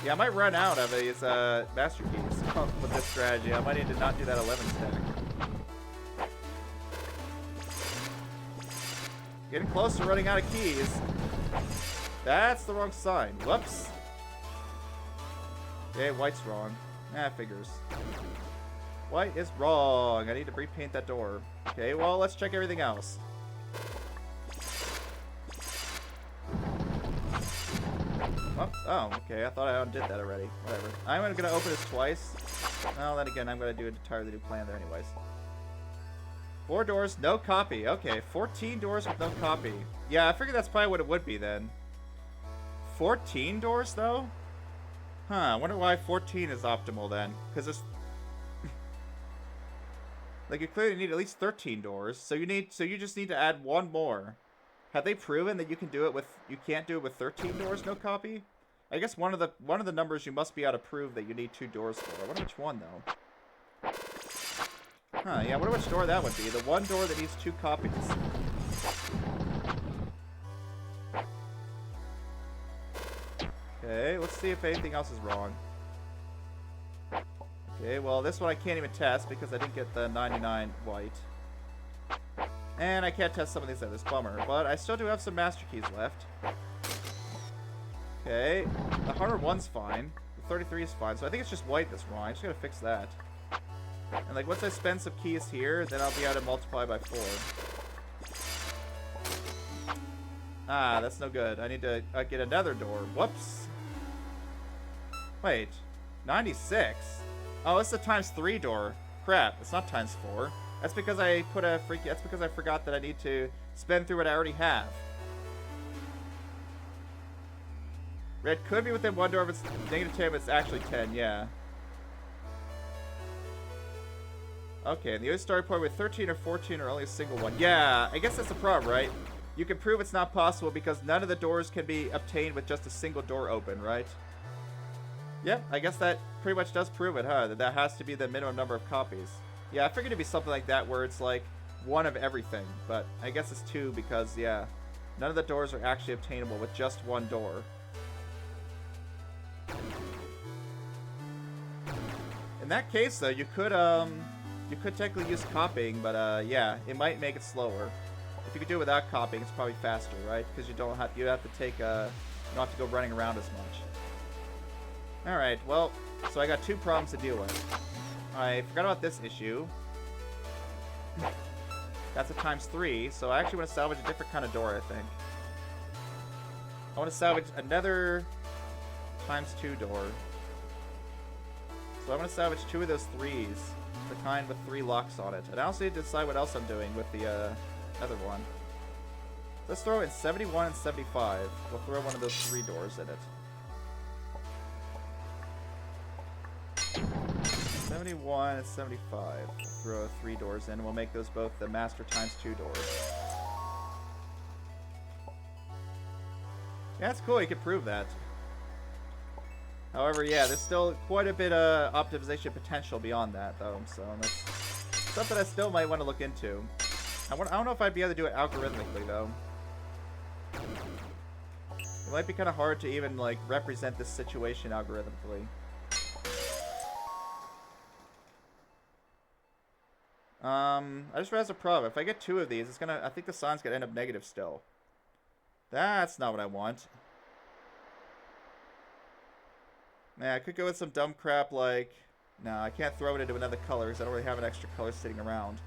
Yeah, I might run out of these master keys with this strategy. I might need to not do that 11 stack. Getting close to running out of keys. That's the wrong sign. Whoops. Okay, white's wrong. Ah, figures. White is wrong. I need to repaint that door. Okay, well, let's check everything else. Oh, okay. I thought I undid that already. Whatever. I'm going to open this twice. Well, then again, I'm going to do an entirely new plan there anyways. 4 doors, no copy. Okay, 14 doors with no copy. Yeah, I figured that's probably what it would be then. 14 doors, though? Huh, I wonder why 14 is optimal then. Because it's... like, you clearly need at least 13 doors. So you just need to add 1 more. Have they proven that you can do it with... you can't do it with 13 doors, no copy? I guess one of the numbers you must be able to prove that you need 2 doors for. I wonder which one, though. Huh, yeah, I wonder which door that would be. The one door that needs 2 copies. Okay, let's see if anything else is wrong. Okay, well, this one I can't even test because I didn't get the 99 white. And I can't test some of these others. Bummer. But I still do have some master keys left. Okay. The 101's fine. The 33 is fine. So I think it's just white that's wrong. I just gotta fix that. And like once I spend some keys here, then I'll be able to multiply by 4. Ah, that's no good. I need to get another door. Whoops. Wait. 96? Oh, it's a ×3 door. Crap. It's not ×4. That's because I put a that's because I forgot that I need to spend through what I already have. Red could be within 1 door if it's -10, but it's actually 10, yeah. Okay, and the other story point with 13 or 14 or only a single one. Yeah, I guess that's the problem, right? You can prove it's not possible because none of the doors can be obtained with just a single door open, right? Yep, I guess that pretty much does prove it, huh? That has to be the minimum number of copies. Yeah, I figured it'd be something like that where it's like 1 of everything, but I guess it's 2 because, yeah, none of the doors are actually obtainable with just 1 door. In that case, though, you could technically use copying, but yeah, it might make it slower. If you could do it without copying, it's probably faster, right? Because you don't have to take you don't have to go running around as much. All right, well, so I got 2 problems to deal with. I forgot about this issue. That's a ×3, so I actually want to salvage a different kind of door, I think. I want to salvage another ×2 door. So I'm going to salvage 2 of those 3s. The kind with 3 locks on it. And I also need to decide what else I'm doing with the other one. Let's throw in 71 and 75. We'll throw one of those 3 doors in it. 71 and 75. We'll throw 3 doors in, and we'll make those both the master times 2 doors. Yeah, that's cool. You can prove that. However, yeah, there's still quite a bit of optimization potential beyond that, though. So that's something I still might want to look into. I don't know if I'd be able to do it algorithmically, though. It might be kind of hard to even, like, represent this situation algorithmically. I just realized a problem. If I get 2 of these, it's gonna. I think the sign's gonna end up negative still. That's not what I want. Yeah, I could go with some dumb crap like. No, I can't throw it into another color because I don't really have an extra color sitting around.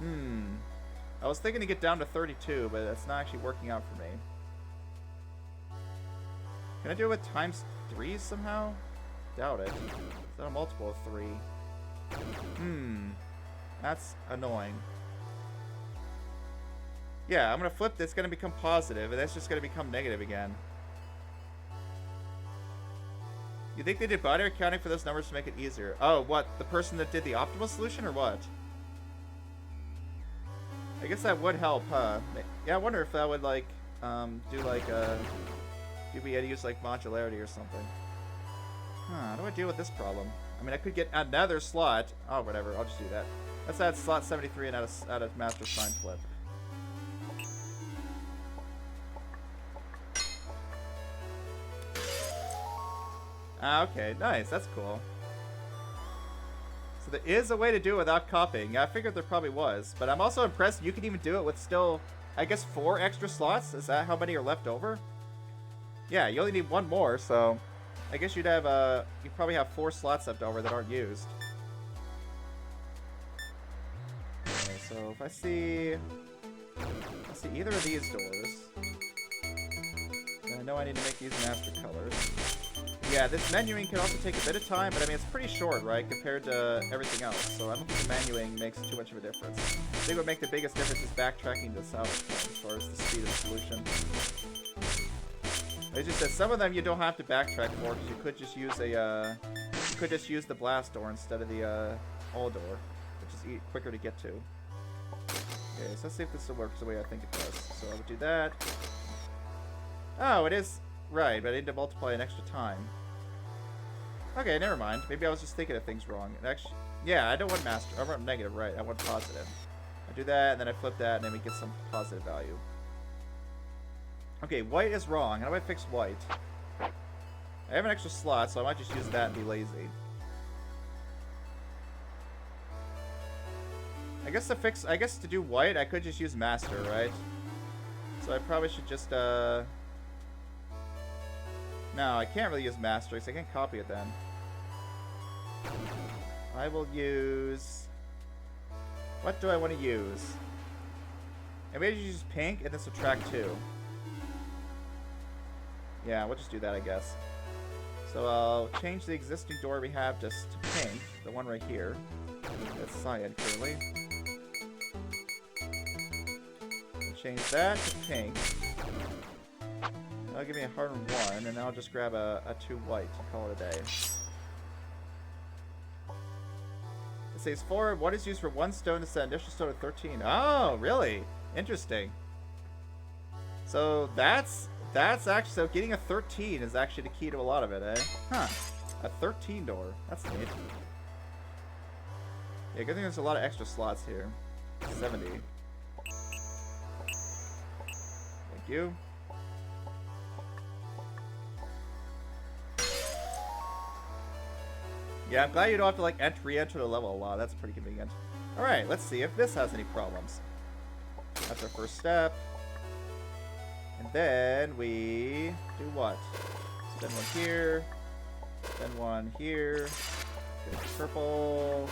I was thinking to get down to 32, but that's not actually working out for me. Can I do it with times 3 somehow? Doubt it. Is that a multiple of 3? That's annoying. Yeah, I'm gonna flip this. It's gonna become positive, and that's just gonna become negative again. You think they did binary counting for those numbers to make it easier? Oh, what? The person that did the optimal solution, or what? I guess that would help, huh? Yeah, I wonder if that would, like, do, like, do we had to use, like, modularity or something. Huh, how do I deal with this problem? I mean, I could get another slot. Oh, whatever. I'll just do that. Let's add slot 73 and add a master sign flip. Ah, okay. Nice. That's cool. So there is a way to do it without copying. Yeah, I figured there probably was. But I'm also impressed you can even do it with still, I guess, 4 extra slots. Is that how many are left over? Yeah, you only need 1 more, so I guess you'd have, you probably have 4 slots left over that aren't used. Okay, so if I see either of these doors, then I know I need to make these master colors. Yeah, this menuing can also take a bit of time, but I mean, it's pretty short, right, compared to everything else, so I don't think the menuing makes too much of a difference. I think what makes the biggest difference is backtracking to salvage point as far as the speed of solution. It's just that some of them you don't have to backtrack for, because you could just use a, you could just use the blast door instead of the, old door, which is quicker to get to. Okay, so let's see if this works the way I think it does. So I would do that. Oh, it is right, but I need to multiply an extra time. Okay, never mind. Maybe I was just thinking of things wrong. And actually, yeah, I don't want master. I want negative, right? I want positive. I do that, and then I flip that, and then we get some positive value. Okay, white is wrong. How do I fix white? I have an extra slot, so I might just use that and be lazy. I guess to do white, I could just use master, right? So I probably should just, no, I can't really use master, because I can't copy it then. I will use... What do I want to use? I may just use pink and then subtract 2. Yeah, we'll just do that, I guess. So I'll change the existing door we have just to pink, the one right here. That's cyan, clearly. I'll change that to pink. That'll give me a hard 1, and then I'll just grab a 2 white and call it a day. It says 4, what is used for 1 stone to set initial stone of 13? Oh, really? Interesting. So that's actually, so getting a 13 is actually the key to a lot of it, eh? Huh. A 13 door. That's neat. Yeah, good thing there's a lot of extra slots here. 70. Thank you. Yeah, I'm glad you don't have to, like, re-enter the level a lot. That's pretty convenient. Alright, let's see if this has any problems. That's our first step. And then we do what? Spend 1 here. Spend 1 here. Get purple.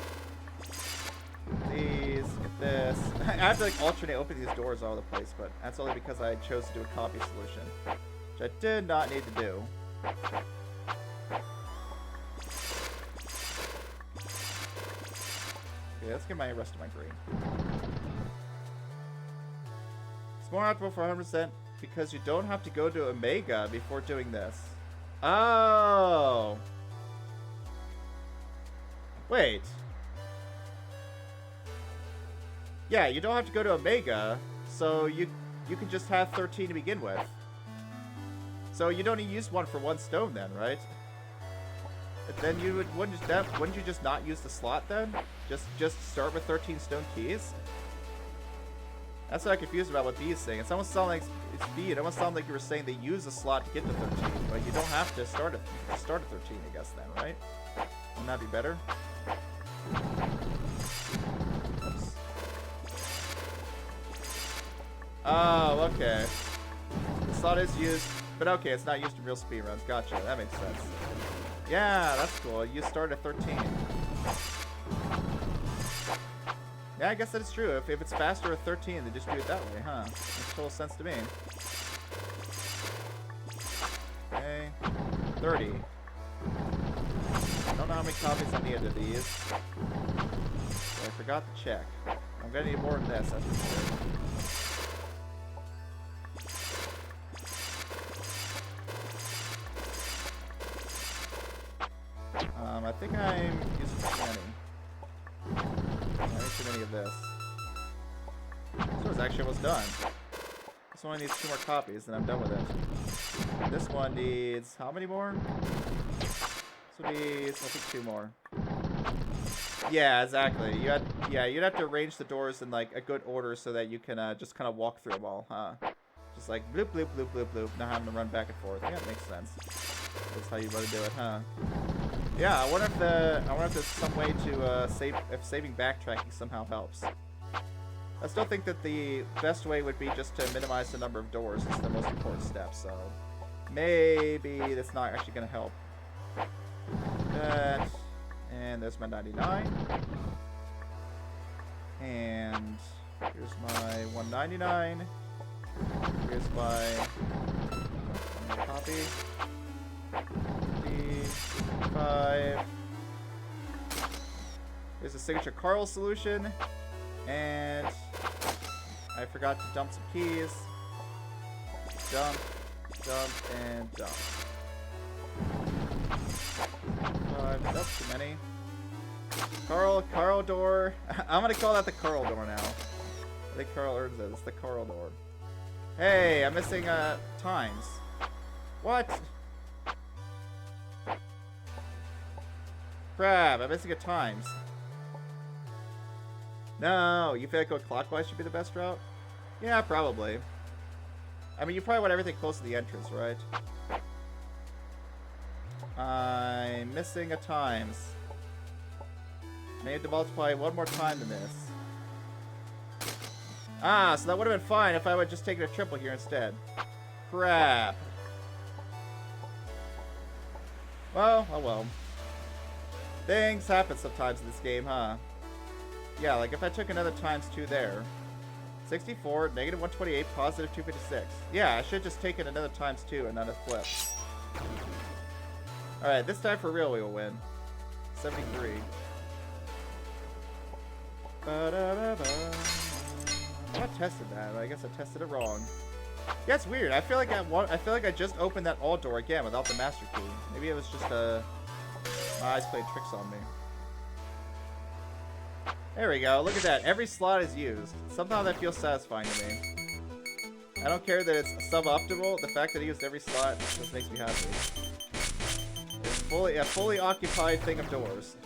Get these. Get this. I have to, like, alternate open these doors all over the place, but that's only because I chose to do a copy solution. Which I did not need to do. Okay, let's get my rest of my green. It's more optimal for 100% because you don't have to go to Omega before doing this. Oh. Wait. Yeah, you don't have to go to Omega, so you can just have 13 to begin with. So you'd only use one for one stone then, right? Then you wouldn't you just not use the slot then? Just start with 13 stone keys? That's what I'm confused about what B is saying. It's almost sounding like it's B. It almost sounded like you were saying they use a slot to get to 13, but you don't have to start at 13, I guess then, right? Wouldn't that be better? Oops. Oh, okay. The slot is used, but okay, it's not used in real speedruns. Gotcha. That makes sense. Yeah, that's cool. You start at 13. Yeah, I guess that is true. If it's faster at 13, they just do it that way, huh? Makes total sense to me. Okay. 30. I don't know how many copies I needed of these. So I forgot to check. I'm gonna need more than this, that's for sure. I think I'm using 20. I need too many of this. This one's actually almost done. This one needs 2 more copies, and I'm done with it. This one needs how many more? This one needs, I think, 2 more. Yeah, exactly. You'd have to arrange the doors in like a good order so that you can just kind of walk through them all, huh? Just like bloop, bloop, bloop, bloop, bloop, not having to run back and forth. Yeah, it makes sense. That's how you want to do it, huh? Yeah, I wonder if there's some way to if saving backtracking somehow helps. I still think that the best way would be just to minimize the number of doors. It's the most important step, so maybe that's not actually going to help. And there's my 99. And here's my 199. Here's my copy. 5. There's a signature Carl solution. And I forgot to dump some keys. Dump, and dump. 5. Nope, too many. Carl door. I'm gonna call that the Carl door now. I think Carl earns it. It's the Carl door. Hey, I'm missing times. What? Crap, I'm missing a times. No, you feel like going clockwise should be the best route? Yeah, probably. I mean, you probably want everything close to the entrance, right? I'm missing a times. I need to multiply one more time than this. Ah, so that would have been fine if I would just take a triple here instead. Crap. Well, oh well. Things happen sometimes in this game, huh? Yeah, like if I took another times 2 there. 64, negative 128, positive 256. Yeah, I should just take it another times 2 and not a flip. Alright, this time for real we will win. 73. Ba-da-da-da. I tested that, but I guess I tested it wrong. Yeah, it's weird. I feel like I just opened that all door again without the master key. Maybe it was just my eyes played tricks on me. There we go. Look at that. Every slot is used. Somehow that feels satisfying to me. I don't care that it's suboptimal. The fact that I used every slot just makes me happy. It's a fully occupied thing of doors.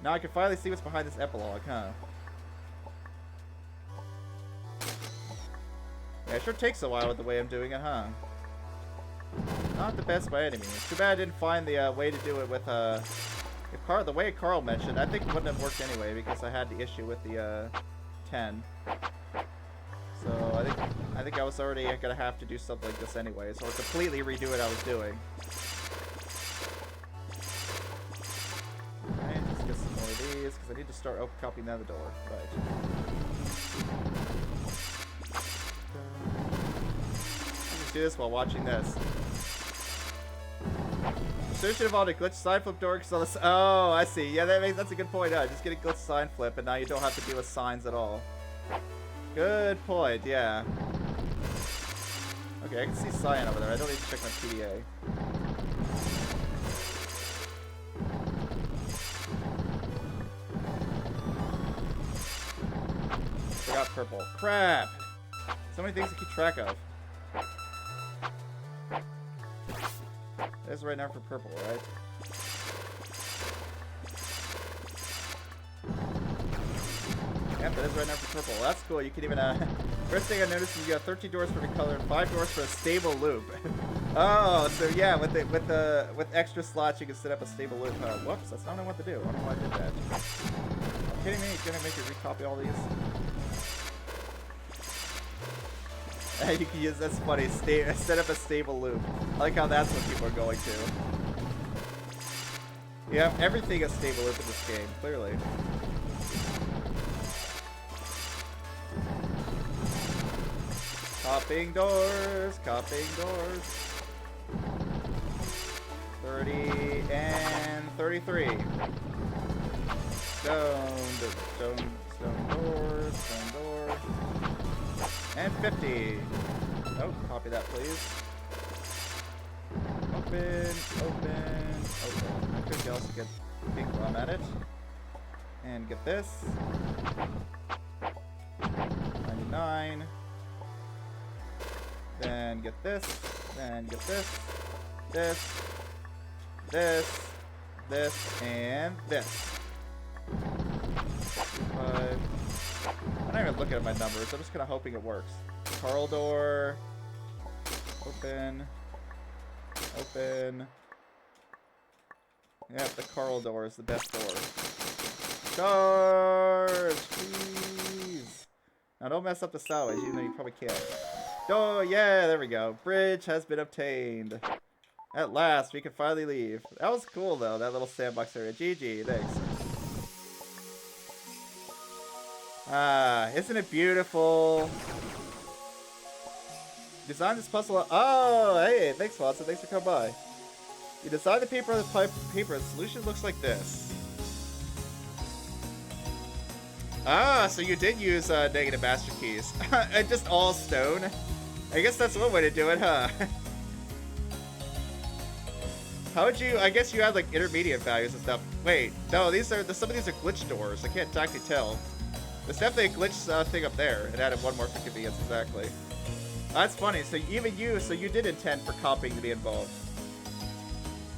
Now I can finally see what's behind this epilogue, huh? Yeah, it sure takes a while with the way I'm doing it, huh? Not the best by any means. Too bad I didn't find the way to do it with the way Carl mentioned. I think it wouldn't have worked anyway because I had the issue with the 10. So I think I was already gonna have to do something like this anyways, or completely redo what I was doing. Alright, let's get some more of these because I need to start copying the other door. Right. Let's do this while watching this. solution involved a glitch sign flip door. Oh, I see. Yeah, that's a good point. Just get a glitch sign flip, and now you don't have to deal with signs at all. Good point. Yeah. Okay, I can see cyan over there. I don't need to check my PDA. Forgot purple. Crap! So many things to keep track of. There's right now for purple, right? Yep, that is right now for purple. That's cool. You can even, first thing I noticed is you got 13 doors for the color and 5 doors for a stable loop. Oh, so yeah, with extra slots you can set up a stable loop. Whoops, that's not what I want to do. I don't know why I did that. Are you kidding me? You're gonna make you recopy all these? You can use, that's funny, set up a stable loop. I like how that's what people are going to. You have everything a stable loop in this game, clearly. Copying doors, copying doors. 30 and 33. Stone door. And 50. Oh, copy that, please. Open. I could also get pink while I'm at it. And get this. 99. Then get this. Then get this. This, and this. 5. I'm not even looking at my numbers. I'm just kind of hoping it works. Carl door. Open. Yep, the Carl door is the best door. Charge! Please! Now don't mess up the salvage, even though you probably can't. Oh, yeah, there we go. Bridge has been obtained. At last, we can finally leave. That was cool, though, that little sandbox area. GG, thanks. Ah, isn't it beautiful? Design this puzzle. Oh, hey, thanks, Watson. Thanks for coming by. You design the paper on the paper. The solution looks like this. Ah, so you did use negative master keys. And just all stone. I guess that's one way to do it, huh? How would you? I guess you had like intermediate values and stuff. Wait, no, some of these are glitch doors. I can't exactly tell. There's definitely a glitch thing up there. It added one more for convenience, exactly. That's funny. So even you, you did intend for copying to be involved.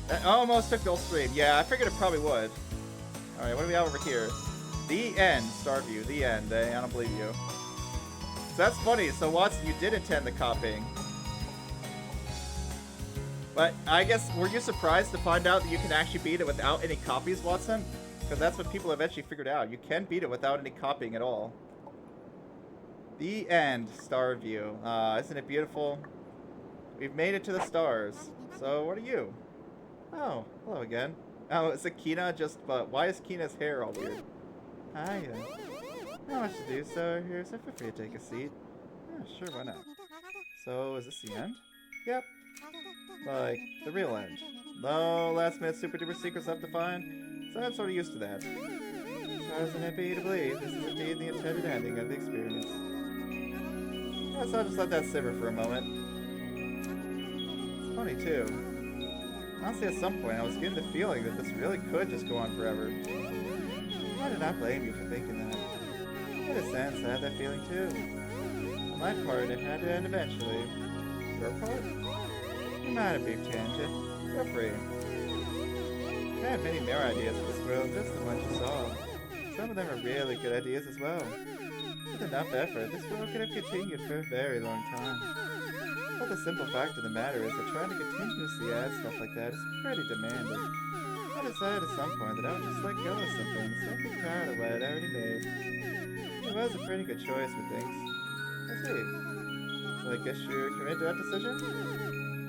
That almost took the whole stream. Yeah, I figured it probably would. All right, what do we have over here? The end, Starview. The end. I don't believe you. So that's funny. So Watson, you did intend the copying. But I guess, were you surprised to find out that you can actually beat it without any copies, Watson? Because that's what people eventually figured out. You can beat it without any copying at all. The end, Starview. Isn't it beautiful? We've made it to the stars. So, what are you? Oh, hello again. Oh, is it Kina? But why is Kina's hair all weird? Hiya. Not much to do, so here's a feel free to take a seat. Yeah, sure, why not? So, is this the end? Yep. Like, the real end. No last minute super duper secrets left to find, so I'm sort of used to that. So isn't it be to believe this is indeed the intended ending of the experience? Yeah, so I'll just let that simmer for a moment. It's funny too. Honestly, at some point I was getting the feeling that this really could just go on forever. I do not blame you for thinking that. In a sense, I had that feeling too. On my part, it had to end eventually. Your part? You might have brief tangent. Feel free. I had many more ideas for this world, just the ones you saw. Some of them are really good ideas as well. With enough effort, this world could have continued for a very long time. But the simple fact of the matter is that trying to continuously add stuff like that is pretty demanding. I decided at some point that I would just let go of some things and be proud of what I'd already made. It was a pretty good choice for things. I see. So I guess you're committed to that decision?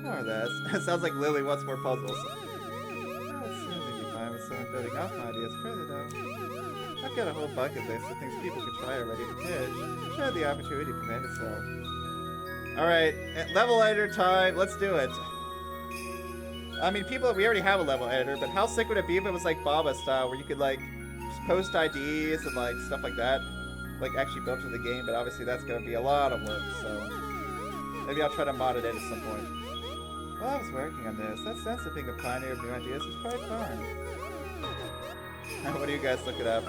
More or less. It sounds like Lily wants more puzzles. I'll soon be fine with someone building off my ideas further, though. I've got a whole bucket list of things people could try already to pitch, should the opportunity present itself. Alright, level editor time, let's do it. I mean, we already have a level editor, but how sick would it be if it was like Baba style, where you could like just post IDs and like stuff like that, like actually built to the game? But obviously that's gonna be a lot of work, so maybe I'll try to mod it in at some point. While I was working on this, that sense of being a pioneer of new ideas was quite fun. What do you guys look it up?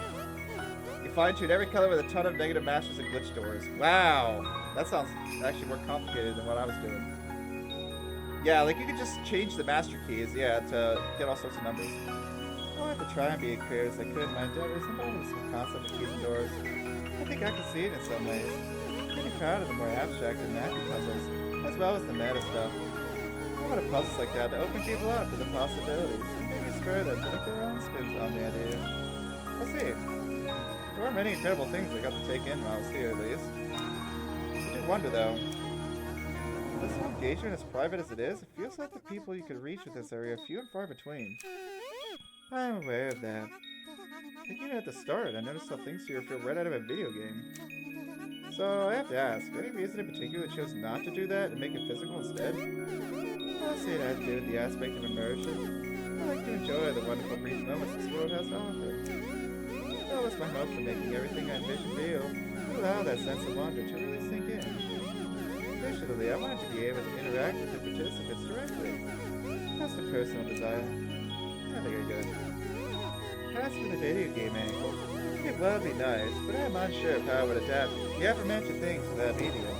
You fine-tune every color with a ton of negative masters and glitch doors. Wow, that sounds actually more complicated than what I was doing. Yeah, like you could just change the master keys, yeah, to get all sorts of numbers. I'll have to try and be as clear as I could in my endeavors involving this concept of keys and doors. I think I can see it in some ways. I'm pretty proud of the more abstract and mappy puzzles, as well as the meta stuff. I want puzzles like that to open people up to the possibilities, and maybe spur them to put their own spins on the idea. We'll see. There were many incredible things I got to take in while I was here, at least. I did wonder, though. With this engagement as private as it is, it feels like the people you could reach with this area are few and far between. I'm aware of that. Like even at the start, I noticed how things here feel right out of a video game. So I have to ask, any reason in particular that chose not to do that and make it physical instead? I'll say it has to do with the aspect of immersion. I like to enjoy the wonderful brief moments this world has to offer. That was my hope for making everything I envisioned real, to allow that sense of wonder to really sink in. Additionally, I wanted to be able to interact with the participants directly. That's a personal desire. I think I good. As for the video game angle, it would be nice, but I'm unsure of how I would adapt the aforementioned things to that medium.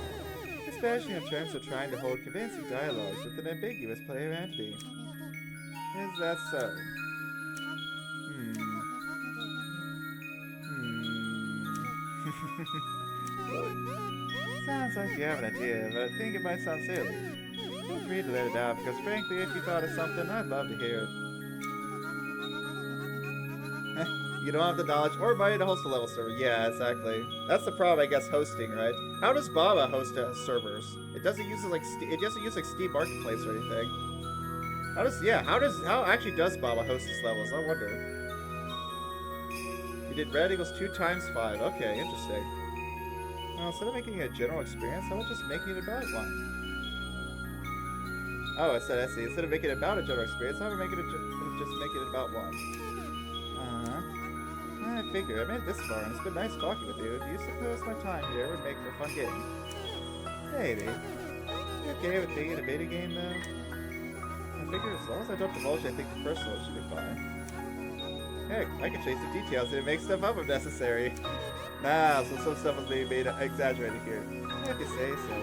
Especially in terms of trying to hold convincing dialogues with an ambiguous player entity. Is that so? Sounds like you have an idea, but I think it might sound silly. Feel free to let it out, because frankly, if you thought of something, I'd love to hear it. You don't have the knowledge or money to host a level server. Yeah, exactly. That's the problem, I guess, hosting, right? How does Baba host servers? It doesn't use like it doesn't use like Steam Marketplace or anything. How actually does Baba host his levels? I wonder. You did red equals 2 times 5. Okay, interesting. Well, instead of making it a general experience, how about just making it about one? Oh, I see. Instead of making it about a general experience, how about making it just make it about one? I figure I made it this far, and it's been nice talking with you. Do you suppose my time here would make for a fun game? Maybe. You okay with being in a beta game, though? I figure as long as I don't divulge anything personal, it should be fine. Heck, I can change the details and make stuff up if necessary. Nah, so some stuff was being made exaggerated here. If you say so.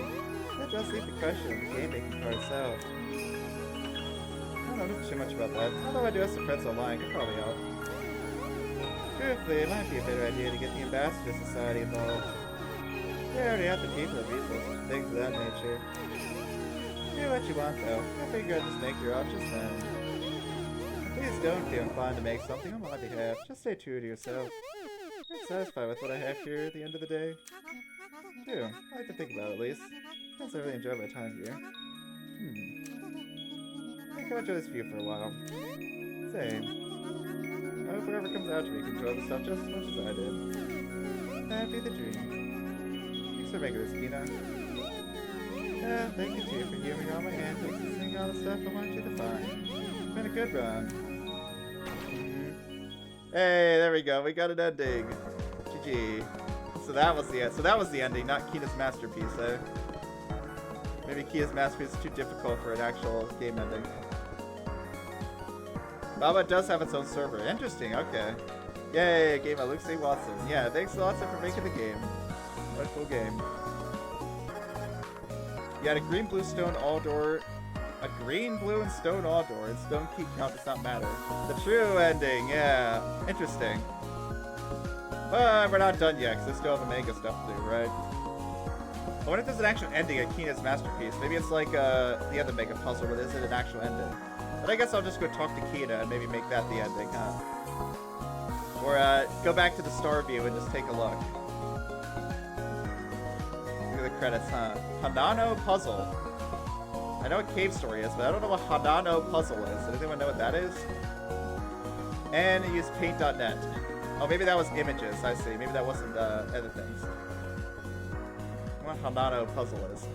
That does leave the question of the game-making part itself. I don't know too much about that, although I do have some friends online, could probably help. Truthfully, it might be a better idea to get the Ambassador Society involved. They already have the people and resources and things of that nature. Do what you want, though. I figure I'd just make your options known. Please don't feel inclined to make something on my behalf. Just stay true to yourself. I'm satisfied with what I have here at the end of the day. I do. I like to think about it, at least. Since I really enjoy my time here. I think I'll enjoy this view for a while. Same. I hope whoever comes out to me can enjoy the stuff just as much as I did. That'd be the dream. Thanks for making this, Kina. Yeah, thank you too for hearing all my antics and seeing all the stuff I want you to find. It's been a good run. Hey, there we go. We got an ending. GG. So that was the ending, not Kina's masterpiece, eh? Maybe Kina's masterpiece is too difficult for an actual game ending. Baba does have its own server. Interesting, okay. Yay, game by Luke C. Watson. Yeah, thanks lots for making the game. What a cool game. You had a green, blue, stone, all door. A green, blue, and stone all door. And stone key count does not matter. The true ending, yeah. Interesting. But we're not done yet, because there's still the manga stuff to do, right? I wonder if there's an actual ending at Kina's masterpiece. Maybe it's like the other mega puzzle where there's an actual ending. But I guess I'll just go talk to Kina and maybe make that the ending, huh? Or go back to the star view and just take a look. Look at the credits, huh? Hanano Puzzle. I know what Cave Story is, but I don't know what Hanano Puzzle is. Does anyone know what that is? And use paint.net. Oh, maybe that was images, I see. Maybe that wasn't other things. What Hanano Puzzle is.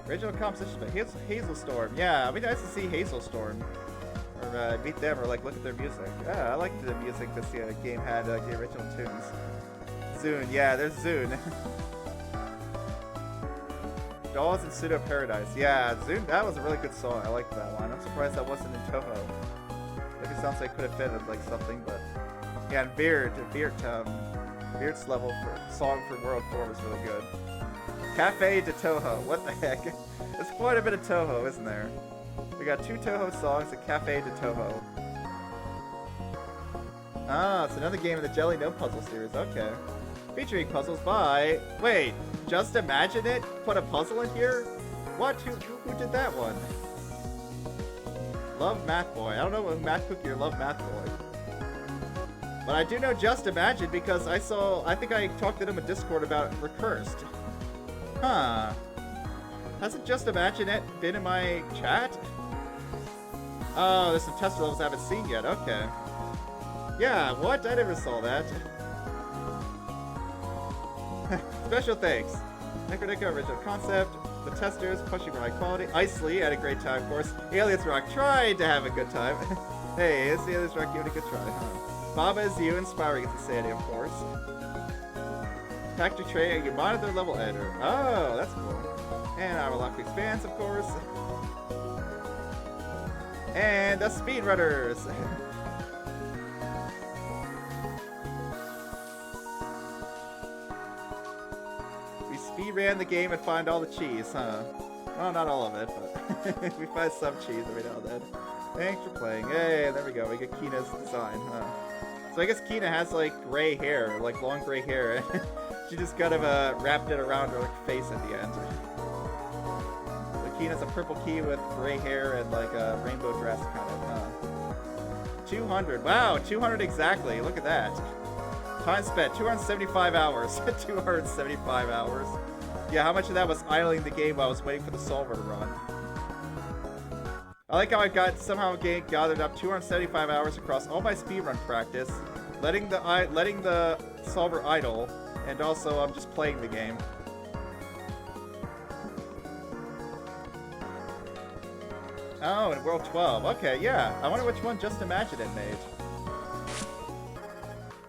Original composition by Hazelstorm. Yeah, it'd be nice to see Hazelstorm. Or meet them, or like look at their music. Yeah, I like the music this game had, the original tunes. Zune, yeah, there's Zune. Dolls in Pseudo Paradise. Yeah, Zune, that was a really good song. I like that one. I'm surprised that wasn't in Toho. Maybe it sounds like it could have fit with like something, but yeah, and Beard's level for song for World 4 was really good. Cafe de Toho. What the heck? There's quite a bit of Toho, isn't there? We got 2 Toho songs and Cafe de Toho. Ah, it's another game in the Jelly No Puzzle series. Okay. Featuring puzzles by... Wait, Just Imagine It? Put a puzzle in here? What? Who did that one? Love Math Boy. I don't know what Math Cookie or Love Math Boy. But I do know Just Imagine because I think I talked to him in Discord about Recursed. Huh. Hasn't Just Imagine It been in my chat? Oh, there's some tester levels I haven't seen yet. Okay. Yeah, what? I never saw that. Special thanks. Necronica, original concept. The testers, pushing for high quality. Isley had a great time, of course. Alias Rock tried to have a good time. Hey, it's Alias Rock giving it a good try, huh? Baba is you, inspiring its insanity, of course. Factory Tray, and you monitor level editor. Oh, that's cool. And our Lockpick fans, of course. And the speedrunners. We speed ran the game and find all the cheese, huh? Well, not all of it, but we find some cheese every now and then. Thanks for playing. Hey, there we go. We get Kina's design, huh? So I guess Kina has like gray hair, like long gray hair. She just kind of wrapped it around her like, face at the end. Kina's a purple key with gray hair and like a rainbow dress kind of, 200. Wow, 200 exactly. Look at that. Time spent, 275 hours. 275 hours. Yeah, how much of that was idling the game while I was waiting for the solver to run? I like how I somehow gathered up 275 hours across all my speedrun practice, letting the solver idle, and also I'm just playing the game. Oh, in World 12. Okay, yeah. I wonder which one Just Imagine It made.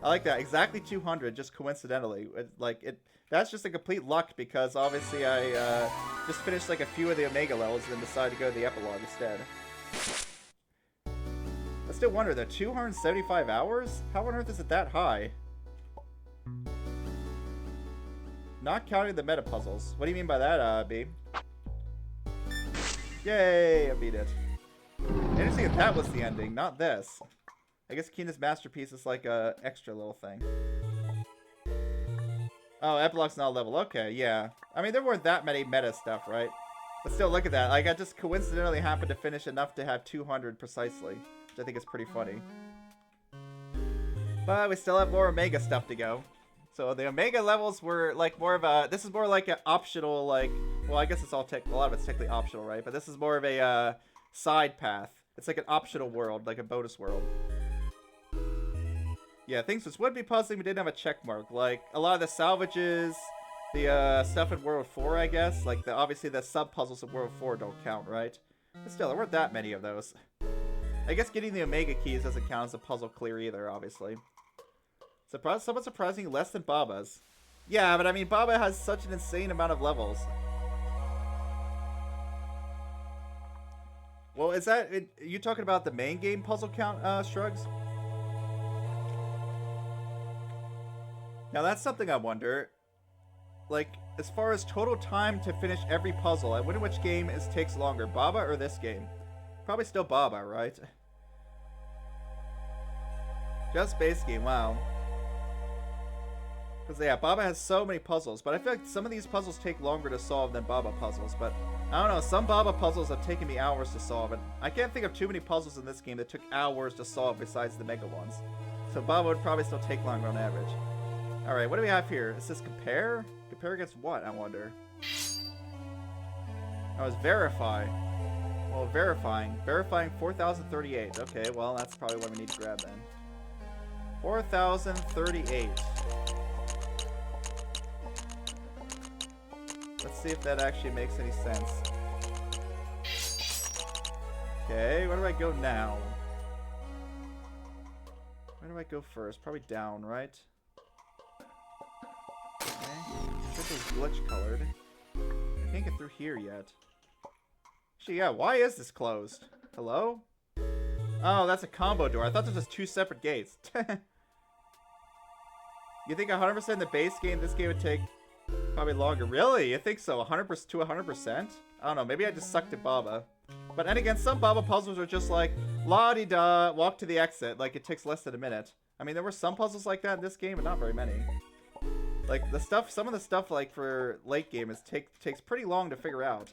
I like that. Exactly 200, just coincidentally. That's just a complete luck because obviously I just finished like a few of the Omega levels and then decided to go to the epilogue instead. I still wonder though, 275 hours? How on earth is it that high? Not counting the meta puzzles. What do you mean by that, B? Yay, I beat it. Interesting if that was the ending, not this. I guess Kina's masterpiece is like a extra little thing. Oh, epilogue's not a level. Okay, yeah. I mean, there weren't that many meta stuff, right? But still, look at that. Like, I just coincidentally happened to finish enough to have 200 precisely, which I think is pretty funny. But we still have more Omega stuff to go. So the Omega levels were like more of a... This is more like an optional, like... Well, I guess it's all a lot of it's technically optional, right? But this is more of a side path. It's like an optional world, like a bonus world. Yeah, things which would be puzzling but didn't have a check mark. Like, a lot of the salvages, the stuff in World 4, I guess. Like, obviously the sub-puzzles in World 4 don't count, right? But still, there weren't that many of those. I guess getting the Omega keys doesn't count as a puzzle clear either, obviously. Somewhat surprisingly less than Baba's. Yeah, but I mean, Baba has such an insane amount of levels. Well, is that... you talking about the main game puzzle count, Shrugs? Now, that's something I wonder. Like, as far as total time to finish every puzzle, I wonder which game takes longer, Baba or this game? Probably still Baba, right? Just base game, wow. Because, yeah, Baba has so many puzzles, but I feel like some of these puzzles take longer to solve than Baba puzzles, but I don't know, some Baba puzzles have taken me hours to solve, and I can't think of too many puzzles in this game that took hours to solve besides the mega ones. So Baba would probably still take longer on average. Alright, what do we have here? Is this compare? Compare against what, I wonder? Oh, it's verify. Well, verifying. Verifying 4038. Okay, well, that's probably what we need to grab then. 4038. Let's see if that actually makes any sense. Okay, where do I go now? Where do I go first? Probably down, right? Okay. This is glitch colored. I can't get through here yet. Actually, yeah, why is this closed? Hello? Oh, that's a combo door. I thought there was just 2 separate gates. You think 100% in the base game, this game would take probably longer? Really? You think so? 100% to 100%? I don't know. Maybe I just sucked at Baba. But then again, some Baba puzzles are just like, la-di-da, walk to the exit. Like, it takes less than a minute. I mean, there were some puzzles like that in this game, but not very many. Like, the stuff, some of the stuff, like, for late game takes pretty long to figure out.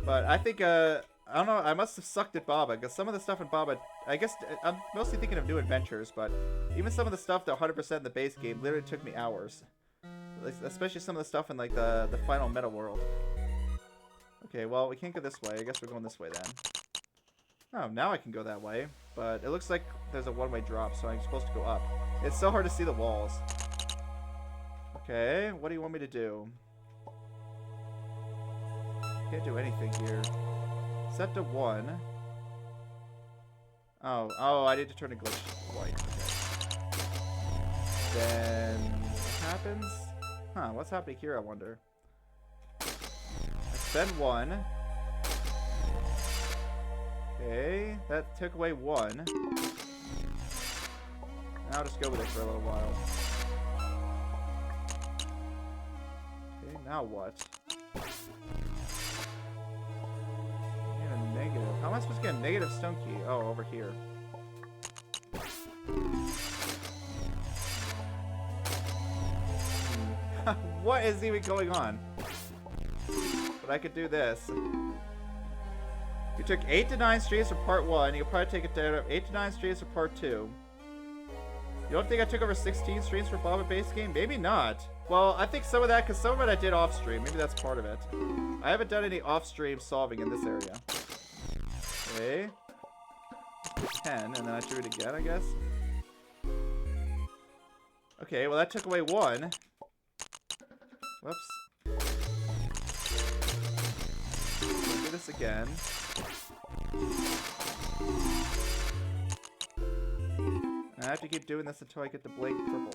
But I think, I don't know, I must have sucked at Baba, because some of the stuff in Baba, I guess, I'm mostly thinking of New Adventures, but even some of the stuff that 100% in the base game literally took me hours. Especially some of the stuff in, like, the final meta world. Okay, well, we can't go this way. I guess we're going this way then. Oh, now I can go that way. But it looks like there's a one-way drop, so I'm supposed to go up. It's so hard to see the walls. Okay, what do you want me to do? Can't do anything here. Set to 1. Oh, I need to turn the glitch white. Okay. Then, what happens? Huh, what's happening here, I wonder? I spend 1. Okay, that took away 1. Now I'll just go with it for a little while. Okay, now what? Negative. How am I supposed to get a negative stone key? Oh, over here. What is even going on? But I could do this. You took 8 to 9 streams for part 1. You could probably take it down to 8 to 9 streams for part 2. You don't think I took over 16 streams for Baba base game? Maybe not. Well, I think some of that, because some of it I did off stream. Maybe that's part of it. I haven't done any off stream solving in this area. Okay. 10, and then I do it again, I guess. Okay, well that took away 1. Whoops. Do this again. I have to keep doing this until I get the blade purple.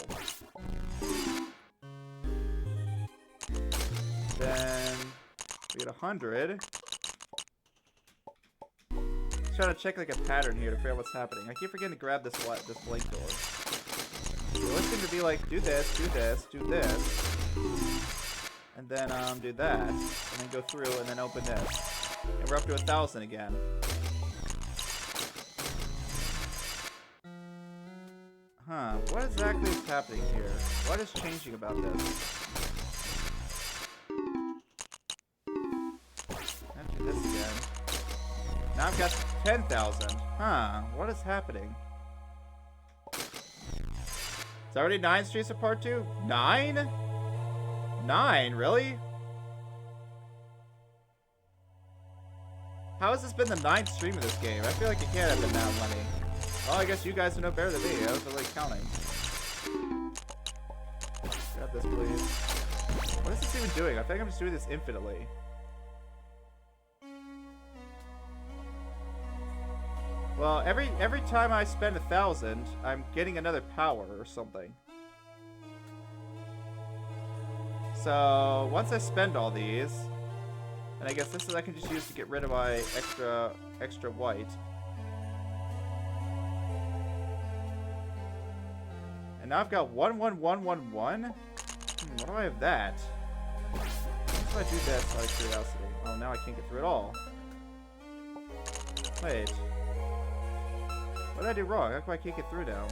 Then we get 100. Trying to check like a pattern here to figure out what's happening. I keep forgetting to grab this blank door. So it seems to be like, do this, do this, do this, and then do that, and then go through and then open this, and we're up to 1,000 again. Huh? What exactly is happening here? What is changing about this? After this again. Now I've got 10,000. Huh, what is happening? It's already 9 streets of part 2? 9? 9, really? How has this been the 9th stream of this game? I feel like it can't have been that many. Well, I guess you guys know better than me. I wasn't really counting. Grab this, please. What is this even doing? I think I'm just doing this infinitely. Well, every time I spend 1,000, I'm getting another power or something. So once I spend all these, and I guess this is I can just use to get rid of my extra white. And now I've got 11111. What do I have that? How do I do this out of curiosity? Oh, now I can't get through it all. Wait. What did I do wrong? How come I can't get through now?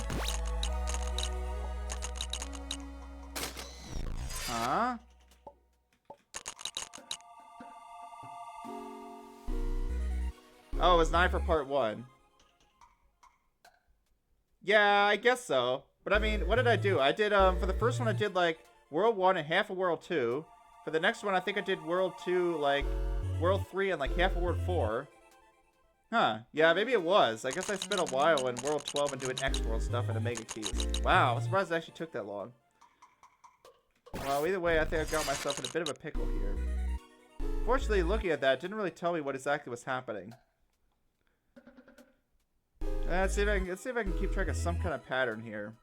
Huh? Oh, it was 9 for part 1. Yeah, I guess so. But I mean, what did I do? I did, for the first one I did, like, World 1 and half of World 2. For the next one, I think I did World 2, like, World 3 and, like, half of World 4. Huh. Yeah, maybe it was. I guess I spent a while in World 12 and doing X-World stuff and Omega Keys. Wow, I'm surprised it actually took that long. Well, either way, I think I got myself in a bit of a pickle here. Fortunately, looking at that, didn't really tell me what exactly was happening. Let's see if I can keep track of some kind of pattern here.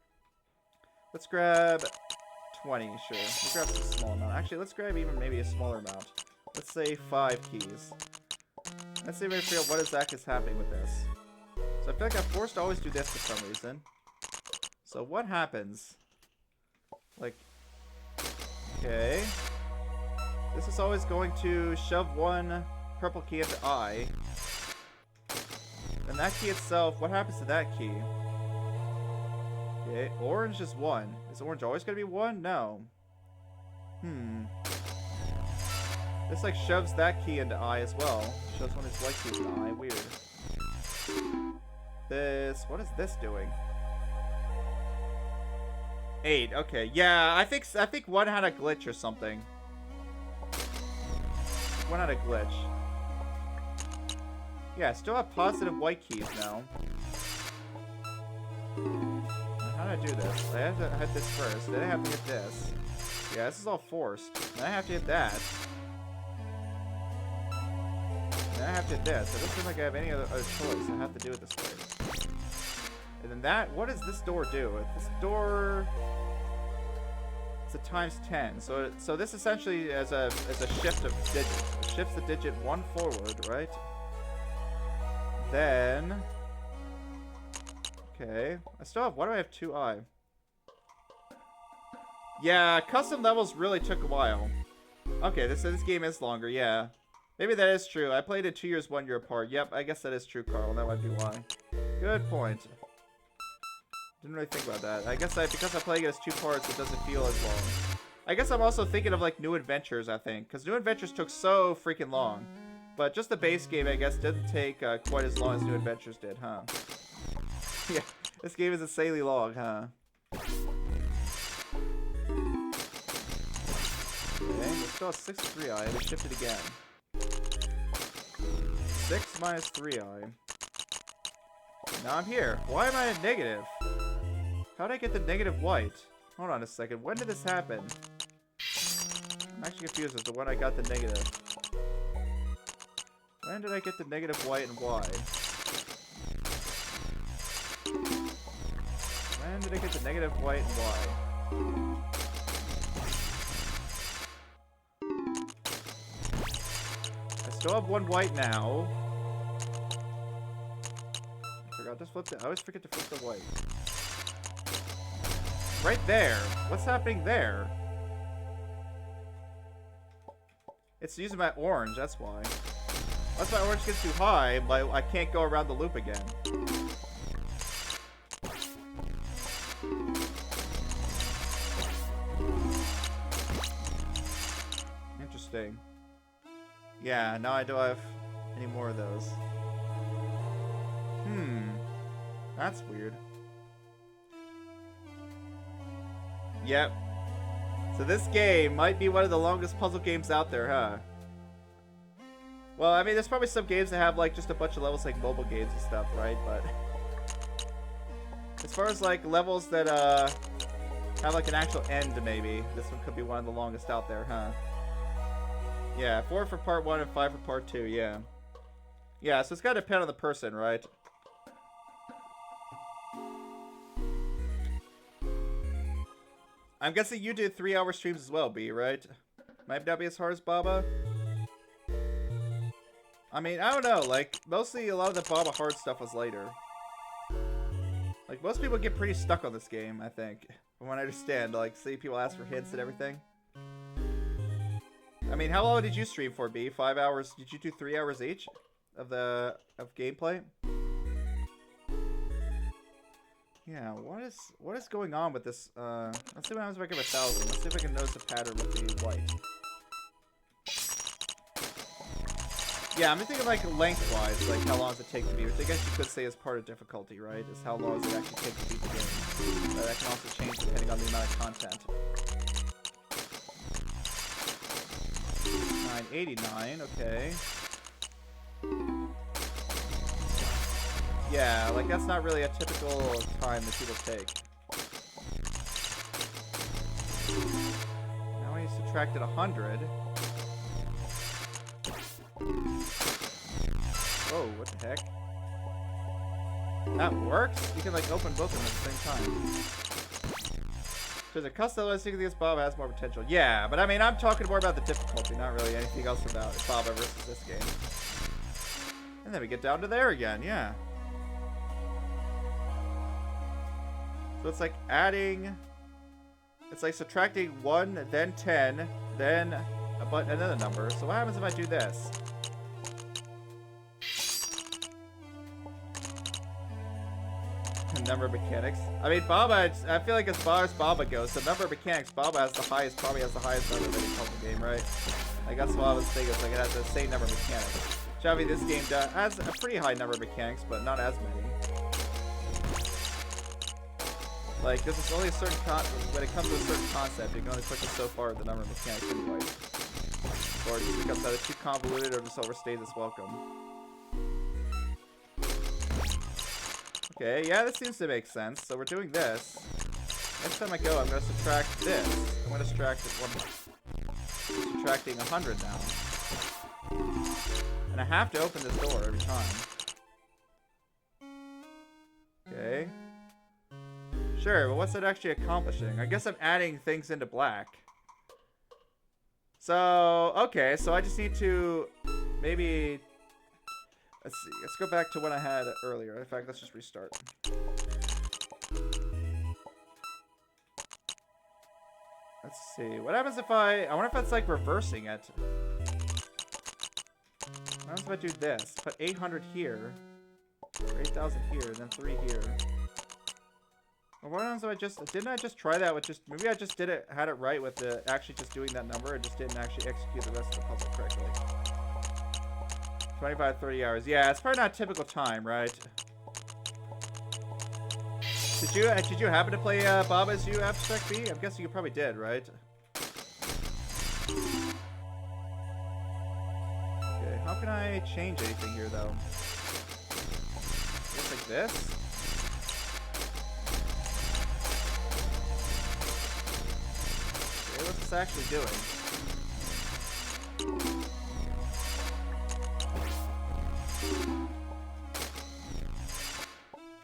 Let's grab 20, sure. Let's grab some small amount. Actually, let's grab even maybe a smaller amount. Let's say 5 keys. Let's see if I can figure out what exactly is happening with this. So I feel like I'm forced to always do this for some reason. So what happens? Like, okay. This is always going to shove one purple key into I. And that key itself, what happens to that key? Okay, orange is 1. Is orange always going to be 1? No. This like shoves that key into I as well. Shoves one of his white keys into I. Weird. This, what is this doing? 8. Okay, yeah, I think one had a glitch or something. One had a glitch. Yeah, I still have positive white keys now. How do I do this? I have to hit this first. Then I have to hit this. Yeah, this is all forced. Then I have to hit that. Then I have to hit this. It doesn't seem like I have any other choice. I have to do it this way. And then that, what does this door do? This door, it's a times 10. So this essentially is a shift of digits. It shifts the digit 1 forward, right? Then, okay, I still have, why do I have 2i? Yeah, custom levels really took a while. Okay, this game is longer, yeah. Maybe that is true. I played it 2 years, 1 year apart. Yep, I guess that is true, Carl. That might be why. Good point. Didn't really think about that. I guess because I'm playing it as 2 parts, it doesn't feel as long. I guess I'm also thinking of like New Adventures, I think. Because New Adventures took so freaking long. But just the base game, I guess, didn't take quite as long as New Adventures did, huh? Yeah, this game is insanely long, huh? Okay, we still have 6 3i. Let's shift it again. 6 minus 3i. Now I'm here. Why am I at negative? How did I get the negative white? Hold on a second. When did this happen? I'm actually confused as to when I got the negative. When did I get the negative white and why? When did I get the negative white and why? I still have 1 white now. I forgot to flip I always forget to flip the white. Right there. What's happening there? It's using my orange, that's why. Once my orange gets too high, I can't go around the loop again. Interesting. Yeah, now I don't have any more of those. That's weird. Yep. So this game might be one of the longest puzzle games out there, huh? Well, I mean, there's probably some games that have, like, just a bunch of levels, like mobile games and stuff, right? But as far as, like, levels that, have, like, an actual end, maybe, this one could be one of the longest out there, huh? Yeah, 4 for part 1 and 5 for part 2, yeah. Yeah, so it's gotta depend on the person, right? I'm guessing you did 3-hour streams as well, B, right? Might not be as hard as Baba. I mean, I don't know, like, mostly a lot of the Baba hard stuff was later. Like, most people get pretty stuck on this game, I think. From what I understand, like, see people ask for hints and everything. I mean, how long did you stream for, B? 5 hours? Did you do 3 hours each of gameplay? Yeah, what is going on with this? Let's see what happens if I give 1,000. Let's see if I can notice a pattern with the white. Yeah, I'm just thinking like lengthwise, like how long does it take to beat, which I guess you could say is part of difficulty, right? Is how long does it actually take to beat the game. But that can also change depending on the amount of content. 989, okay. Yeah, like that's not really a typical time that people take. subtracted 100. Whoa, what the heck? That works? You can like open both of them at the same time. There's a custom list because Bob has more potential. Yeah, but I mean, I'm talking more about the difficulty, not really anything else about Bob versus this game. And then we get down to there again, yeah. So it's like adding, it's like subtracting 1, then 10, then another number. So what happens if I do this? Number of mechanics. I mean, Baba, I feel like as far as Baba goes, the number of mechanics, Baba has the highest, probably has the highest number of any puzzle game, right? Like, that's what I was thinking. Like, it has the same number of mechanics. Which, this game has a pretty high number of mechanics, but not as many. Like, this is only a certain when it comes to a certain concept, you can only push it so far with the number of mechanics anyway. Or it just becomes either too convoluted or just overstays its welcome. Okay, yeah, this seems to make sense. So we're doing this. Next time I go, I'm going to subtract this. I'm going to subtract subtracting 100 now. And I have to open this door every time. Okay. Sure, but what's it actually accomplishing? I guess I'm adding things into black. So, okay, so I just need to maybe... Let's see, let's go back to what I had earlier. In fact, let's just restart. Let's see, what happens if I wonder if that's like reversing it. What happens if I do this? Put 800 here, or 8,000 here, and then 3 here. Or what happens if I didn't I just try that with maybe I just had it right with actually just doing that number and just didn't actually execute the rest of the puzzle correctly. 25, 30 hours. Yeah, it's probably not typical time, right? Did you happen to play Bob as you Abstract B? I'm guessing you probably did, right? Okay, how can I change anything here, though? Just like this? Okay, what's this actually doing?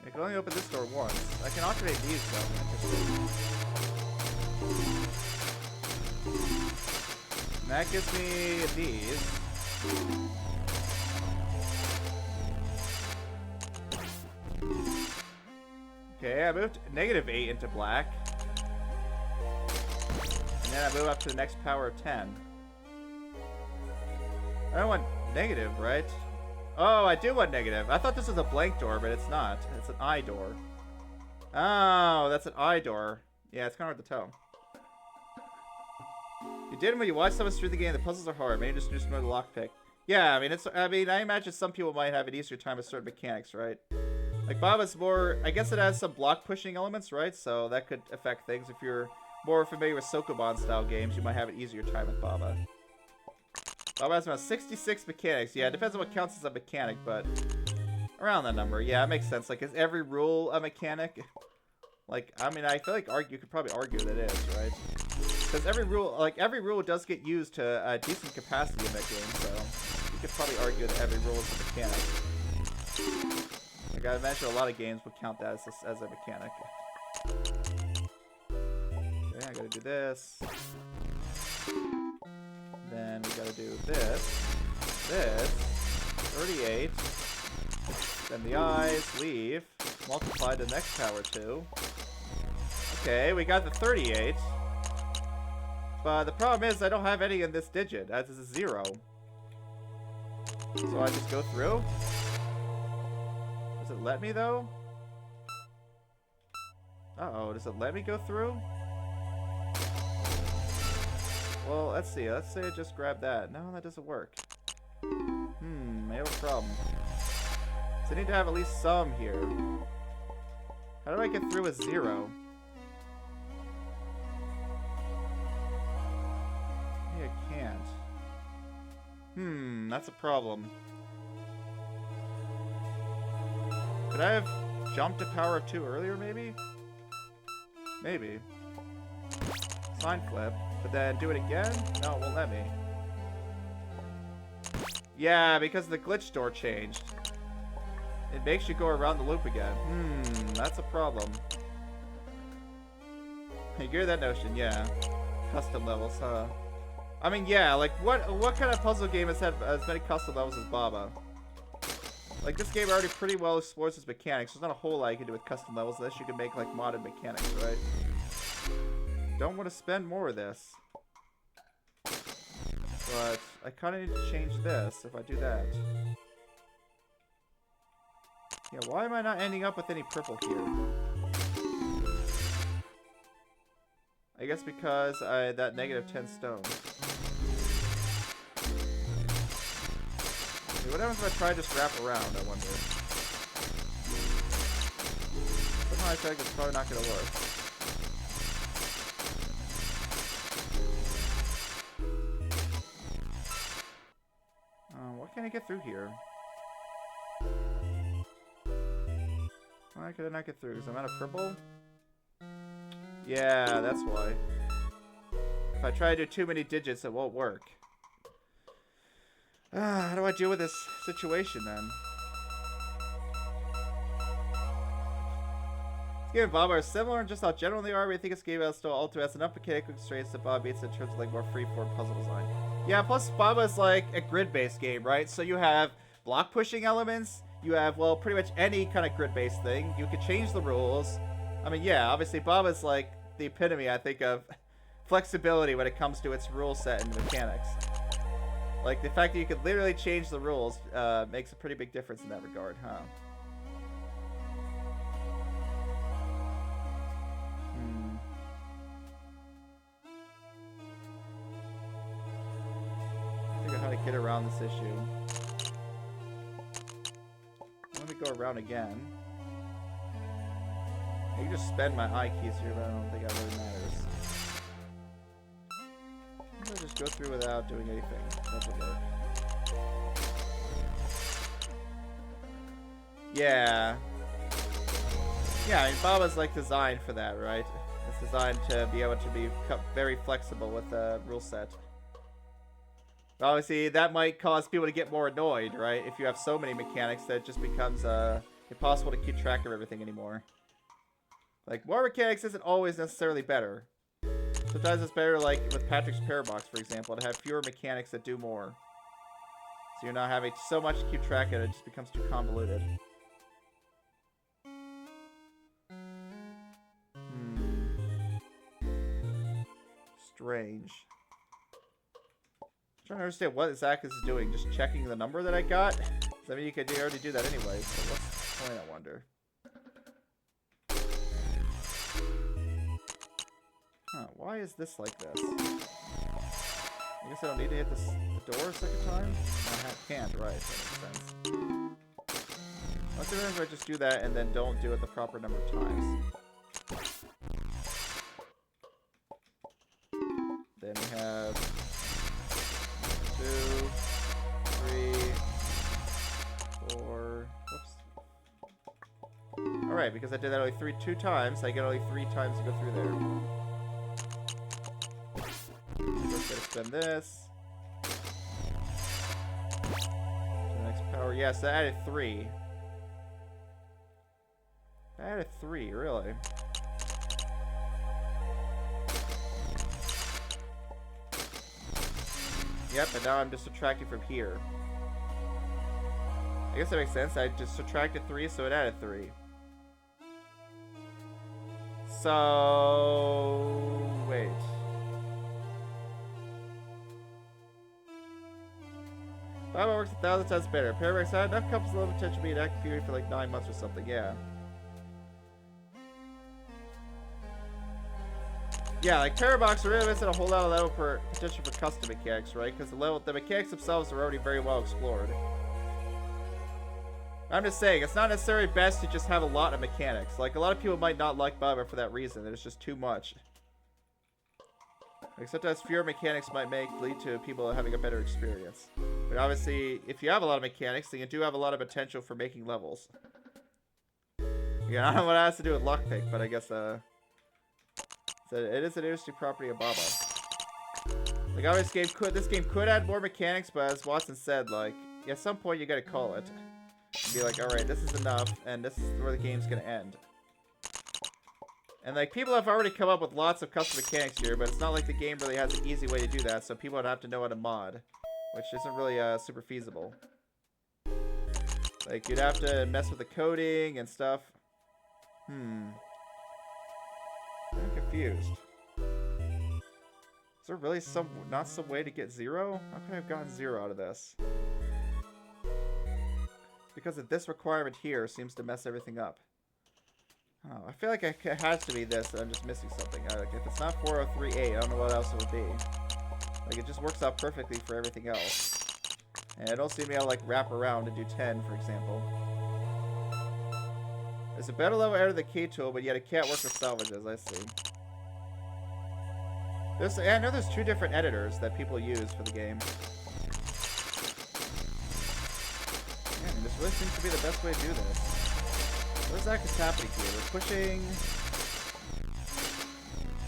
I can only open this door once. I can alternate these though. And that gives me these. Okay, I moved -8 into black. And then I move up to the next power of 10. I don't want negative, right? Oh, I do want negative. I thought this was a blank door, but it's not. It's an eye door. Oh, that's an eye door. Yeah, it's kind of hard to tell. You did when you watch someone through the game. The puzzles are hard. Maybe just move the lockpick. Yeah, I mean, I imagine some people might have an easier time with certain mechanics, right? Like Baba's more. I guess it has some block pushing elements, right? So that could affect things. If you're more familiar with Sokoban style games, you might have an easier time with Baba. Baba has about 66 mechanics. Yeah, it depends on what counts as a mechanic, but around that number. Yeah, it makes sense. Like, is every rule a mechanic? Like, I mean, I feel like you could probably argue that it is, right? Because every rule does get used to a decent capacity in that game, so you could probably argue that every rule is a mechanic. Like I mentioned, a lot of games would count that as a mechanic. Okay, I gotta do this. Then we gotta do this, 38, then the eyes, leave, multiply the next power 2. Okay, we got the 38, but the problem is I don't have any in this digit, as is a 0. So I just go through? Does it let me though? Uh-oh, does it let me go through? Well, let's see. Let's say I just grab that. No, that doesn't work. I have a problem. So I need to have at least some here. How do I get through a 0? Maybe I can't. That's a problem. Could I have jumped to power of 2 earlier, maybe? Maybe. Sign flip. But then do it again? No, it won't let me. Yeah, because the glitch door changed. It makes you go around the loop again. That's a problem. I hear that notion, yeah. Custom levels, huh? I mean, yeah, like, what kind of puzzle game has had as many custom levels as Baba? Like, this game already pretty well explores its mechanics. There's not a whole lot you can do with custom levels unless you can make, like, modded mechanics, right? Don't want to spend more of this. But I kind of need to change this if I do that. Yeah, why am I not ending up with any purple here? I guess because I that negative 10 stone. What happens if I try to just wrap around, I wonder? Somehow I feel like it's probably not going to work. What can I get through here? Why could I not get through? Because I'm out of purple? Yeah, that's why. If I try to do too many digits, it won't work. How do I deal with this situation, then? This game and Bob are similar in just how general they are, but I think this game still also has enough mechanic constraints that Bob beats in terms of like more free-form puzzle design. Yeah, plus Baba is like a grid-based game, right? So you have block-pushing elements, you have, well, pretty much any kind of grid-based thing. You can change the rules. I mean, yeah, obviously Baba is like the epitome, I think, of flexibility when it comes to its rule set and mechanics. Like, the fact that you could literally change the rules makes a pretty big difference in that regard, huh? Figure out how to get around this issue. Let me go around again. I can just spend my I keys here, but I don't think that really matters. I'm gonna just go through without doing anything. That'll work. Yeah. Yeah, I mean, Baba's like designed for that, right? It's designed to be able to be very flexible with the rule set. But obviously, that might cause people to get more annoyed, right? If you have so many mechanics that it just becomes impossible to keep track of everything anymore. Like, more mechanics isn't always necessarily better. Sometimes it's better, like with Patrick's Parabox, for example, to have fewer mechanics that do more. So you're not having so much to keep track of, it just becomes too convoluted. Strange. I'm trying to understand what exactly this is doing. Just checking the number that I got? I mean, you could already do that anyway, so what's the point, I wonder? Huh, why is this like this? I guess I don't need to hit the door a second time? No, I can't, right, that makes sense. Let's see if I just do that and then don't do it the proper number of times. Then we have 2, 3, 4, whoops. Alright, because I did that only 2 times, I get only 3 times to go through there. First gotta spend this. The next power, yes, that added 3. I added 3, really. Yep, and now I'm just subtracting from here. I guess that makes sense. I just subtracted 3, so it added 3. So... wait. Baba works 1,000 times better. Paradox had enough couples of potential to be an active period for like 9 months or something, yeah. Yeah, like Parabox really isn't a whole lot of level for potential for custom mechanics, right? Because the mechanics themselves are already very well explored. I'm just saying, it's not necessarily best to just have a lot of mechanics. Like, a lot of people might not like Baba for that reason. There's just too much. Like, sometimes fewer mechanics might lead to people having a better experience. But obviously, if you have a lot of mechanics, then you do have a lot of potential for making levels. Yeah, I don't know what it has to do with Lockpick, but I guess, So it is an interesting property of Baba. Like, obviously, this game could add more mechanics, but as Watson said, like, at some point you gotta call it. And be like, alright, this is enough, and this is where the game's gonna end. And, like, people have already come up with lots of custom mechanics here, but it's not like the game really has an easy way to do that, so people would have to know how to mod, which isn't really super feasible. Like, you'd have to mess with the coding and stuff. I'm confused. Is there really not some way to get 0? How could I have gotten 0 out of this? Because of this requirement here seems to mess everything up. Oh, I feel like it has to be this, and I'm just missing something. Like, if it's not 403A, I don't know what else it would be. Like, it just works out perfectly for everything else. And I don't seem to be able to, like, wrap around to do 10, for example. There's a better level editor the key tool, but yet it can't work with salvages, I see. I know there's 2 different editors that people use for the game. Man, this really seems to be the best way to do this. What exactly is happening here? We're pushing...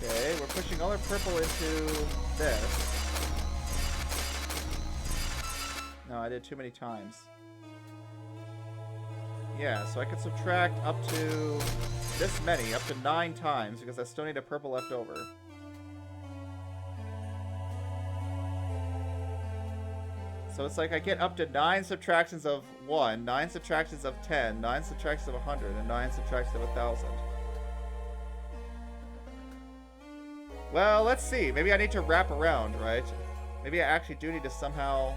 Okay, we're pushing all our purple into this. No, I did too many times. Yeah, so I could subtract up to this many, up to 9 times, because I still need a purple left over. So it's like I get up to 9 subtractions of 1, 9 subtractions of 10, 9 subtractions of 100, and 9 subtractions of 1,000. Well, let's see. Maybe I need to wrap around, right? Maybe I actually do need to somehow...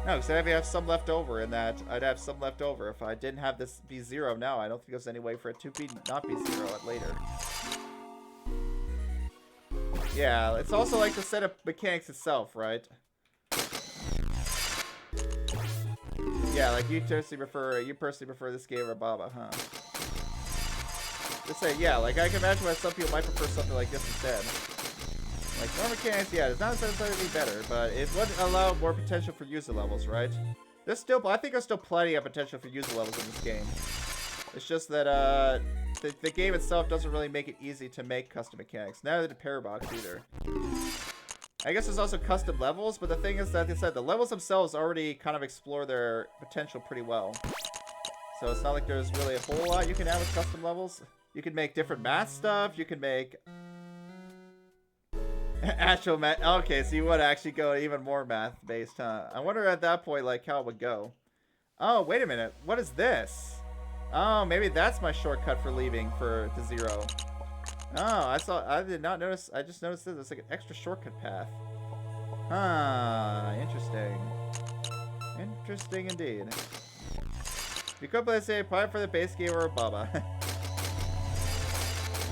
No, because I'd have some left over in that. I'd have some left over. If I didn't have this be 0 now, I don't think there's any way for it to be not be 0 later. Yeah, it's also like the set of mechanics itself, right? Yeah, like you personally prefer this game over Baba, huh? Just say, yeah, like I can imagine why some people might prefer something like this instead. Like, more mechanics, yeah, it's not necessarily better, but it would allow more potential for user levels, right? I think there's still plenty of potential for user levels in this game. It's just that, the game itself doesn't really make it easy to make custom mechanics. Neither did Parabox either. I guess there's also custom levels, but the thing is that, like I said, the levels themselves already kind of explore their potential pretty well. So it's not like there's really a whole lot you can add with custom levels. You can make different math stuff, you can make... actual math... Okay, so you would actually go even more math-based, huh? I wonder at that point, like, how it would go. Oh, wait a minute. What is this? Oh, maybe that's my shortcut for leaving to 0. Oh, I did not notice. I just noticed this. It's like an extra shortcut path. Ah, interesting. Interesting indeed. You could play, say, probably for the base game or a Baba.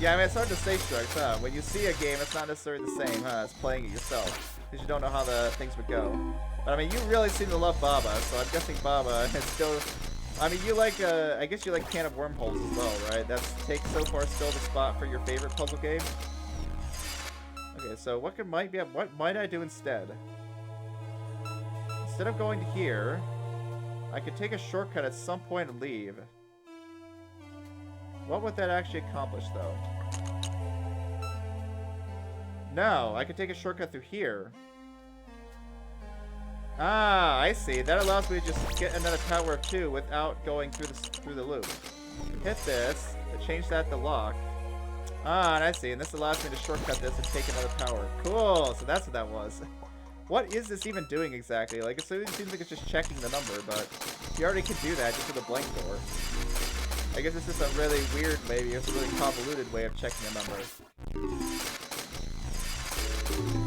Yeah, I mean, it's hard to say strikes, huh? When you see a game, it's not necessarily the same, huh, as playing it yourself. Because you don't know how the things would go. But, I mean, you really seem to love Baba, so I'm guessing Baba is still... I mean, you like, I guess you like Can of Wormholes as well, right? That's so far still the spot for your favorite puzzle game? Okay, so what might I do instead? Instead of going to here, I could take a shortcut at some point and leave. What would that actually accomplish, though? No, I could take a shortcut through here. Ah, I see. That allows me to just get another power of 2 without going through the loop. Hit this, to change that to lock. Ah, and I see. And this allows me to shortcut this and take another power. Cool. So that's what that was. What is this even doing exactly? Like, it seems like it's just checking the number, but you already can do that just with a blank door. I guess it's just a really weird, maybe it's a really convoluted way of checking a number.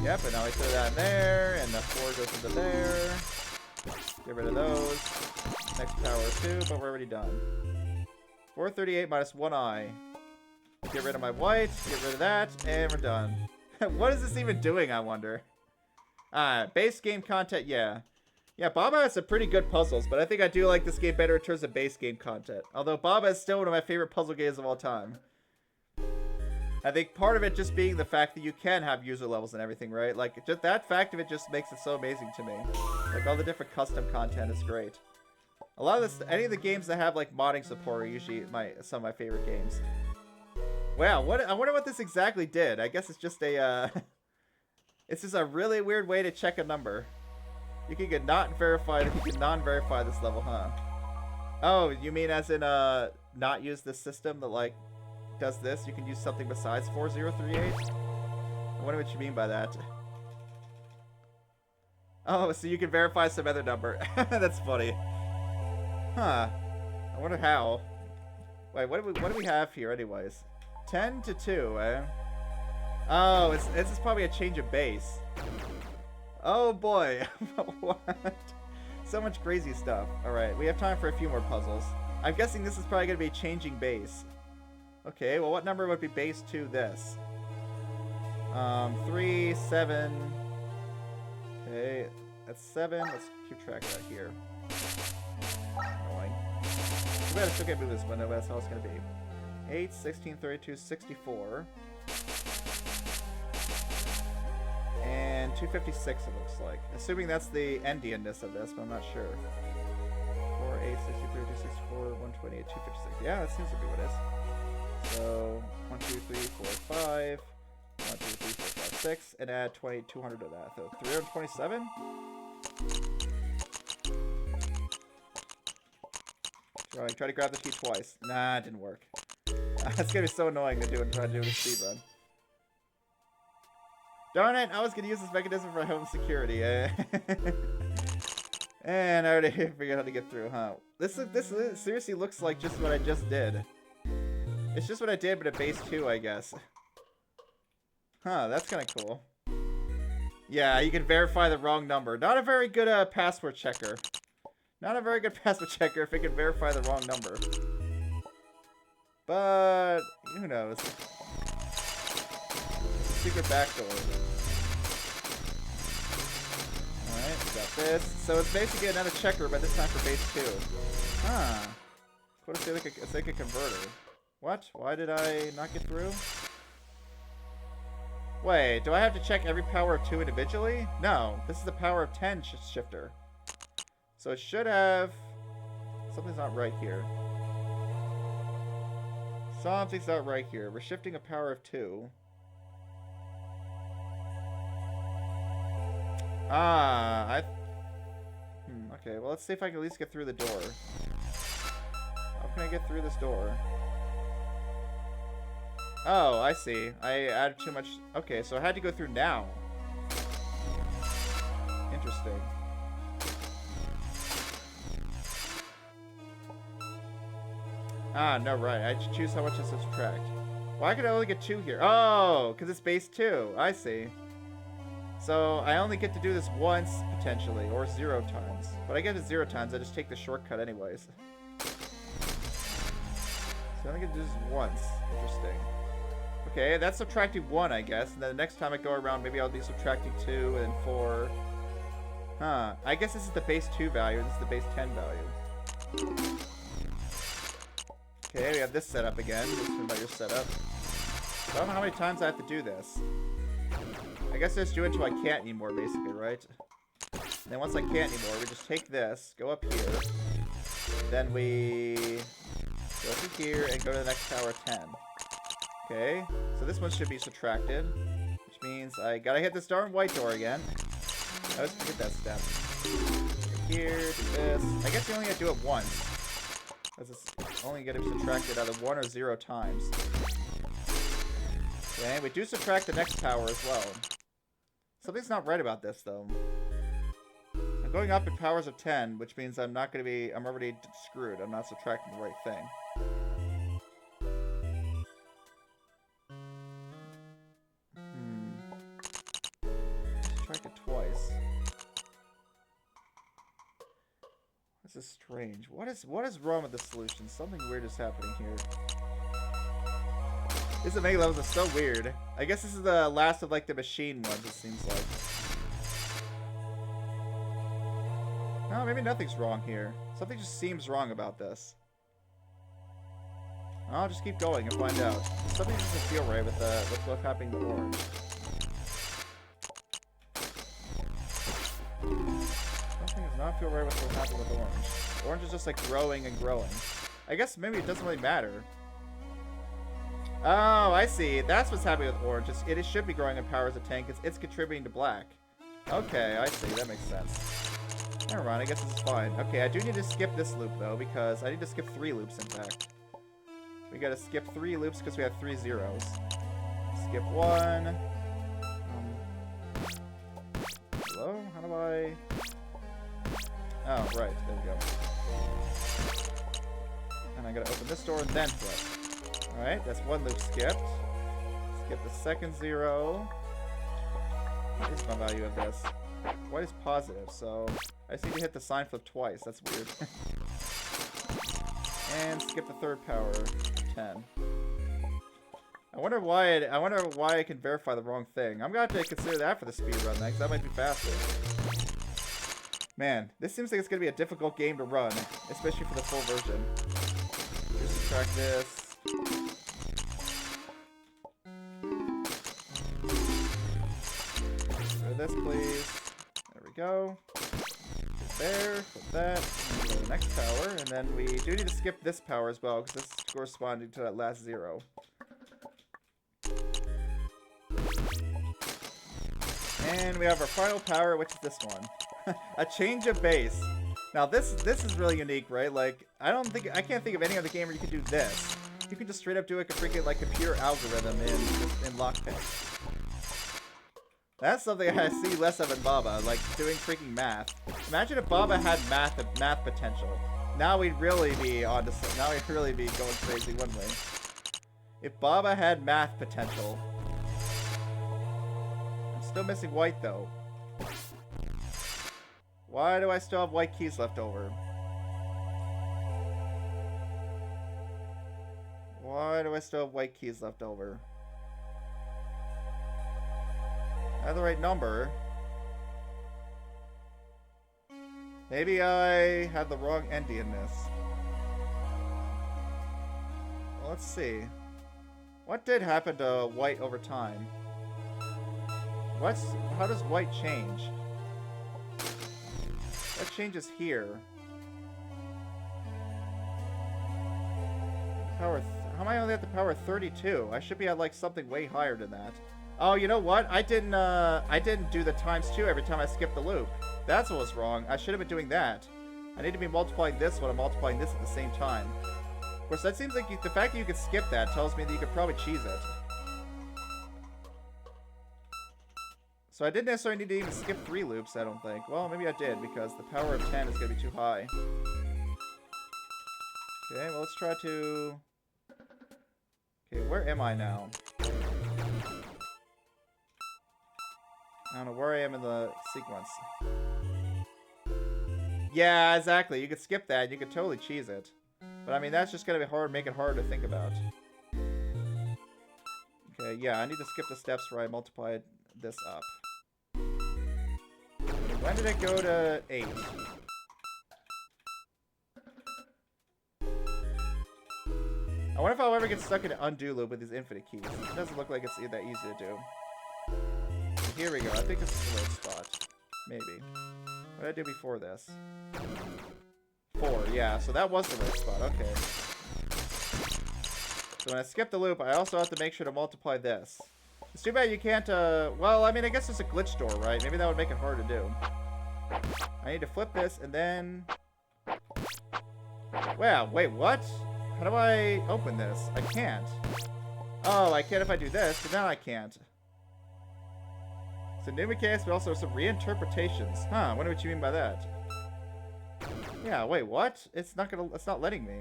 Yep, and now we throw that in there, and the 4 goes into there. Get rid of those. Next power 2, but we're already done. 438 minus 1 eye. Get rid of my white, get rid of that, and we're done. What is this even doing, I wonder? Base game content, yeah. Yeah, Baba has some pretty good puzzles, but I think I do like this game better in terms of base game content. Although Baba is still one of my favorite puzzle games of all time. I think part of it just being the fact that you can have user levels and everything, right? Like, just that fact of it just makes it so amazing to me. Like, all the different custom content is great. A lot of this, any of the games that have, like, modding support are usually some of my favorite games. Wow, I wonder what this exactly did. I guess it's just a, it's just a really weird way to check a number. You can get not verified or you can non-verify this level, huh? Oh, you mean as in, not use this system that, like, does this? You can use something besides 4038? I wonder what you mean by that. Oh, so you can verify some other number. That's funny. Huh. I wonder how. Wait, what do we have here anyways? 10 to 2, eh? Oh, this is probably a change of base. Oh boy. What? So much crazy stuff. Alright, we have time for a few more puzzles. I'm guessing this is probably going to be changing base. Okay, well what number would be base to this? 3, 7... Okay, that's 7. Let's keep track of that here. Annoying. Too bad I still can't move this window, but that's how it's going to be. 8, 16, 32, 64. And 256 it looks like. Assuming that's the endianness of this, but I'm not sure. 4, 8, 60, 32, 64, 128, 256. Yeah, that seems to be what it is. So, 1, 2, 3, 4, 5. 1, 2, 3, 4, 5, 6. And add 200 to that. So, 327? Try to grab the key twice. Nah, it didn't work. It's gonna be so annoying to try to do a speedrun. Darn it! I was gonna use this mechanism for home security. And I already figured out how to get through, huh? This seriously looks like just what I just did. It's just what I did, but at base 2, I guess. Huh? That's kind of cool. Yeah, you can verify the wrong number. Not a very good password checker. Not a very good password checker if it can verify the wrong number. But who knows? Secret backdoor. Alright, we got this. So it's basically another checker, but this time for base 2. Huh. It's like a converter. What? Why did I not get through? Wait, do I have to check every power of 2 individually? No, this is the power of 10 shifter. So it should have... Something's not right here. Something's not right here. We're shifting a power of 2. Okay, well let's see if I can at least get through the door. How can I get through this door? Oh, I see. I added too much... Okay, so I had to go through now. Interesting. No, right. I choose how much to subtract. Why could I only get 2 here? Oh, because it's base 2. I see. So I only get to do this once, potentially, or 0 times. But I get it 0 times, I just take the shortcut anyways. So I only get to do this once. Interesting. Okay, that's subtracting 1, I guess. And then the next time I go around, maybe I'll be subtracting 2 and 4. Huh. I guess this is the base 2 value. This is the base 10 value. Okay, we have this setup again. This is about your setup. I don't know how many times I have to do this. I guess I just do it until I can't anymore, basically, right? And then once I can't anymore, we just take this, go up here. Then we go to here and go to the next tower 10. Okay, so this one should be subtracted, which means I gotta hit this darn white door again. I always forget that step. Here, do this. I guess you only gotta do it once. Because it's only going to be subtracted either 1 or 0 times. Okay, we do subtract the next power as well. Something's not right about this, though. I'm going up in powers of 10, which means I'm not going to be... I'm already screwed. I'm not subtracting the right thing. Subtract it twice. This is strange. What is wrong with the solution? Something weird is happening here. These mega levels are so weird. I guess this is the last of like the machine ones, it seems like. No, maybe nothing's wrong here. Something just seems wrong about this. I'll just keep going and find out. Something doesn't feel right with what's happening to orange. Something does not feel right with what's happening with orange. Orange is just like growing and growing. I guess maybe it doesn't really matter. Oh, I see. That's what's happening with orange. It should be growing in power as a 10 because it's contributing to black. Okay, I see. That makes sense. Never mind. I guess this is fine. Okay, I do need to skip this loop, though, because I need to skip 3 loops, in fact. We gotta skip 3 loops because we have 3 zeros. Skip 1. Hello? How do I... Oh, right. There we go. And I gotta open this door and then flip. Alright, that's 1 loop skipped. Skip the second 0. What is my value of this? White is positive, so I just need to hit the sign flip twice. That's weird. And skip the third power. 10. I wonder why I can verify the wrong thing. I'm gonna have to consider that for the speed run then, because that might be faster. Man, this seems like it's gonna be a difficult game to run, especially for the full version. Just subtract this. This, please. There we go. There, put that. And go to the next power, and then we do need to skip this power as well, because this is corresponding to that last 0. And we have our final power, which is this one. A change of base. Now this is really unique, right? Like, I can't think of any other game where you can do this. You can just straight up do like a freaking like computer algorithm in Lockpick. That's something I see less of in Baba, like doing freaking math. Imagine if Baba had math potential. Now we'd really be going crazy, wouldn't we? If Baba had math potential. I'm still missing white though. Why do I still have white keys left over? Why do I still have white keys left over? I have the right number. Maybe I had the wrong endianness. Well, let's see. What did happen to white over time? How does white change? What changes here? How am I only at the power 32? I should be at like something way higher than that. Oh, you know what? I didn't do the times 2 every time I skipped the loop. That's what was wrong. I should have been doing that. I need to be multiplying this when I'm multiplying this at the same time. Of course, that seems like the fact that you could skip that tells me that you could probably cheese it. So I didn't necessarily need to even skip 3 loops, I don't think. Well, maybe I did, because the power of 10 is going to be too high. Okay, well, let's try to... Okay, where am I now? I don't know where I am in the sequence. Yeah, exactly. You could skip that. You could totally cheese it. But I mean, that's just going to be hard, make it hard to think about. Okay, yeah, I need to skip the steps where I multiplied this up. When did it go to 8? I wonder if I'll ever get stuck in an undo loop with these infinite keys. It doesn't look like it's that easy to do. Here we go. I think this is the right spot. Maybe. What did I do before this? 4, yeah. So that was the right spot. Okay. So when I skip the loop, I also have to make sure to multiply this. It's too bad you can't, well, I mean, I guess it's a glitch door, right? Maybe that would make it hard to do. I need to flip this, and then... Wow, wait, what? How do I open this? I can't. Oh, I can if I do this, but now I can't. So new mechanics, but also some reinterpretations. Huh, I wonder what you mean by that. Yeah, wait, what? It's not letting me.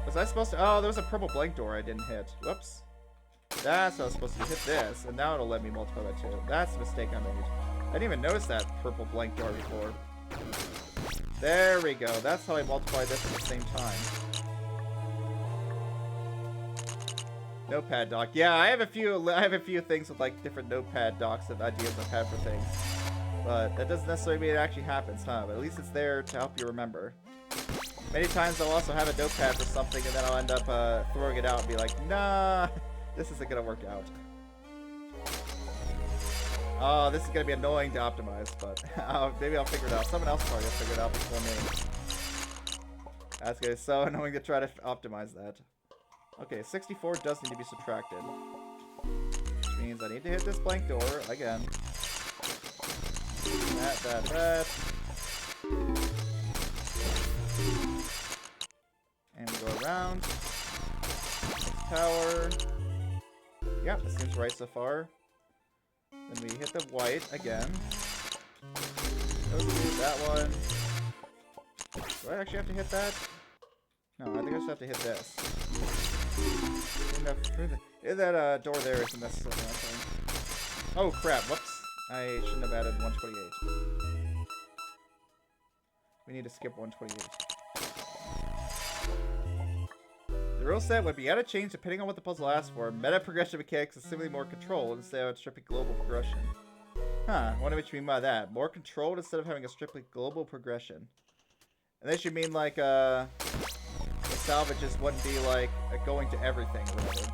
Was I supposed to... Oh, there was a purple blank door I didn't hit. Whoops. That's what I was supposed to hit this, and now it'll let me multiply that too. That's the mistake I made. I didn't even notice that purple blank door before. There we go. That's how I multiply this at the same time. Notepad doc. Yeah, I have a few things with like different notepad docs and ideas I've had for things. But that doesn't necessarily mean it actually happens, huh? But at least it's there to help you remember. Many times I'll also have a notepad for something and then I'll end up throwing it out and be like, nah, this isn't gonna work out. Oh, this is gonna be annoying to optimize, but maybe I'll figure it out. Someone else probably will figure it out before me. That's gonna be so annoying to try to optimize that. Okay, 64 does need to be subtracted. Which means I need to hit this blank door again. That. And we go around. Tower. Yeah, that seems right so far. Then we hit the white again. Go through that one. Do I actually have to hit that? No, I think I just have to hit this. That door there isn't necessarily nothing. Oh crap, whoops. I shouldn't have added 128. We need to skip 128. The rule set would be out of change depending on what the puzzle asks for. Meta progression mechanics is simply more controlled instead of strictly global progression. Huh, I wonder what you mean by that. More controlled instead of having a strictly global progression. And this should mean like, the salvages wouldn't be like going to everything or whatever.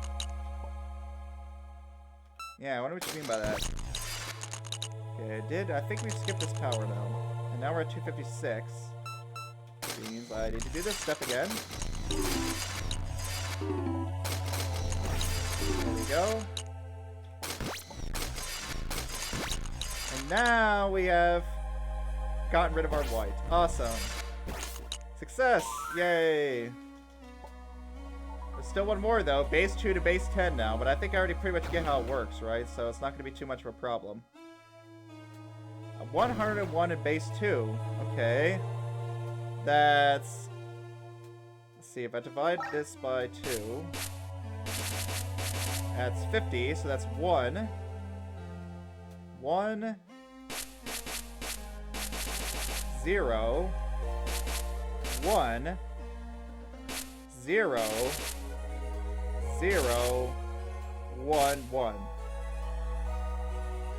Yeah, I wonder what you mean by that. Okay, I think we skipped this power though. And now we're at 256. Which means I need to do this step again. There we go. And now we have gotten rid of our white. Awesome. Success! Yay! There's still one more though. Base 2 to base 10 now, but I think I already pretty much get how it works, right? So it's not going to be too much of a problem. 101 in base 2. Okay. That's... Let's see, if I divide this by 2... That's 50, so that's 1. 1... 0... 1... 0... 0... 1 1.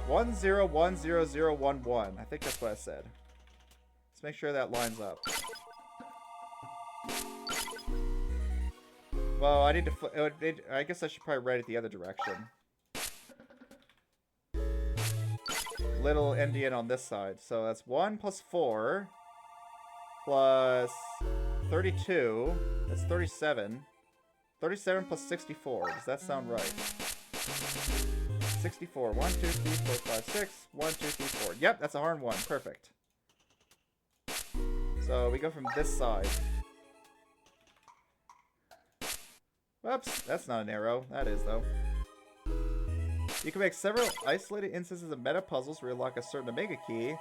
1 0 1 0 0 1 1. I think that's what I said. Let's make sure that lines up. Well, I need to. I guess I should probably write it the other direction. Little endian on this side. So that's 1 plus 4 plus 32. That's 37. 37 plus 64. Does that sound right? 64. 1, 2, 3, 4, 5, 6. 1, 2, 3, 4. Yep, that's a hard one. Perfect. So we go from this side. Whoops, that's not an arrow. That is, though. You can make several isolated instances of meta puzzles where you unlock a certain Omega key.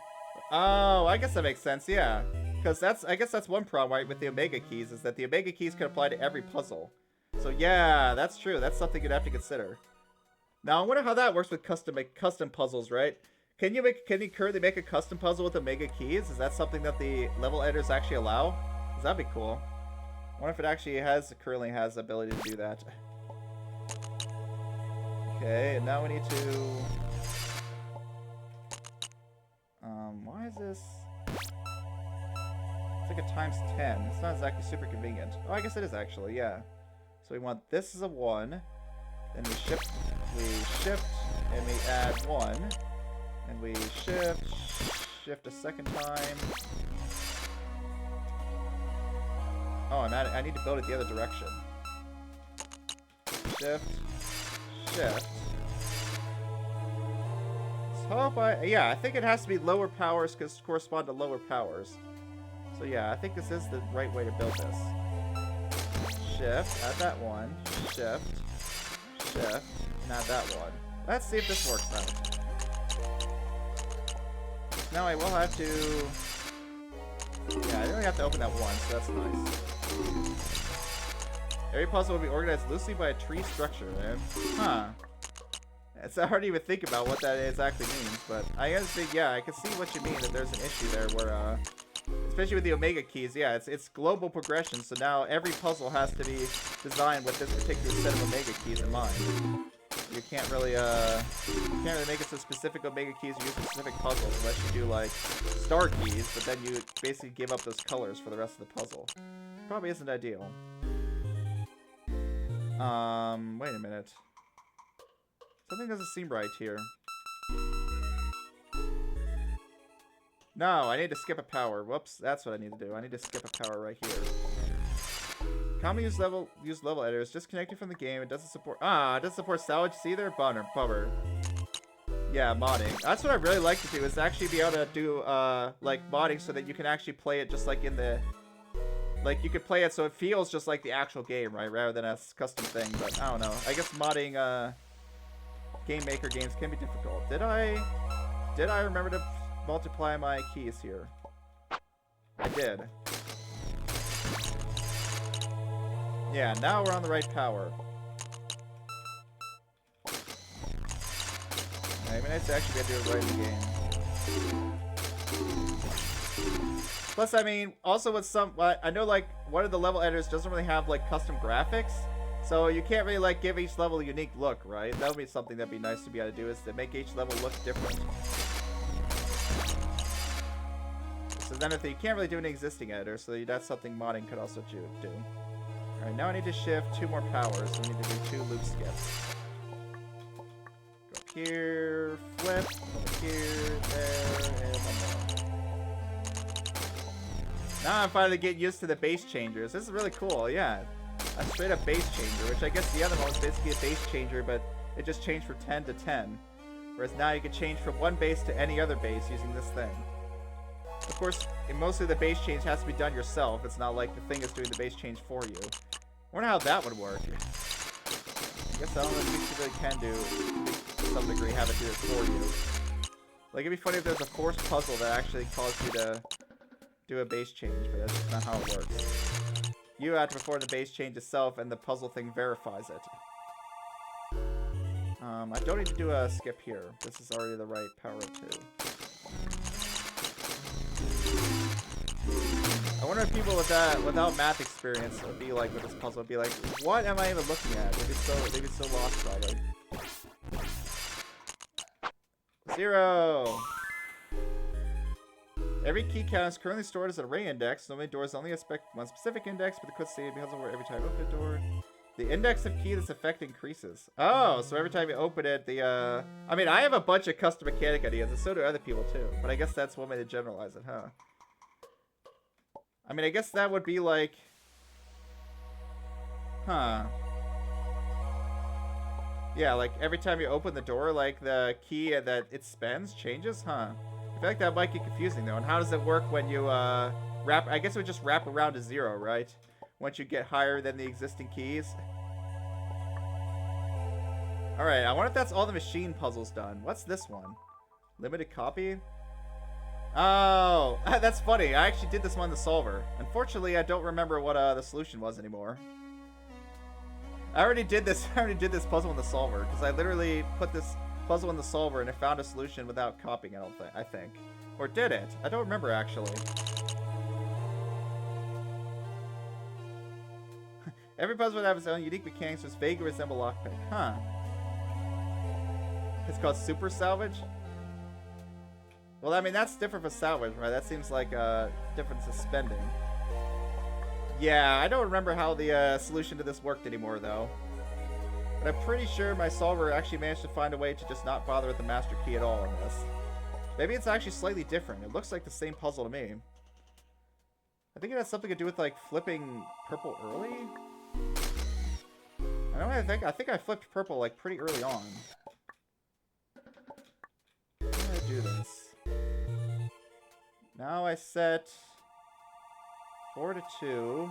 Oh, I guess that makes sense, yeah. Because I guess that's one problem, right, with the Omega keys, is that the Omega keys can apply to every puzzle. So yeah, that's true. That's something you'd have to consider. Now, I wonder how that works with custom puzzles, right? Can you currently make a custom puzzle with Omega keys? Is that something that the level editors actually allow? 'Cause that'd be cool. I wonder if it actually currently has the ability to do that. Okay, and now we need to... why is this... It's like a times 10. It's not exactly super convenient. Oh, I guess it is actually, yeah. So we want this as a 1. Then we shift, and we add 1. And we shift a second time. Oh, I need to build it the other direction. Shift. Let's hope yeah, I think it has to be lower powers because correspond to lower powers. So yeah, I think this is the right way to build this. Shift, add that 1. Shift, and add that 1. Let's see if this works out. Now I will have to... Yeah, I only have to open that 1, so that's nice. Every puzzle will be organized loosely by a tree structure, man. Huh. It's hard to even think about what that exactly means, but I understand, yeah, I can see what you mean, that there's an issue there where, especially with the Omega keys, yeah, it's global progression, so now every puzzle has to be designed with this particular set of Omega keys in mind. You can't really make it so specific Omega keys use specific puzzles unless you do, like, star keys, but then you basically give up those colors for the rest of the puzzle. Probably isn't ideal. Wait a minute. Something doesn't seem right here. No, I need to skip a power. Whoops, that's what I need to do. I need to skip a power right here. Commonly use level editors. Disconnected from the game. It doesn't support. It doesn't support salvage either. Bummer. Yeah, modding. That's what I really like to do, is actually be able to do like modding so that you can actually play it just like in the, like you could play it so it feels just like the actual game, right? Rather than a custom thing. But I don't know. I guess modding game maker games can be difficult. Did I remember to multiply my keys here? I did. Yeah, now we're on the right power. Yeah, it'd be nice to actually get to do it right in the game. Plus, I mean, also with some, I know like one of the level editors doesn't really have like custom graphics, so you can't really like give each level a unique look, right? That would be something that'd be nice to be able to do, is to make each level look different. So then if you can't really do an existing editor, so that's something modding could also do. Alright, now I need to shift 2 more powers, so we need to do 2 loop skips. Go up here, flip, over here, there, and one more. Now I'm finally getting used to the base changers. This is really cool, yeah. A straight up base changer, which I guess the other one was basically a base changer, but it just changed from 10 to 10. Whereas now you can change from one base to any other base using this thing. Of course, mostly the base change has to be done yourself. It's not like the thing is doing the base change for you. I wonder how that would work. I guess I don't know if you really can do, to some degree, have it do it for you. Like, it'd be funny if there's a forced puzzle that actually caused you to do a base change, but that's just not how it works. You have to perform the base change itself, and the puzzle thing verifies it. I don't need to do a skip here. This is already the right power too. I wonder if people with that, without math experience, would be like with this puzzle, would be like, what am I even looking at? They'd be so lost probably. 0. Every key count is currently stored as an array index. Normally doors only expect one specific index, but the quick state becomes over every time you open a door. The index of key this effect increases. Oh, so every time you open it, the I mean, I have a bunch of custom mechanic ideas, and so do other people too. But I guess that's one way to generalize it, huh? I mean, I guess that would be like, yeah, like every time you open the door, like the key that it spends changes, huh? I feel like that might get confusing though. And how does it work when you wrap? I guess it would just wrap around to 0, right? Once you get higher than the existing keys. All right, I wonder if that's all the machine puzzles done. What's this one? Limited copy? Oh, that's funny. I actually did this one in the solver. Unfortunately, I don't remember what the solution was anymore. I already did this puzzle in the solver because I literally put this puzzle in the solver and it found a solution without copying it, I think. Or did it? I don't remember actually. Every puzzle would have its own unique mechanics which vaguely resemble Lockpick. Huh. It's called Super Salvage? Well, I mean, that's different from salvage, right? That seems like different suspending. Yeah, I don't remember how the solution to this worked anymore, though. But I'm pretty sure my solver actually managed to find a way to just not bother with the master key at all in this. Maybe it's actually slightly different. It looks like the same puzzle to me. I think it has something to do with, like, flipping purple early? I think I flipped purple, like, pretty early on. How do I do this? Now I set 4 to 2,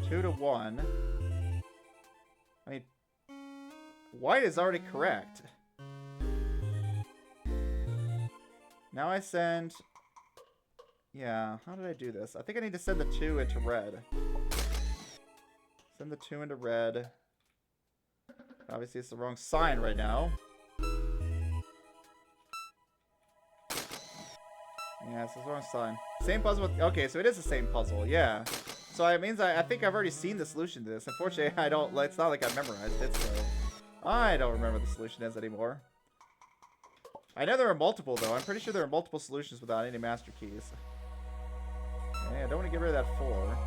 2 to 1. I mean, white is already correct. Now I send... Yeah, how did I do this? I think I need to send the 2 into red. Send the 2 into red. Obviously, it's the wrong sign right now. Yeah, it's the wrong sign. Same puzzle with... Okay, so it is the same puzzle, yeah. So it means I think I've already seen the solution to this. Unfortunately, I don't... It's not like I've memorized it, so... I don't remember the solution is anymore. I know there are multiple, though. I'm pretty sure there are multiple solutions without any master keys. Okay, I don't want to get rid of that 4.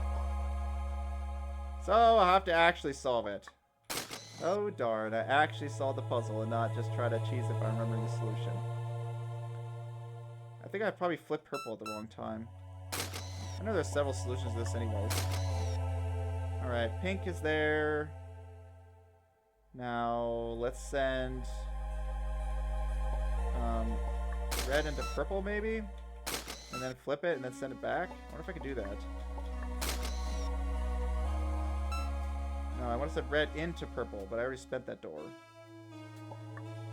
So, I'll have to actually solve it. Oh, darn. I actually solved the puzzle and not just try to cheese it by remembering the solution. I think I probably flipped purple at the wrong time. I know there's several solutions to this anyways. Alright, pink is there. Now, let's send red into purple, maybe? And then flip it and then send it back? I wonder if I could do that. No, I want to send red into purple, but I already spent that door.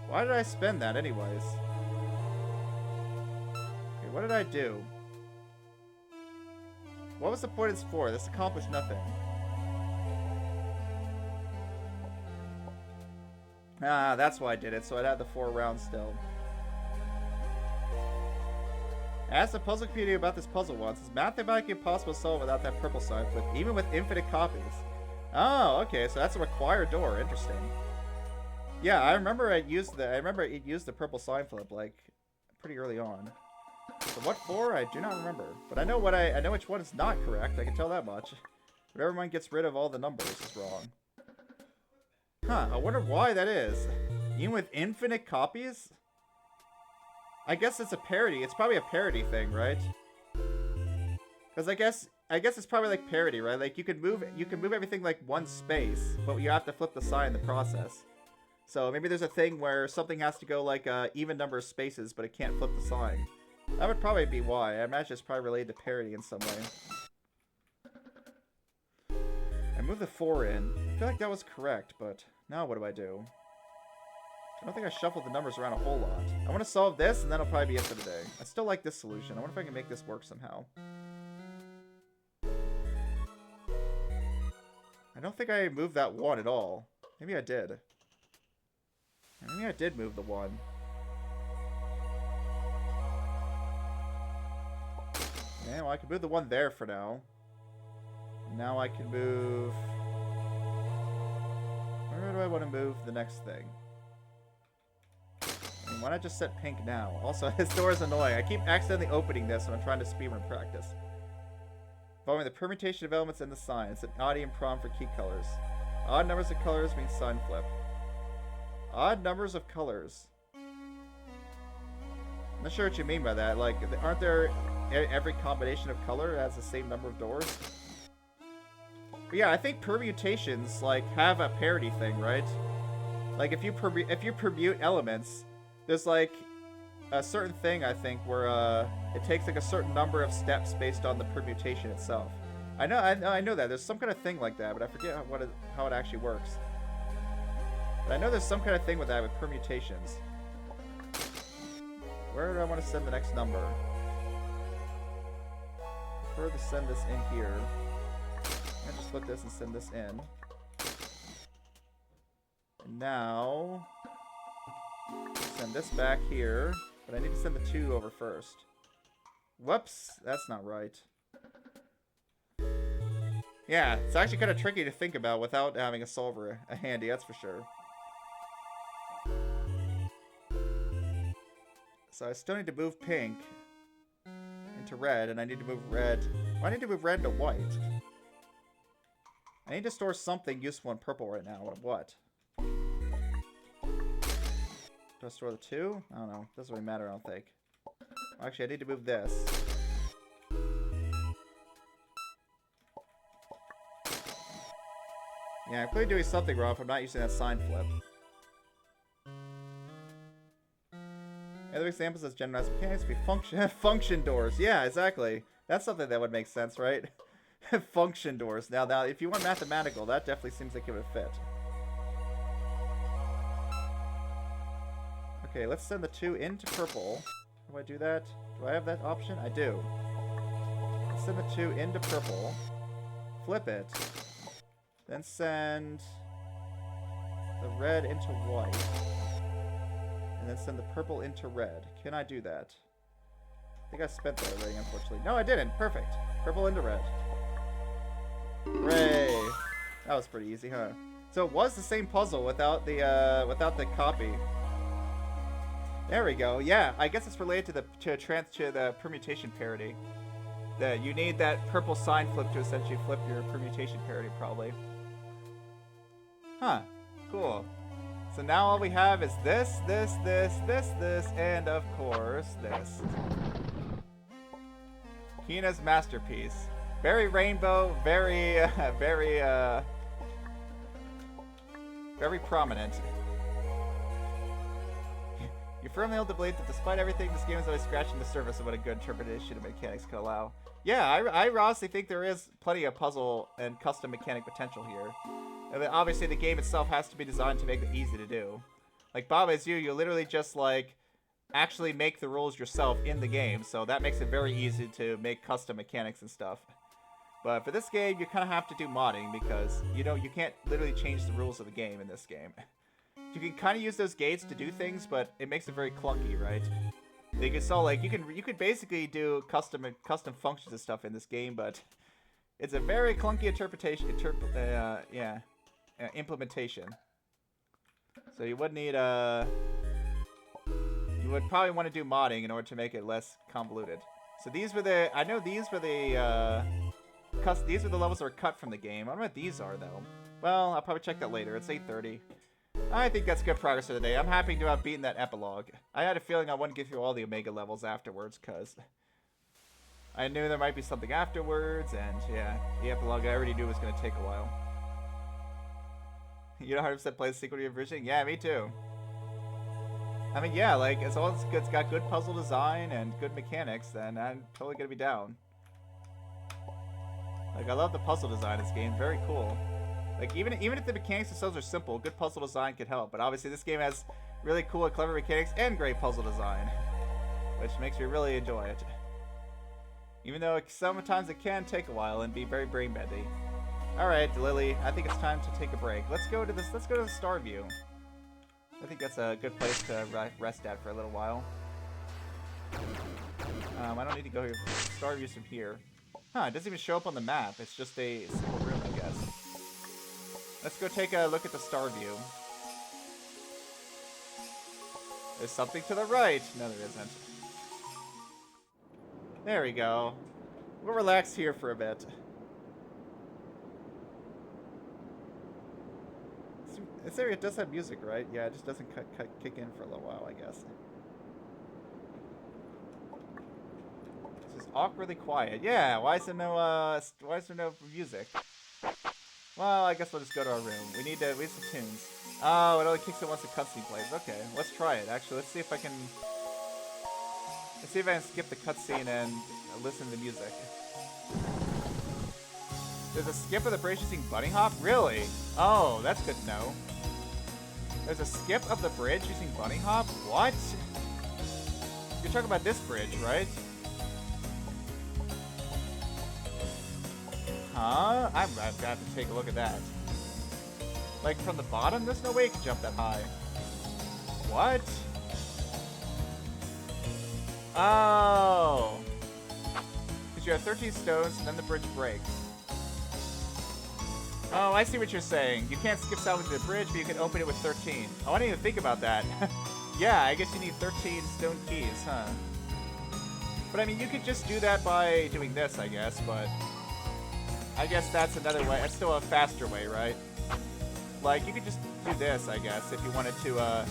Why did I spend that anyways? Okay, what did I do? What was the point it's for? This accomplished nothing. Ah, that's why I did it, so I'd have the 4 rounds still. I asked the puzzle community about this puzzle once. It's mathematically impossible to solve without that purple sign flip, even with infinite copies. Oh, okay, so that's a required door. Interesting. Yeah, I remember it used the purple sign flip like pretty early on. So what for? I do not remember. But I know which one is not correct. I can tell that much. Whatever one gets rid of all the numbers is wrong. Huh, I wonder why that is. Even with infinite copies? I guess it's a parody. It's probably a parody thing, right? Because I guess it's probably like parody, right? Like you can move everything like one space, but you have to flip the sign in the process. So maybe there's a thing where something has to go like a even number of spaces, but it can't flip the sign. That would probably be why. I imagine it's probably related to parody in some way. I moved the 4 in. I feel like that was correct, but now what do I do? I don't think I shuffled the numbers around a whole lot. I want to solve this, and that'll probably be it for today. I still like this solution. I wonder if I can make this work somehow. I don't think I moved that 1 at all. Maybe I did. Maybe I did move the 1. Yeah, well, I can move the 1 there for now. Now I can move... Where do I want to move the next thing? I mean, why not just set pink now? Also, this door is annoying. I keep accidentally opening this when I'm trying to speedrun practice. Following the permutation of elements and the sign. It's an odd prompt for key colors. Odd numbers of colors means sign flip. Odd numbers of colors. I'm not sure what you mean by that. Like, aren't there... Every combination of color has the same number of doors? But yeah, I think permutations, like, have a parity thing, right? Like, if you permute elements, there's, like, a certain thing, I think, where, it takes, like, a certain number of steps based on the permutation itself. I know that. There's some kind of thing like that, but I forget how it actually works. But I know there's some kind of thing with that with permutations. Where do I want to send the next number? I prefer to send this in here. I just flip this and send this in. And now, send this back here. But I need to send the 2 over first. Whoops, that's not right. Yeah, it's actually kind of tricky to think about without having a solver handy, that's for sure. So I still need to move pink into red, and I need to move red. Well, I need to move red to white. I need to store something useful in purple right now. What? Do I store the 2? I don't know. Doesn't really matter, I don't think. Actually, I need to move this. Yeah, I'm clearly doing something wrong if I'm not using that sign flip. Other examples of generalized mechanics would be function doors. Yeah, exactly. That's something that would make sense, right? Function doors. Now, if you want mathematical, that definitely seems like it would fit. Okay, let's send the 2 into purple. Do I do that? Do I have that option? I do. Let's send the 2 into purple. Flip it. Then send the red into white. And then send the purple into red. Can I do that? I think I spent that already, unfortunately. No, I didn't. Perfect. Purple into red. Hooray! That was pretty easy, huh? So it was the same puzzle without the copy. There we go. Yeah, I guess it's related to the permutation parity. That you need that purple sign flip to essentially flip your permutation parity, probably. Huh. Cool. So now all we have is this, and of course this. Hina's masterpiece. Very rainbow, very, very prominent. You firmly hold the belief that despite everything, this game is always scratching the surface of what a good interpretation of mechanics could allow. Yeah, I honestly think there is plenty of puzzle and custom mechanic potential here. And obviously, the game itself has to be designed to make it easy to do. Like Bob Is You literally just like actually make the rules yourself in the game, so that makes it very easy to make custom mechanics and stuff. But for this game, you kind of have to do modding because you can't literally change the rules of the game in this game. You can kind of use those gates to do things, but it makes it very clunky, right? You could basically do custom functions and stuff in this game, but it's a very clunky implementation. So you would need you would probably want to do modding in order to make it less convoluted. So these were the these were the levels that were cut from the game. I don't know what these are though. Well, I'll probably check that later. It's 8:30. I think that's good progress for the day. I'm happy to have beaten that epilogue. I had a feeling I wouldn't get through all the Omega levels afterwards, because I knew there might be something afterwards, and yeah, the epilogue I already knew was going to take a while. You know 100% play the sequel to your version? Yeah, me too. I mean, yeah, like, as long as it's got good puzzle design and good mechanics, then I'm totally going to be down. Like, I love the puzzle design in this game. Very cool. Like, even if the mechanics themselves are simple, good puzzle design could help. But obviously, this game has really cool and clever mechanics and great puzzle design, which makes me really enjoy it. Even though sometimes it can take a while and be very brain-bendy. Alright, Lily, I think it's time to take a break. Let's go to the Star View. I think that's a good place to rest at for a little while. I don't need to go here. Star View's from here. Huh, it doesn't even show up on the map. It's just a single room, I guess. Let's go take a look at the Star View. There's something to the right. No, there isn't. There we go. We'll relax here for a bit. This area does have music, right? Yeah, it just doesn't kick in for a little while, I guess. It's just awkwardly quiet. Yeah, why is there no music? Well, I guess we'll just go to our room. We need some tunes. Oh, it only kicks in once the cutscene plays. Okay, let's try it. Actually, let's see if I can skip the cutscene and listen to the music. There's a skip of the bridge using bunny hop? Really? Oh, that's good to know. There's a skip of the bridge using bunny hop? What? You're talking about this bridge, right? Huh? I've got to take a look at that. Like, from the bottom? There's no way you can jump that high. What? Oh. Because you have 13 stones and then the bridge breaks. Oh, I see what you're saying. You can't skip salvage the bridge, but you can open it with 13. Oh, I didn't even think about that. Yeah, I guess you need 13 stone keys, huh? But I mean, you could just do that by doing this, I guess, but I guess that's another way. That's still a faster way, right? Like, you could just do this, I guess, if you wanted to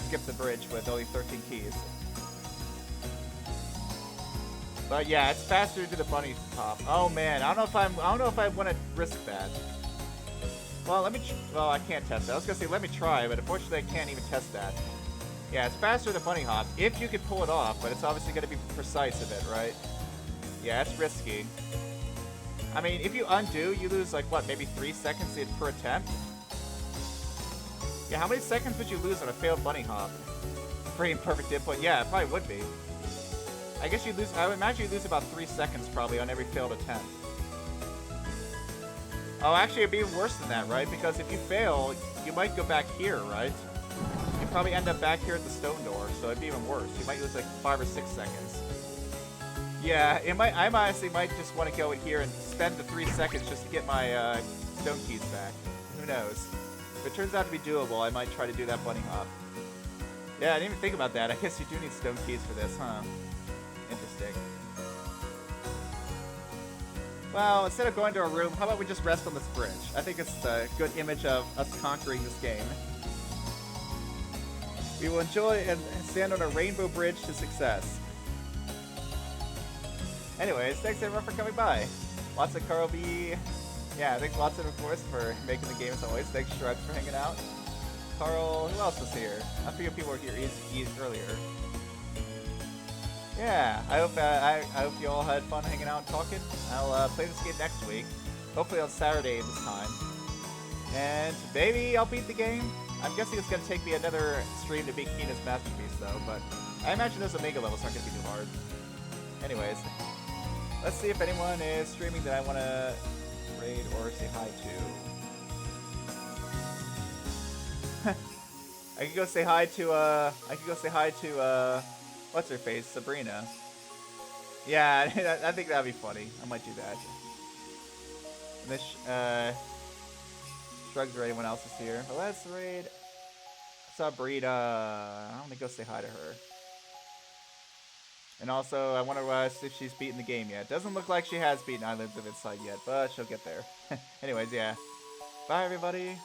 skip the bridge with only 13 keys. But yeah, it's faster to do the bunny hop. Oh man, I don't know if I want to risk that. Well, well, I can't test that. I was gonna say let me try, but unfortunately I can't even test that. Yeah, it's faster than bunny hop if you could pull it off, but it's obviously gonna be precise a bit, right? Yeah, it's risky. I mean, if you undo, you lose like what, maybe 3 seconds per attempt? Yeah, how many seconds would you lose on a failed bunny hop? Pretty imperfect input. Yeah, it probably would be. I guess you lose. I would imagine you lose about 3 seconds probably on every failed attempt. Oh, actually, it'd be even worse than that, right? Because if you fail, you might go back here, right? You probably end up back here at the stone door, so it'd be even worse. You might lose like 5 or 6 seconds. Yeah, it might. I honestly might just want to go in here and spend the 3 seconds just to get my stone keys back. Who knows? If it turns out to be doable, I might try to do that bunny hop. Yeah, I didn't even think about that. I guess you do need stone keys for this, huh? Interesting. Well, instead of going to our room, how about we just rest on this bridge? I think it's a good image of us conquering this game. We will enjoy and stand on a rainbow bridge to success. Anyways, thanks everyone for coming by. Watson Carl B. Yeah, thanks Watson, of course, for making the game as always. Thanks Shrugs for hanging out. Carl, who else was here? I forget people were here earlier. Yeah, I hope you all had fun hanging out and talking. I'll play this game next week, hopefully on Saturday this time, and maybe I'll beat the game. I'm guessing it's gonna take me another stream to beat Kina's masterpiece though, but I imagine those Omega levels aren't gonna be too hard. Anyways, let's see if anyone is streaming that I want to raid or say hi to. I could go say hi to what's her face, Sabrina. Yeah, I think that'd be funny. I might do that. And Shrugs or anyone else is here. But let's raid Sabrina. I want to go say hi to her. And also, I wonder if she's beaten the game yet. Doesn't look like she has beaten Islands of Insight yet, but she'll get there. Anyways, yeah. Bye, everybody.